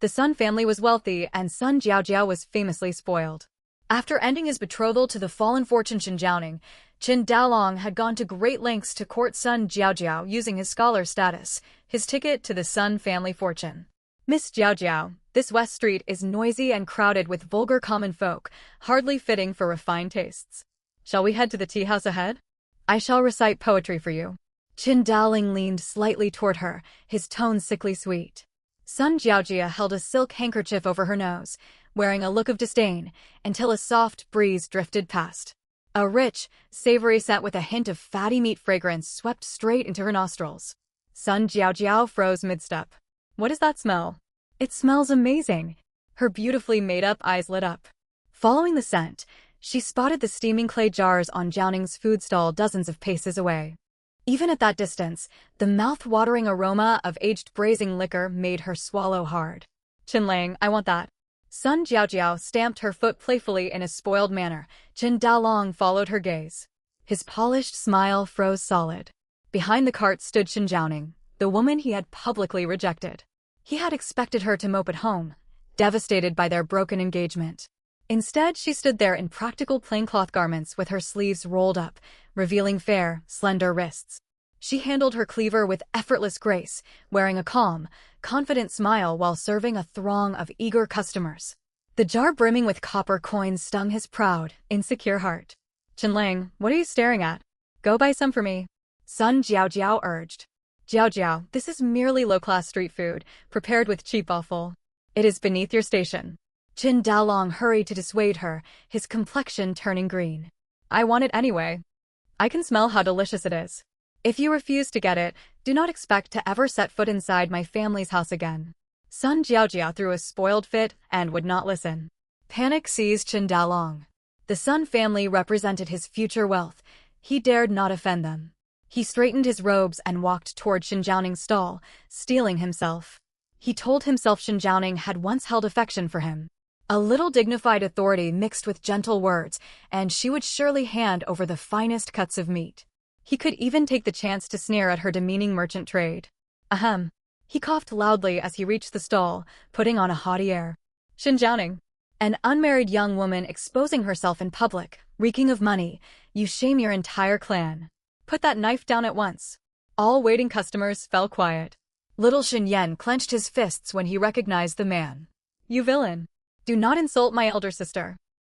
The Sun family was wealthy and Sun Jiaojiao was famously spoiled. After ending his betrothal to the fallen fortune Qin Jiaoning, Qin Daolong had gone to great lengths to court Sun Jiaojiao using his scholar status, his ticket to the Sun family fortune. Miss Jiaojiao, this West Street is noisy and crowded with vulgar common folk, hardly fitting for refined tastes. Shall we head to the tea house ahead? I shall recite poetry for you. Qin Daoling leaned slightly toward her, his tone sickly sweet. Sun Jiaojia held a silk handkerchief over her nose, wearing a look of disdain, until a soft breeze drifted past. A rich, savory scent with a hint of fatty meat fragrance swept straight into her nostrils. Sun Jiaojiao froze mid-step. What is that smell? It smells amazing. Her beautifully made-up eyes lit up. Following the scent, she spotted the steaming clay jars on Jiaoning's food stall dozens of paces away. Even at that distance, the mouth-watering aroma of aged braising liquor made her swallow hard. Qinlang, I want that. Sun Jiaojiao stamped her foot playfully in a spoiled manner. Qin Daolong followed her gaze. His polished smile froze solid. Behind the cart stood Qin Jiaoning, the woman he had publicly rejected. He had expected her to mope at home, devastated by their broken engagement. Instead, she stood there in practical plaincloth garments with her sleeves rolled up, revealing fair, slender wrists. She handled her cleaver with effortless grace, wearing a calm, confident smile while serving a throng of eager customers. The jar brimming with copper coins stung his proud, insecure heart. Qinlang, what are you staring at? Go buy some for me. Sun Jiaojiao urged. Jiaojiao, this is merely low-class street food, prepared with cheap offal. It is beneath your station. Qin Daolong hurried to dissuade her, his complexion turning green. I want it anyway. I can smell how delicious it is. If you refuse to get it, do not expect to ever set foot inside my family's house again. Sun Jiaojia threw a spoiled fit and would not listen. Panic seized Qin Daolong. The Sun family represented his future wealth. He dared not offend them. He straightened his robes and walked toward Qin Jiaoning's stall, steeling himself. He told himself Qin Jiaoning had once held affection for him. A little dignified authority mixed with gentle words, and she would surely hand over the finest cuts of meat. He could even take the chance to sneer at her demeaning merchant trade. Ahem. He coughed loudly as he reached the stall, putting on a haughty air. Qin Jiaoning, an unmarried young woman exposing herself in public, reeking of money, you shame your entire clan. Put that knife down at once. All waiting customers fell quiet. Little Xin Yan clenched his fists when he recognized the man. You villain. Do not insult my elder sister.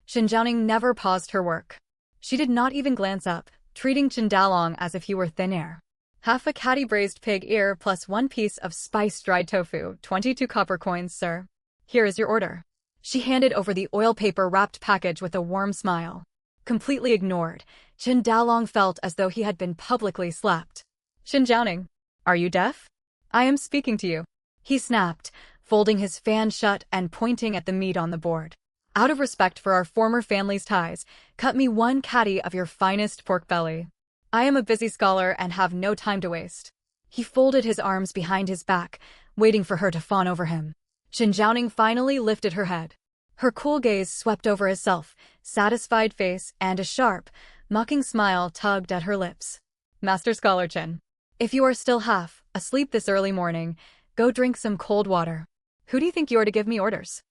Qin Jiaoning never paused her work. She did not even glance up, treating Qin Daolong as if he were thin air. Half a catty braised pig ear plus 1 piece of spiced dried tofu, 22 copper coins, sir. Here is your order. She handed over the oil paper wrapped package with a warm smile. Completely ignored, Qin Daolong felt as though he had been publicly slapped. Qin Jiaoning, are you deaf? I am speaking to you. He snapped, folding his fan shut and pointing at the meat on the board. Out of respect for our former family's ties, cut me 1 catty of your finest pork belly. I am a busy scholar and have no time to waste. He folded his arms behind his back, waiting for her to fawn over him. Qin Jiaoning finally lifted her head. Her cool gaze swept over his self-satisfied face, and a sharp, mocking smile tugged at her lips. Master Scholar Qin, if you are still half asleep this early morning, go drink some cold water. Who do you think you are to give me orders?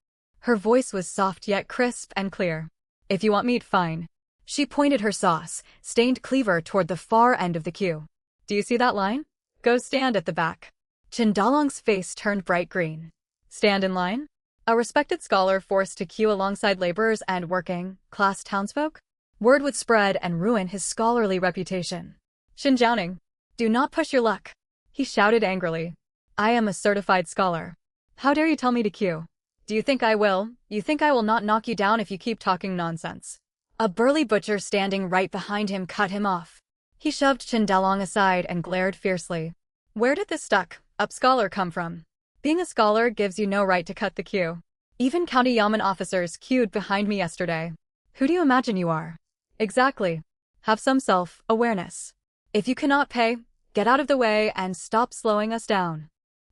Her voice was soft yet crisp and clear. If you want meat, fine. She pointed her sauce-stained cleaver toward the far end of the queue. Do you see that line? Go stand at the back. Qin Daolong's face turned bright green. Stand in line? A respected scholar forced to queue alongside laborers and working-class townsfolk? Word would spread and ruin his scholarly reputation. Qin Jiaoning, do not push your luck. He shouted angrily. I am a certified scholar. How dare you tell me to queue? Do you think I will? You think I will not knock you down if you keep talking nonsense? A burly butcher standing right behind him cut him off. He shoved Qin Daolong aside and glared fiercely. Where did this stuck-up scholar come from? Being a scholar gives you no right to cut the queue. Even county yamen officers queued behind me yesterday. Who do you imagine you are? Exactly. Have some self-awareness. If you cannot pay, get out of the way and stop slowing us down.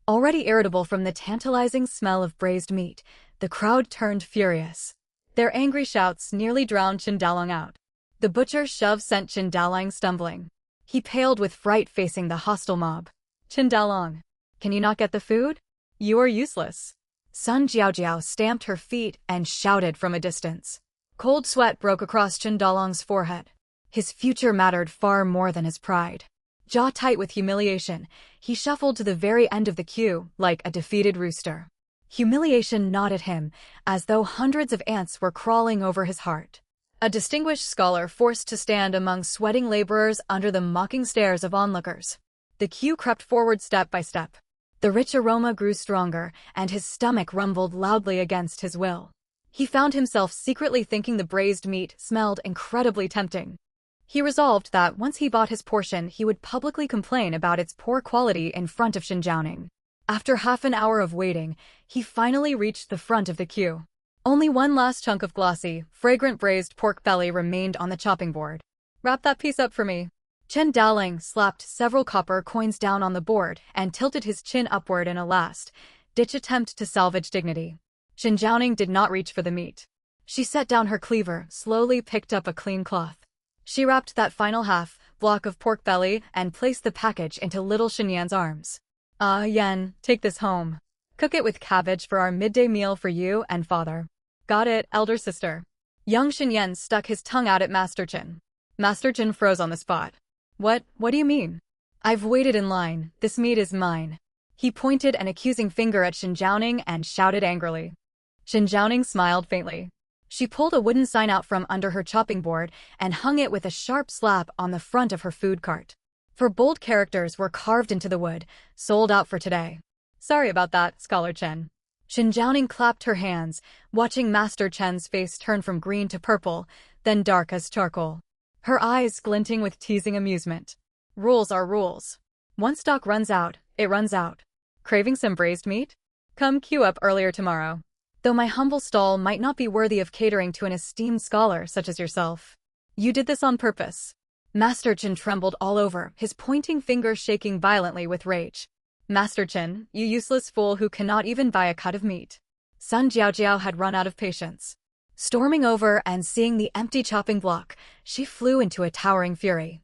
Already irritable from the tantalizing smell of braised meat, the crowd turned furious. Their angry shouts nearly drowned Qin Daolong out. The butcher's shove sent Qin Daolong stumbling. He paled with fright facing the hostile mob. Qin Daolong, can you not get the food? You are useless. Sun Jiaojiao stamped her feet and shouted from a distance. Cold sweat broke across Chen Dalong's forehead. His future mattered far more than his pride. Jaw tight with humiliation, he shuffled to the very end of the queue like a defeated rooster. Humiliation gnawed at him, as though hundreds of ants were crawling over his heart. A distinguished scholar forced to stand among sweating laborers under the mocking stares of onlookers. The queue crept forward step by step. The rich aroma grew stronger, and his stomach rumbled loudly against his will. He found himself secretly thinking the braised meat smelled incredibly tempting. He resolved that once he bought his portion, he would publicly complain about its poor quality in front of Xinjiang. After half an hour of waiting, he finally reached the front of the queue. Only one last chunk of glossy, fragrant braised pork belly remained on the chopping board. "Wrap that piece up for me." Chen Daoling slapped several copper coins down on the board and tilted his chin upward in a last-ditch attempt to salvage dignity. Xinjiang did not reach for the meat. She set down her cleaver, slowly picked up a clean cloth. She wrapped that final half-block of pork belly and placed the package into little Xinyan's arms. "Ah, Yan, take this home. Cook it with cabbage for our midday meal for you and father." "Got it, elder sister." Young Xinyan stuck his tongue out at Master Chen. Master Chen froze on the spot. What do you mean?" "I've waited in line. This meat is mine." He pointed an accusing finger at Xinjiang and shouted angrily. Xinjiang smiled faintly. She pulled a wooden sign out from under her chopping board and hung it with a sharp slap on the front of her food cart. For bold characters were carved into the wood, "Sold out for today." "Sorry about that, Scholar Chen." Xinjiang clapped her hands, watching Master Chen's face turn from green to purple, then dark as charcoal. Her eyes glinting with teasing amusement. "Rules are rules. Once stock runs out, it runs out. Craving some braised meat? Come queue up earlier tomorrow. Though my humble stall might not be worthy of catering to an esteemed scholar such as yourself. You did this on purpose." Master Chen trembled all over, his pointing finger shaking violently with rage. "Master Chen, you useless fool who cannot even buy a cut of meat." Sun Jiaojiao had run out of patience. Storming over and seeing the empty chopping block, she flew into a towering fury.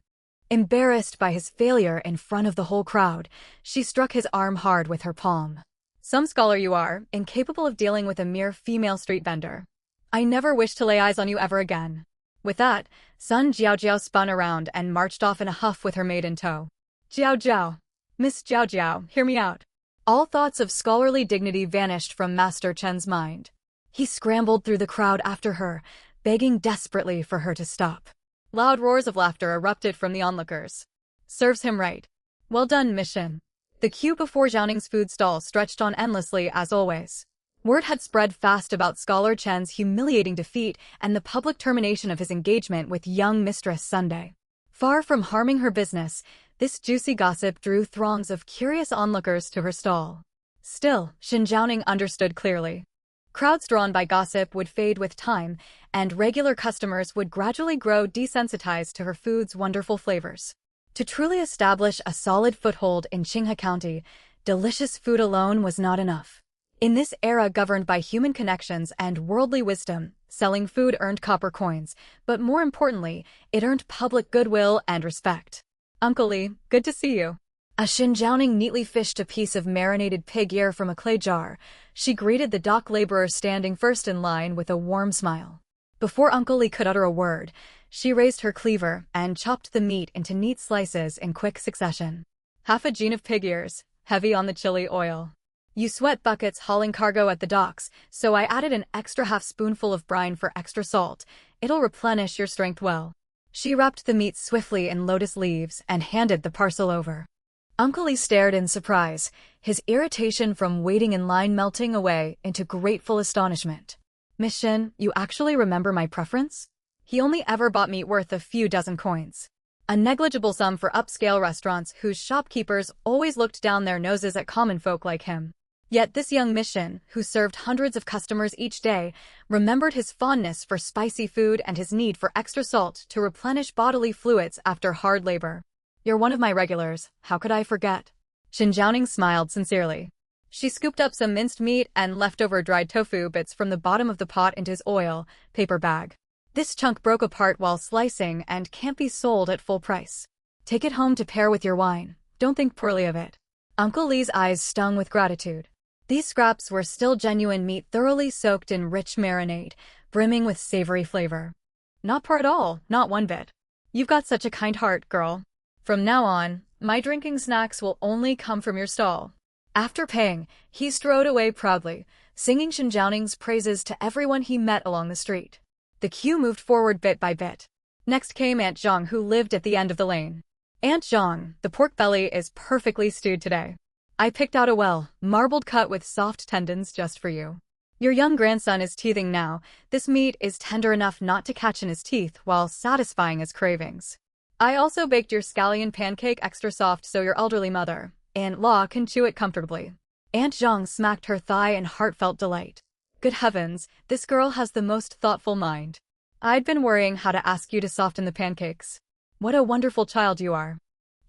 Embarrassed by his failure in front of the whole crowd, she struck his arm hard with her palm. "Some scholar you are, incapable of dealing with a mere female street vendor. I never wish to lay eyes on you ever again." With that, Sun Jiaojiao spun around and marched off in a huff with her maid in tow. "Jiaojiao. Miss Jiaojiao, hear me out." All thoughts of scholarly dignity vanished from Master Chen's mind. He scrambled through the crowd after her, begging desperately for her to stop. Loud roars of laughter erupted from the onlookers. "Serves him right. Well done, mission." The queue before Zhaoning's food stall stretched on endlessly as always. Word had spread fast about Scholar Chen's humiliating defeat and the public termination of his engagement with young Mistress Sunday. Far from harming her business, this juicy gossip drew throngs of curious onlookers to her stall. Still, Xinjiang understood clearly. Crowds drawn by gossip would fade with time, and regular customers would gradually grow desensitized to her food's wonderful flavors. To truly establish a solid foothold in Qinghe County, delicious food alone was not enough. In this era governed by human connections and worldly wisdom, selling food earned copper coins, but more importantly, it earned public goodwill and respect. "Uncle Li, good to see you." As Xinjiang neatly fished a piece of marinated pig ear from a clay jar, she greeted the dock laborer standing first in line with a warm smile. Before Uncle Li could utter a word, she raised her cleaver and chopped the meat into neat slices in quick succession. "Half a gene of pig ears, heavy on the chili oil. You sweat buckets hauling cargo at the docks, so I added an extra half-spoonful of brine for extra salt. It'll replenish your strength well." She wrapped the meat swiftly in lotus leaves and handed the parcel over. Uncle Lee stared in surprise, his irritation from waiting in line melting away into grateful astonishment. "Miss Shin, you actually remember my preference?" He only ever bought meat worth a few dozen coins. A negligible sum for upscale restaurants whose shopkeepers always looked down their noses at common folk like him. Yet this young Miss Shin, who served hundreds of customers each day, remembered his fondness for spicy food and his need for extra salt to replenish bodily fluids after hard labor. "You're one of my regulars, how could I forget?" Xinjiang smiled sincerely. She scooped up some minced meat and leftover dried tofu bits from the bottom of the pot into his oil paper bag. "This chunk broke apart while slicing and can't be sold at full price. Take it home to pair with your wine. Don't think poorly of it." Uncle Lee's eyes stung with gratitude. These scraps were still genuine meat thoroughly soaked in rich marinade, brimming with savory flavor. Not poor at all, not one bit. You've got such a kind heart, girl. From now on, my drinking snacks will only come from your stall. After paying, he strode away proudly, singing Xinjianing's praises to everyone he met along the street. The queue moved forward bit by bit. Next came Aunt Zhang, who lived at the end of the lane. Aunt Zhang, the pork belly is perfectly stewed today. I picked out a marbled cut with soft tendons just for you. Your young grandson is teething now. This meat is tender enough not to catch in his teeth while satisfying his cravings. I also baked your scallion pancake extra soft so your elderly mother-in-law can chew it comfortably. Aunt Zhang smacked her thigh in heartfelt delight. Good heavens, this girl has the most thoughtful mind. I'd been worrying how to ask you to soften the pancakes. What a wonderful child you are.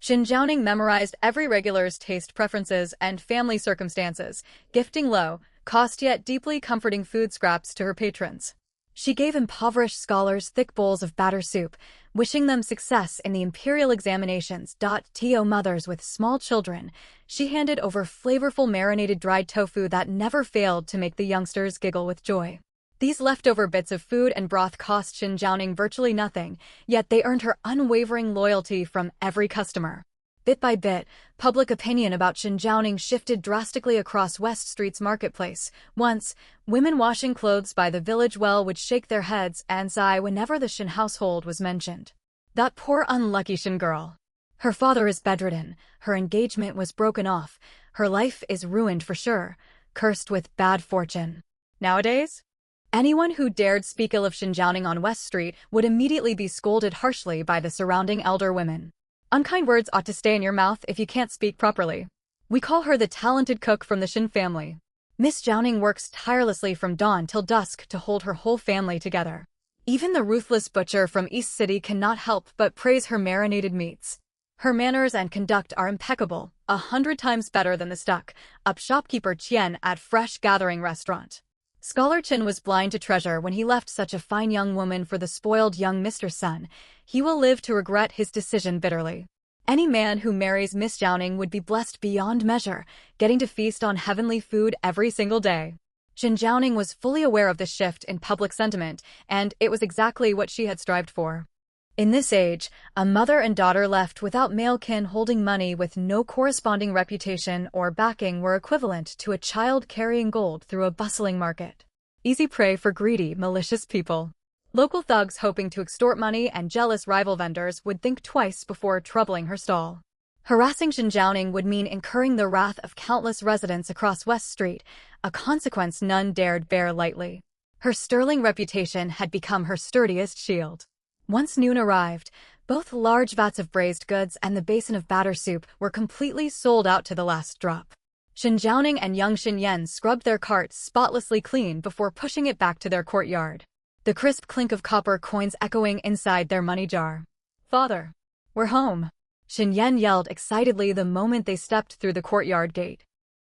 Xin Zhaoning memorized every regular's taste preferences and family circumstances, gifting low-cost yet deeply comforting food scraps to her patrons. She gave impoverished scholars thick bowls of batter soup, wishing them success in the imperial examinations. To mothers with small children, she handed over flavorful marinated dried tofu that never failed to make the youngsters giggle with joy. These leftover bits of food and broth cost Xin Zhaoning virtually nothing, yet they earned her unwavering loyalty from every customer. Bit by bit, public opinion about Xin Zhaoning shifted drastically across West Street's marketplace. Once, women washing clothes by the village well would shake their heads and sigh whenever the Xin household was mentioned. That poor unlucky Xin girl. Her father is bedridden, her engagement was broken off, her life is ruined for sure, cursed with bad fortune. Nowadays, anyone who dared speak ill of Xin Zhaoning on West Street would immediately be scolded harshly by the surrounding elder women. Unkind words ought to stay in your mouth if you can't speak properly. We call her the talented cook from the Xin family. Miss Zhaoning works tirelessly from dawn till dusk to hold her whole family together. Even the ruthless butcher from East City cannot help but praise her marinated meats. Her manners and conduct are impeccable, 100 times better than the stuck-up shopkeeper Qian at Fresh Gathering restaurant. Scholar Chen was blind to treasure when he left such a fine young woman for the spoiled young Mr. Sun. He will live to regret his decision bitterly. Any man who marries Miss Zhaoning would be blessed beyond measure, getting to feast on heavenly food every single day. Xin Zhaoning was fully aware of the shift in public sentiment, and it was exactly what she had strived for. In this age, a mother and daughter left without male kin holding money with no corresponding reputation or backing were equivalent to a child carrying gold through a bustling market. Easy prey for greedy, malicious people. Local thugs hoping to extort money and jealous rival vendors would think twice before troubling her stall. Harassing Xin Zhaoning would mean incurring the wrath of countless residents across West Street, a consequence none dared bear lightly. Her sterling reputation had become her sturdiest shield. Once noon arrived, both large vats of braised goods and the basin of batter soup were completely sold out to the last drop. Xin Zhaoning and young Xin Yan scrubbed their cart spotlessly clean before pushing it back to their courtyard, the crisp clink of copper coins echoing inside their money jar. "Father, we're home," Xin Yan yelled excitedly the moment they stepped through the courtyard gate.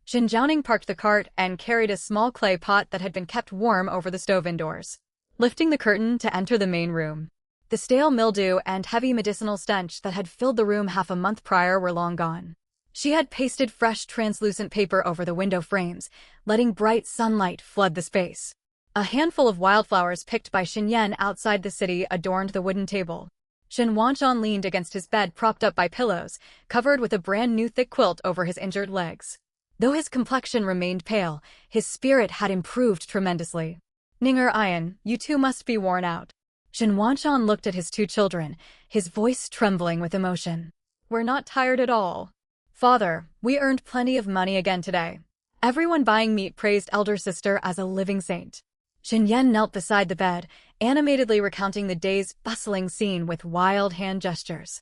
Xin Zhaoning parked the cart and carried a small clay pot that had been kept warm over the stove indoors. Lifting the curtain to enter the main room, the stale mildew and heavy medicinal stench that had filled the room half a month prior were long gone. She had pasted fresh translucent paper over the window frames, letting bright sunlight flood the space. A handful of wildflowers picked by Xin Yan outside the city adorned the wooden table. Xin Wanchuan leaned against his bed propped up by pillows, covered with a brand new thick quilt over his injured legs. Though his complexion remained pale, his spirit had improved tremendously. "Ninger Ian, you two must be worn out." Xin Wanchuan looked at his two children, his voice trembling with emotion. "We're not tired at all. Father, we earned plenty of money again today. Everyone buying meat praised elder sister as a living saint." Xin Yan knelt beside the bed, animatedly recounting the day's bustling scene with wild hand gestures.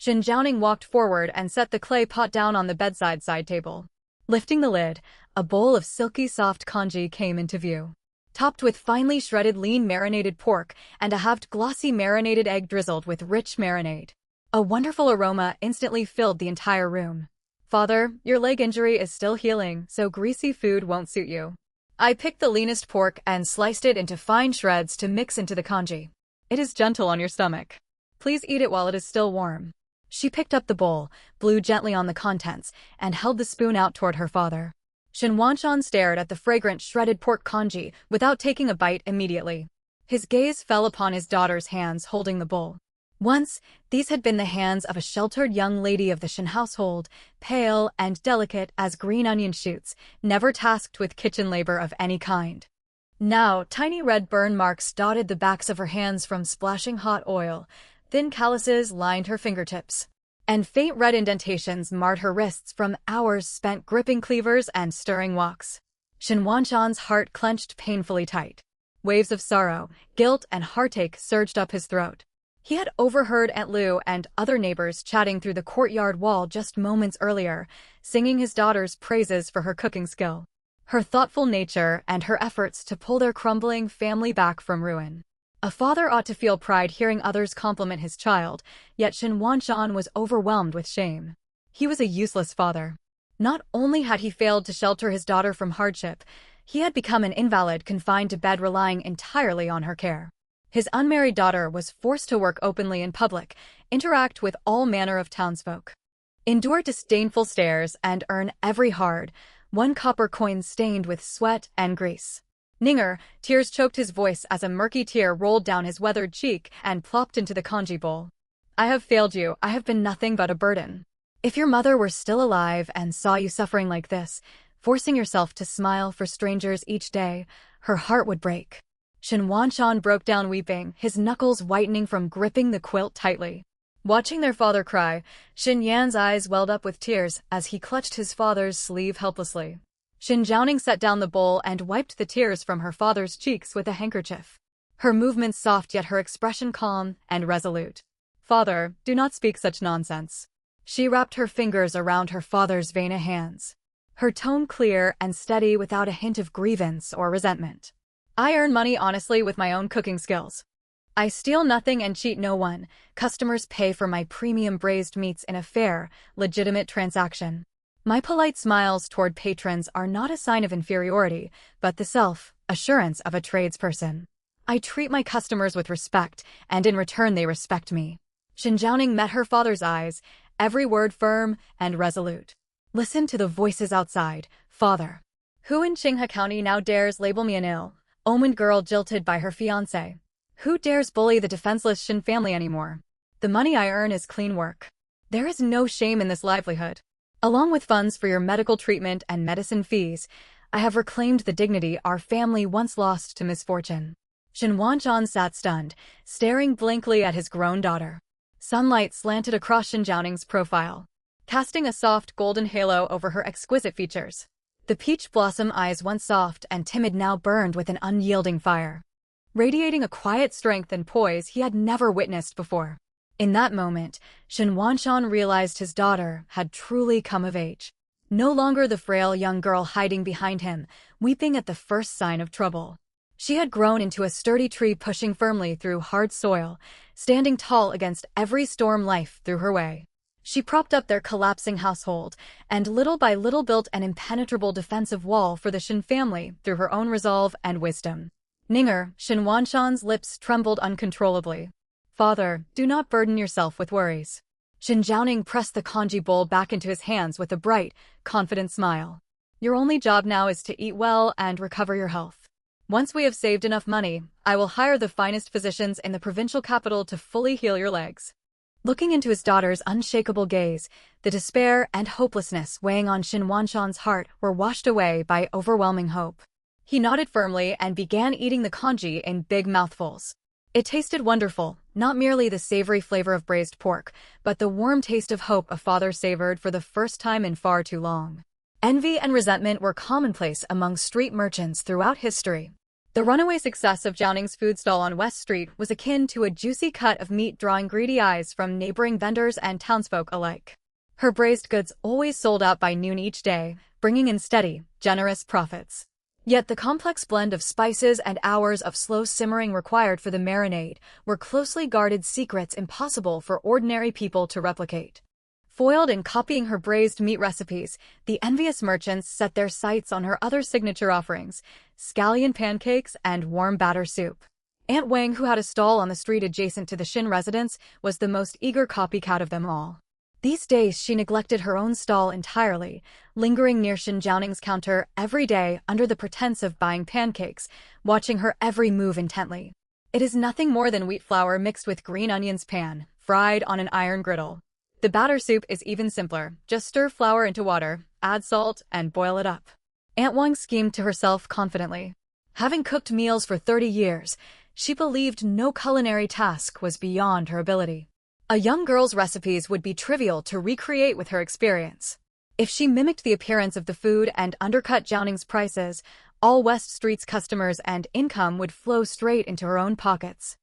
Xin Zhaoning walked forward and set the clay pot down on the bedside side table. Lifting the lid, a bowl of silky soft congee came into view, topped with finely shredded lean marinated pork and a halved glossy marinated egg drizzled with rich marinade. A wonderful aroma instantly filled the entire room. "Father, your leg injury is still healing, so greasy food won't suit you." I picked the leanest pork and sliced it into fine shreds to mix into the congee. "It is gentle on your stomach. Please eat it while it is still warm." She picked up the bowl, blew gently on the contents, and held the spoon out toward her father. Xin Wanchuan stared at the fragrant shredded pork congee without taking a bite immediately. His gaze fell upon his daughter's hands holding the bowl. Once, these had been the hands of a sheltered young lady of the Shin household, pale and delicate as green onion shoots, never tasked with kitchen labor of any kind. Now, tiny red burn marks dotted the backs of her hands from splashing hot oil, thin calluses lined her fingertips, and faint red indentations marred her wrists from hours spent gripping cleavers and stirring woks. Shin Wanshan's heart clenched painfully tight. Waves of sorrow, guilt, and heartache surged up his throat. He had overheard Aunt Lu and other neighbors chatting through the courtyard wall just moments earlier, singing his daughter's praises for her cooking skill, her thoughtful nature, and her efforts to pull their crumbling family back from ruin. A father ought to feel pride hearing others compliment his child, yet Shin Wanshan was overwhelmed with shame. He was a useless father. Not only had he failed to shelter his daughter from hardship, he had become an invalid confined to bed relying entirely on her care. His unmarried daughter was forced to work openly in public, interact with all manner of townsfolk, endure disdainful stares, and earn every hard, one copper coin stained with sweat and grease. Ninger, tears choked his voice as a murky tear rolled down his weathered cheek and plopped into the congee bowl. I have failed you. I have been nothing but a burden. If your mother were still alive and saw you suffering like this, forcing yourself to smile for strangers each day, her heart would break. Shin Wanshan broke down weeping, his knuckles whitening from gripping the quilt tightly. Watching their father cry, Shin Yan's eyes welled up with tears as he clutched his father's sleeve helplessly. Shin Jiaoning set down the bowl and wiped the tears from her father's cheeks with a handkerchief. Her movements soft yet her expression calm and resolute. Father, do not speak such nonsense. She wrapped her fingers around her father's veiny hands, her tone clear and steady without a hint of grievance or resentment. I earn money honestly with my own cooking skills. I steal nothing and cheat no one. Customers pay for my premium braised meats in a fair, legitimate transaction. My polite smiles toward patrons are not a sign of inferiority, but the self-assurance of a tradesperson. I treat my customers with respect, and in return they respect me. Shin Jiaoning met her father's eyes, every word firm and resolute. Listen to the voices outside, father. Who in Qinghe County now dares label me an ill-omened girl jilted by her fiancé? Who dares bully the defenseless Shin family anymore? The money I earn is clean work. There is no shame in this livelihood. Along with funds for your medical treatment and medicine fees, I have reclaimed the dignity our family once lost to misfortune. Shin Wanshan sat stunned, staring blankly at his grown daughter. Sunlight slanted across Shin Jiaoning's profile, casting a soft golden halo over her exquisite features. The peach blossom eyes, once soft and timid, now burned with an unyielding fire, radiating a quiet strength and poise he had never witnessed before. In that moment, Shin Wanshan realized his daughter had truly come of age. No longer the frail young girl hiding behind him, weeping at the first sign of trouble. She had grown into a sturdy tree pushing firmly through hard soil, standing tall against every storm life threw her way. She propped up their collapsing household, and little by little built an impenetrable defensive wall for the Shin family through her own resolve and wisdom. Ninger, Shin Wanshan's lips trembled uncontrollably. Father, do not burden yourself with worries. Shin Jiaoning pressed the congee bowl back into his hands with a bright, confident smile. Your only job now is to eat well and recover your health. Once we have saved enough money, I will hire the finest physicians in the provincial capital to fully heal your legs. Looking into his daughter's unshakable gaze, the despair and hopelessness weighing on Shin Wanshan's heart were washed away by overwhelming hope. He nodded firmly and began eating the congee in big mouthfuls. It tasted wonderful, not merely the savory flavor of braised pork, but the warm taste of hope a father savored for the first time in far too long. Envy and resentment were commonplace among street merchants throughout history. The runaway success of Jiaoning's food stall on West Street was akin to a juicy cut of meat drawing greedy eyes from neighboring vendors and townsfolk alike. Her braised goods always sold out by noon each day, bringing in steady, generous profits. Yet the complex blend of spices and hours of slow simmering required for the marinade were closely guarded secrets impossible for ordinary people to replicate. Foiled in copying her braised meat recipes, the envious merchants set their sights on her other signature offerings, scallion pancakes and warm batter soup. Aunt Wang, who had a stall on the street adjacent to the Shin residence, was the most eager copycat of them all. These days she neglected her own stall entirely, lingering near Shin Jiaoning's counter every day under the pretense of buying pancakes, watching her every move intently. It is nothing more than wheat flour mixed with green onions fried on an iron griddle. The batter soup is even simpler. Just stir flour into water, add salt, and boil it up. Aunt Wang schemed to herself confidently. Having cooked meals for 30 years, she believed no culinary task was beyond her ability. A young girl's recipes would be trivial to recreate with her experience. If she mimicked the appearance of the food and undercut Jiaoning's prices, all West Street's customers and income would flow straight into her own pockets.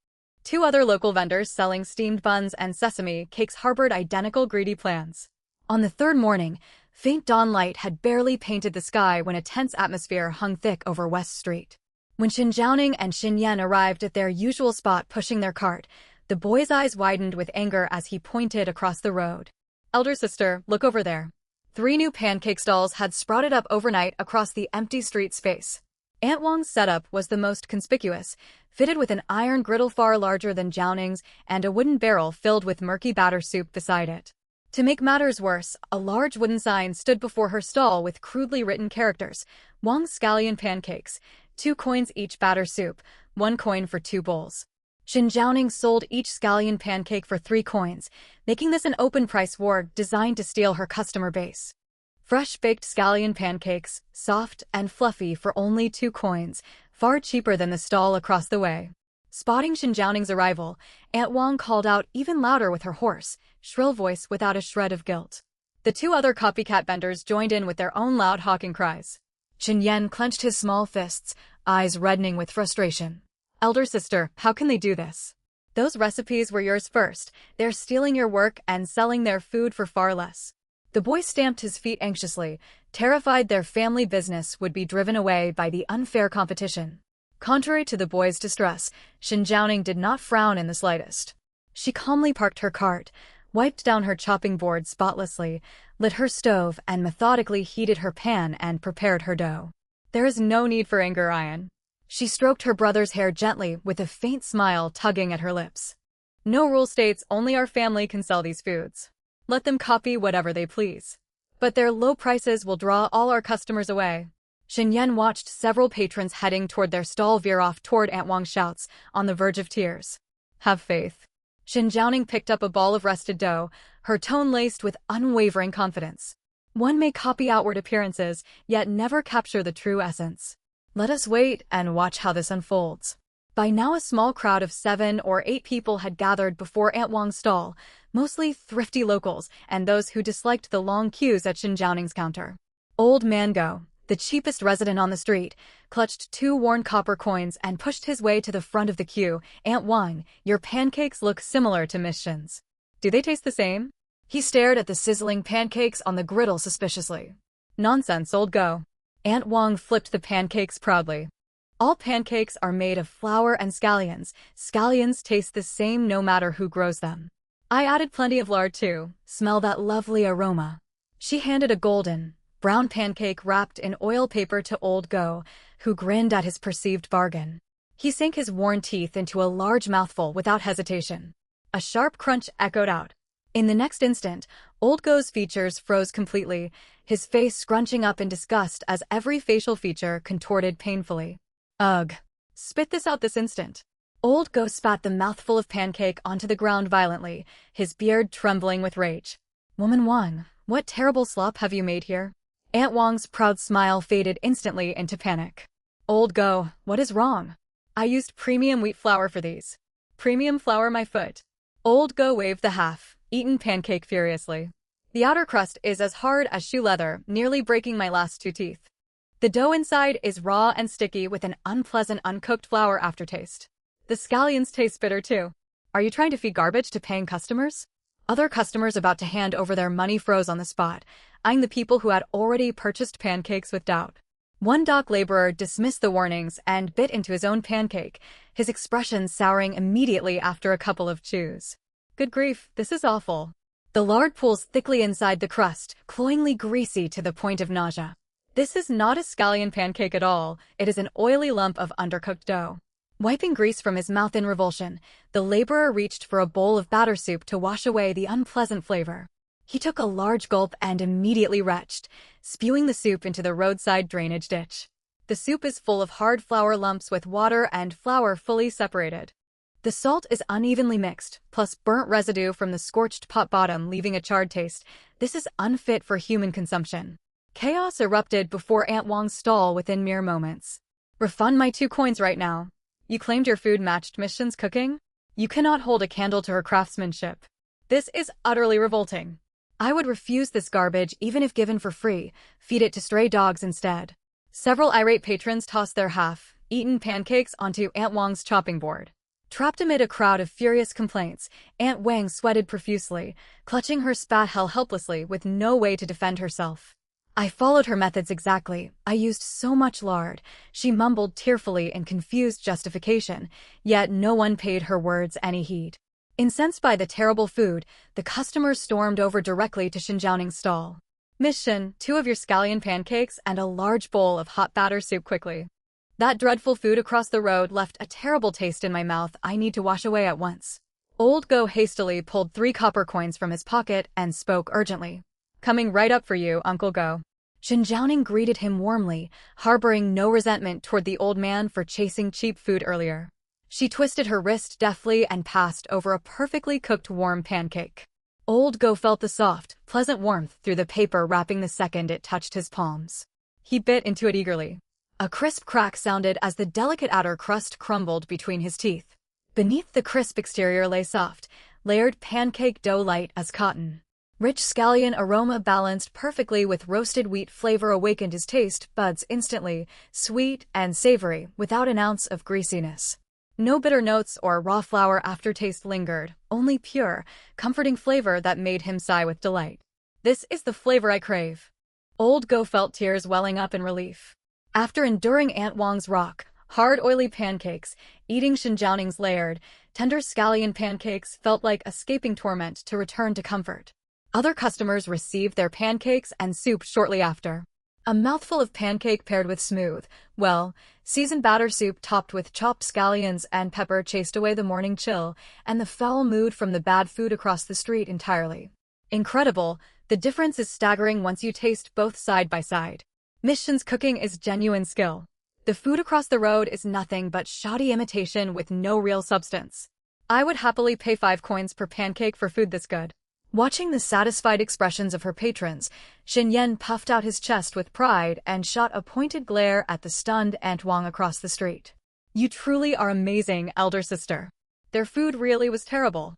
Two other local vendors selling steamed buns and sesame cakes harbored identical greedy plans. On the third morning, faint dawn light had barely painted the sky when a tense atmosphere hung thick over West Street. When Xin Jiaoning and Xin Yan arrived at their usual spot pushing their cart, the boy's eyes widened with anger as he pointed across the road. "Elder sister, look over there." 3 new pancake stalls had sprouted up overnight across the empty street space. Aunt Wang's setup was the most conspicuous, fitted with an iron griddle far larger than Jiaoning's and a wooden barrel filled with murky batter soup beside it. To make matters worse, a large wooden sign stood before her stall with crudely written characters: "Wang's Scallion Pancakes, 2 coins each batter soup, 1 coin for 2 bowls." Xin Jiaoning sold each scallion pancake for 3 coins, making this an open-price war designed to steal her customer base. Fresh-baked scallion pancakes, soft and fluffy for only 2 coins, far cheaper than the stall across the way. Spotting Xin Jiaoning's arrival, Aunt Wang called out even louder with her hoarse, shrill voice without a shred of guilt. The 2 other copycat vendors joined in with their own loud hawking cries. Xin Yan clenched his small fists, eyes reddening with frustration. "Elder sister, how can they do this? Those recipes were yours first. They're stealing your work and selling their food for far less." The boy stamped his feet anxiously, terrified their family business would be driven away by the unfair competition. Contrary to the boy's distress, Xin Jiaoning did not frown in the slightest. She calmly parked her cart, wiped down her chopping board spotlessly, lit her stove and methodically heated her pan and prepared her dough. "There is no need for anger, Ian." She stroked her brother's hair gently with a faint smile tugging at her lips. "No rule states only our family can sell these foods. Let them copy whatever they please. But their low prices will draw all our customers away." Xin Yan watched several patrons heading toward their stall veer off toward Aunt Wang's shouts, on the verge of tears. "Have faith." Xin Jiaoning picked up a ball of rested dough, her tone laced with unwavering confidence. "One may copy outward appearances, yet never capture the true essence. Let us wait and watch how this unfolds." By now a small crowd of 7 or 8 people had gathered before Aunt Wang's stall, mostly thrifty locals and those who disliked the long queues at Xin Jiaoning's counter. Old Mango, the cheapest resident on the street, clutched 2 worn copper coins and pushed his way to the front of the queue. "Aunt Wang, your pancakes look similar to Miss Xin's. Do they taste the same?" He stared at the sizzling pancakes on the griddle suspiciously. "Nonsense, old Go." Aunt Wang flipped the pancakes proudly. "All pancakes are made of flour and scallions. Scallions taste the same no matter who grows them. I added plenty of lard too. Smell that lovely aroma." She handed a golden, brown pancake wrapped in oil paper to old Go, who grinned at his perceived bargain. He sank his worn teeth into a large mouthful without hesitation. A sharp crunch echoed out. In the next instant, old Go's features froze completely, his face scrunching up in disgust as every facial feature contorted painfully. "Ugh. Spit this out this instant." Old Go spat the mouthful of pancake onto the ground violently, his beard trembling with rage. "Woman Wang, what terrible slop have you made here?" Aunt Wang's proud smile faded instantly into panic. "Old Go, what is wrong? I used premium wheat flour for these." "Premium flour, my foot." Old Go waved the half-eaten pancake furiously. "The outer crust is as hard as shoe leather, nearly breaking my last 2 teeth. The dough inside is raw and sticky with an unpleasant uncooked flour aftertaste. The scallions taste bitter too. Are you trying to feed garbage to paying customers?" Other customers about to hand over their money froze on the spot, eyeing the people who had already purchased pancakes with doubt. One dock laborer dismissed the warnings and bit into his own pancake, his expression souring immediately after a couple of chews. "Good grief, this is awful." The lard pools thickly inside the crust, cloyingly greasy to the point of nausea. "This is not a scallion pancake at all, it is an oily lump of undercooked dough." Wiping grease from his mouth in revulsion, the laborer reached for a bowl of batter soup to wash away the unpleasant flavor. He took a large gulp and immediately retched, spewing the soup into the roadside drainage ditch. The soup is full of hard flour lumps with water and flour fully separated. The salt is unevenly mixed, plus burnt residue from the scorched pot bottom leaving a charred taste. This is unfit for human consumption. Chaos erupted before Aunt Wong's stall within mere moments. Refund my 2 coins right now. You claimed your food matched Miss Shin's cooking? You cannot hold a candle to her craftsmanship. This is utterly revolting. I would refuse this garbage even if given for free. Feed it to stray dogs instead. Several irate patrons tossed their half-eaten pancakes onto Aunt Wong's chopping board. Trapped amid a crowd of furious complaints, Aunt Wang sweated profusely, clutching her spatula helplessly with no way to defend herself. I followed her methods exactly. I used so much lard, she mumbled tearfully in confused justification, yet no one paid her words any heed. Incensed by the terrible food, the customers stormed over directly to Shin Jiaoning's stall. Miss Shin, 2 of your scallion pancakes and a large bowl of hot batter soup quickly. That dreadful food across the road left a terrible taste in my mouth I need to wash away at once. Old Go hastily pulled 3 copper coins from his pocket and spoke urgently. Coming right up for you, Uncle Go. Shin Jiaoning greeted him warmly, harboring no resentment toward the old man for chasing cheap food earlier. She twisted her wrist deftly and passed over a perfectly cooked warm pancake. Old Go felt the soft, pleasant warmth through the paper wrapping the second it touched his palms. He bit into it eagerly. A crisp crack sounded as the delicate outer crust crumbled between his teeth. Beneath the crisp exterior lay soft, layered pancake dough light as cotton. Rich scallion aroma balanced perfectly with roasted wheat flavor awakened his taste buds instantly, sweet and savory without an ounce of greasiness. No bitter notes or raw flour aftertaste lingered, only pure, comforting flavor that made him sigh with delight. This is the flavor I crave. Old Go felt tears welling up in relief. After enduring Aunt Wong's hard oily pancakes, eating Shin Jiaoning's layered, tender scallion pancakes felt like escaping torment to return to comfort. Other customers received their pancakes and soup shortly after. A mouthful of pancake paired with smooth, seasoned batter soup topped with chopped scallions and pepper chased away the morning chill and the foul mood from the bad food across the street entirely. Incredible, the difference is staggering once you taste both side by side. Miss Shin's cooking is genuine skill. The food across the road is nothing but shoddy imitation with no real substance. I would happily pay 5 coins per pancake for food this good. Watching the satisfied expressions of her patrons, Shin Yen puffed out his chest with pride and shot a pointed glare at the stunned Aunt Wang across the street. You truly are amazing, elder sister. Their food really was terrible.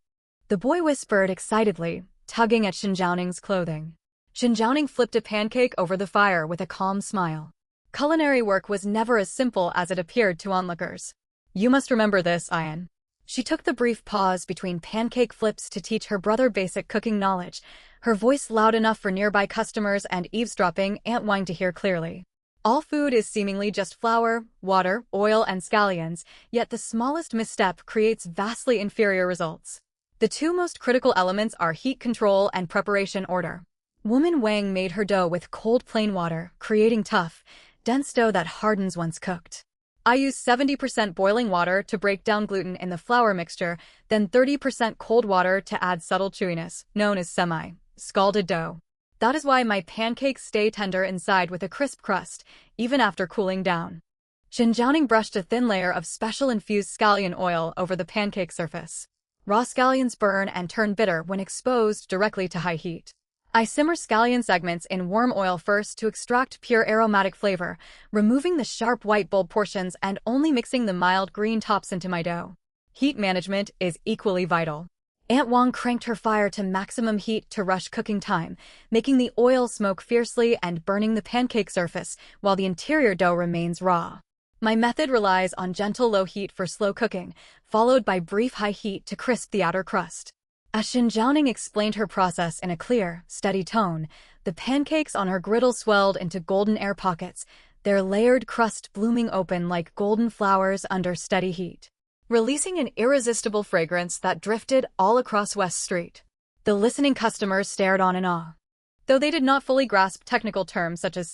The boy whispered excitedly, tugging at Shin Jiaoning's clothing. Shin Jiaoning flipped a pancake over the fire with a calm smile. Culinary work was never as simple as it appeared to onlookers. You must remember this, Ian. She took the brief pause between pancake flips to teach her brother basic cooking knowledge, her voice loud enough for nearby customers and eavesdropping Aunt Wang to hear clearly. All food is seemingly just flour, water, oil, and scallions, yet the smallest misstep creates vastly inferior results. The 2 most critical elements are heat control and preparation order. Woman Wang made her dough with cold plain water, creating tough, dense dough that hardens once cooked. I use 70% boiling water to break down gluten in the flour mixture, then 30% cold water to add subtle chewiness, known as scalded dough. That is why my pancakes stay tender inside with a crisp crust, even after cooling down. Shin Jiaoning brushed a thin layer of special infused scallion oil over the pancake surface. Raw scallions burn and turn bitter when exposed directly to high heat. I simmer scallion segments in warm oil first to extract pure aromatic flavor, removing the sharp white bulb portions and only mixing the mild green tops into my dough. Heat management is equally vital. Aunt Wang cranked her fire to maximum heat to rush cooking time, making the oil smoke fiercely and burning the pancake surface while the interior dough remains raw. My method relies on gentle low heat for slow cooking, followed by brief high heat to crisp the outer crust. As Shin Jiaoning explained her process in a clear, steady tone, the pancakes on her griddle swelled into golden air pockets, their layered crust blooming open like golden flowers under steady heat, releasing an irresistible fragrance that drifted all across West Street. The listening customers stared on in awe. Though they did not fully grasp technical terms such as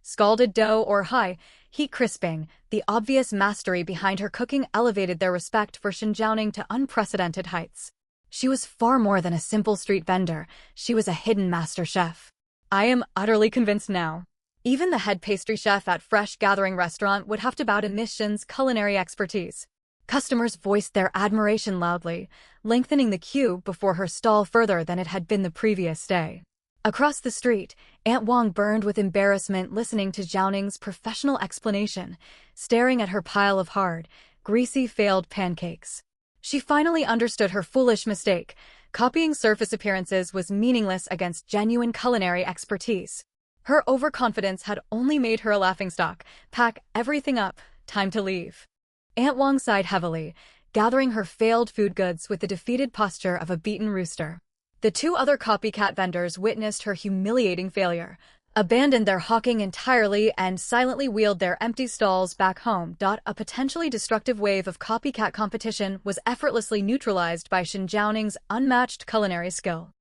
scalded dough or high-heat crisping, the obvious mastery behind her cooking elevated their respect for Shin Jiaoning to unprecedented heights. She was far more than a simple street vendor, she was a hidden master chef. I am utterly convinced now. Even the head pastry chef at Fresh Gathering restaurant would have to bow to Miss Shin's culinary expertise. Customers voiced their admiration loudly, lengthening the queue before her stall further than it had been the previous day. Across the street, Aunt Wang burned with embarrassment listening to Zhao Ning's professional explanation, staring at her pile of hard, greasy failed pancakes. She finally understood her foolish mistake. Copying surface appearances was meaningless against genuine culinary expertise. Her overconfidence had only made her a laughingstock. Pack everything up, time to leave. Aunt Wang sighed heavily, gathering her failed food goods with the defeated posture of a beaten rooster. The two other copycat vendors witnessed her humiliating failure, abandoned their hawking entirely, and silently wheeled their empty stalls back home. A potentially destructive wave of copycat competition was effortlessly neutralized by Xin Zhaoning's unmatched culinary skill.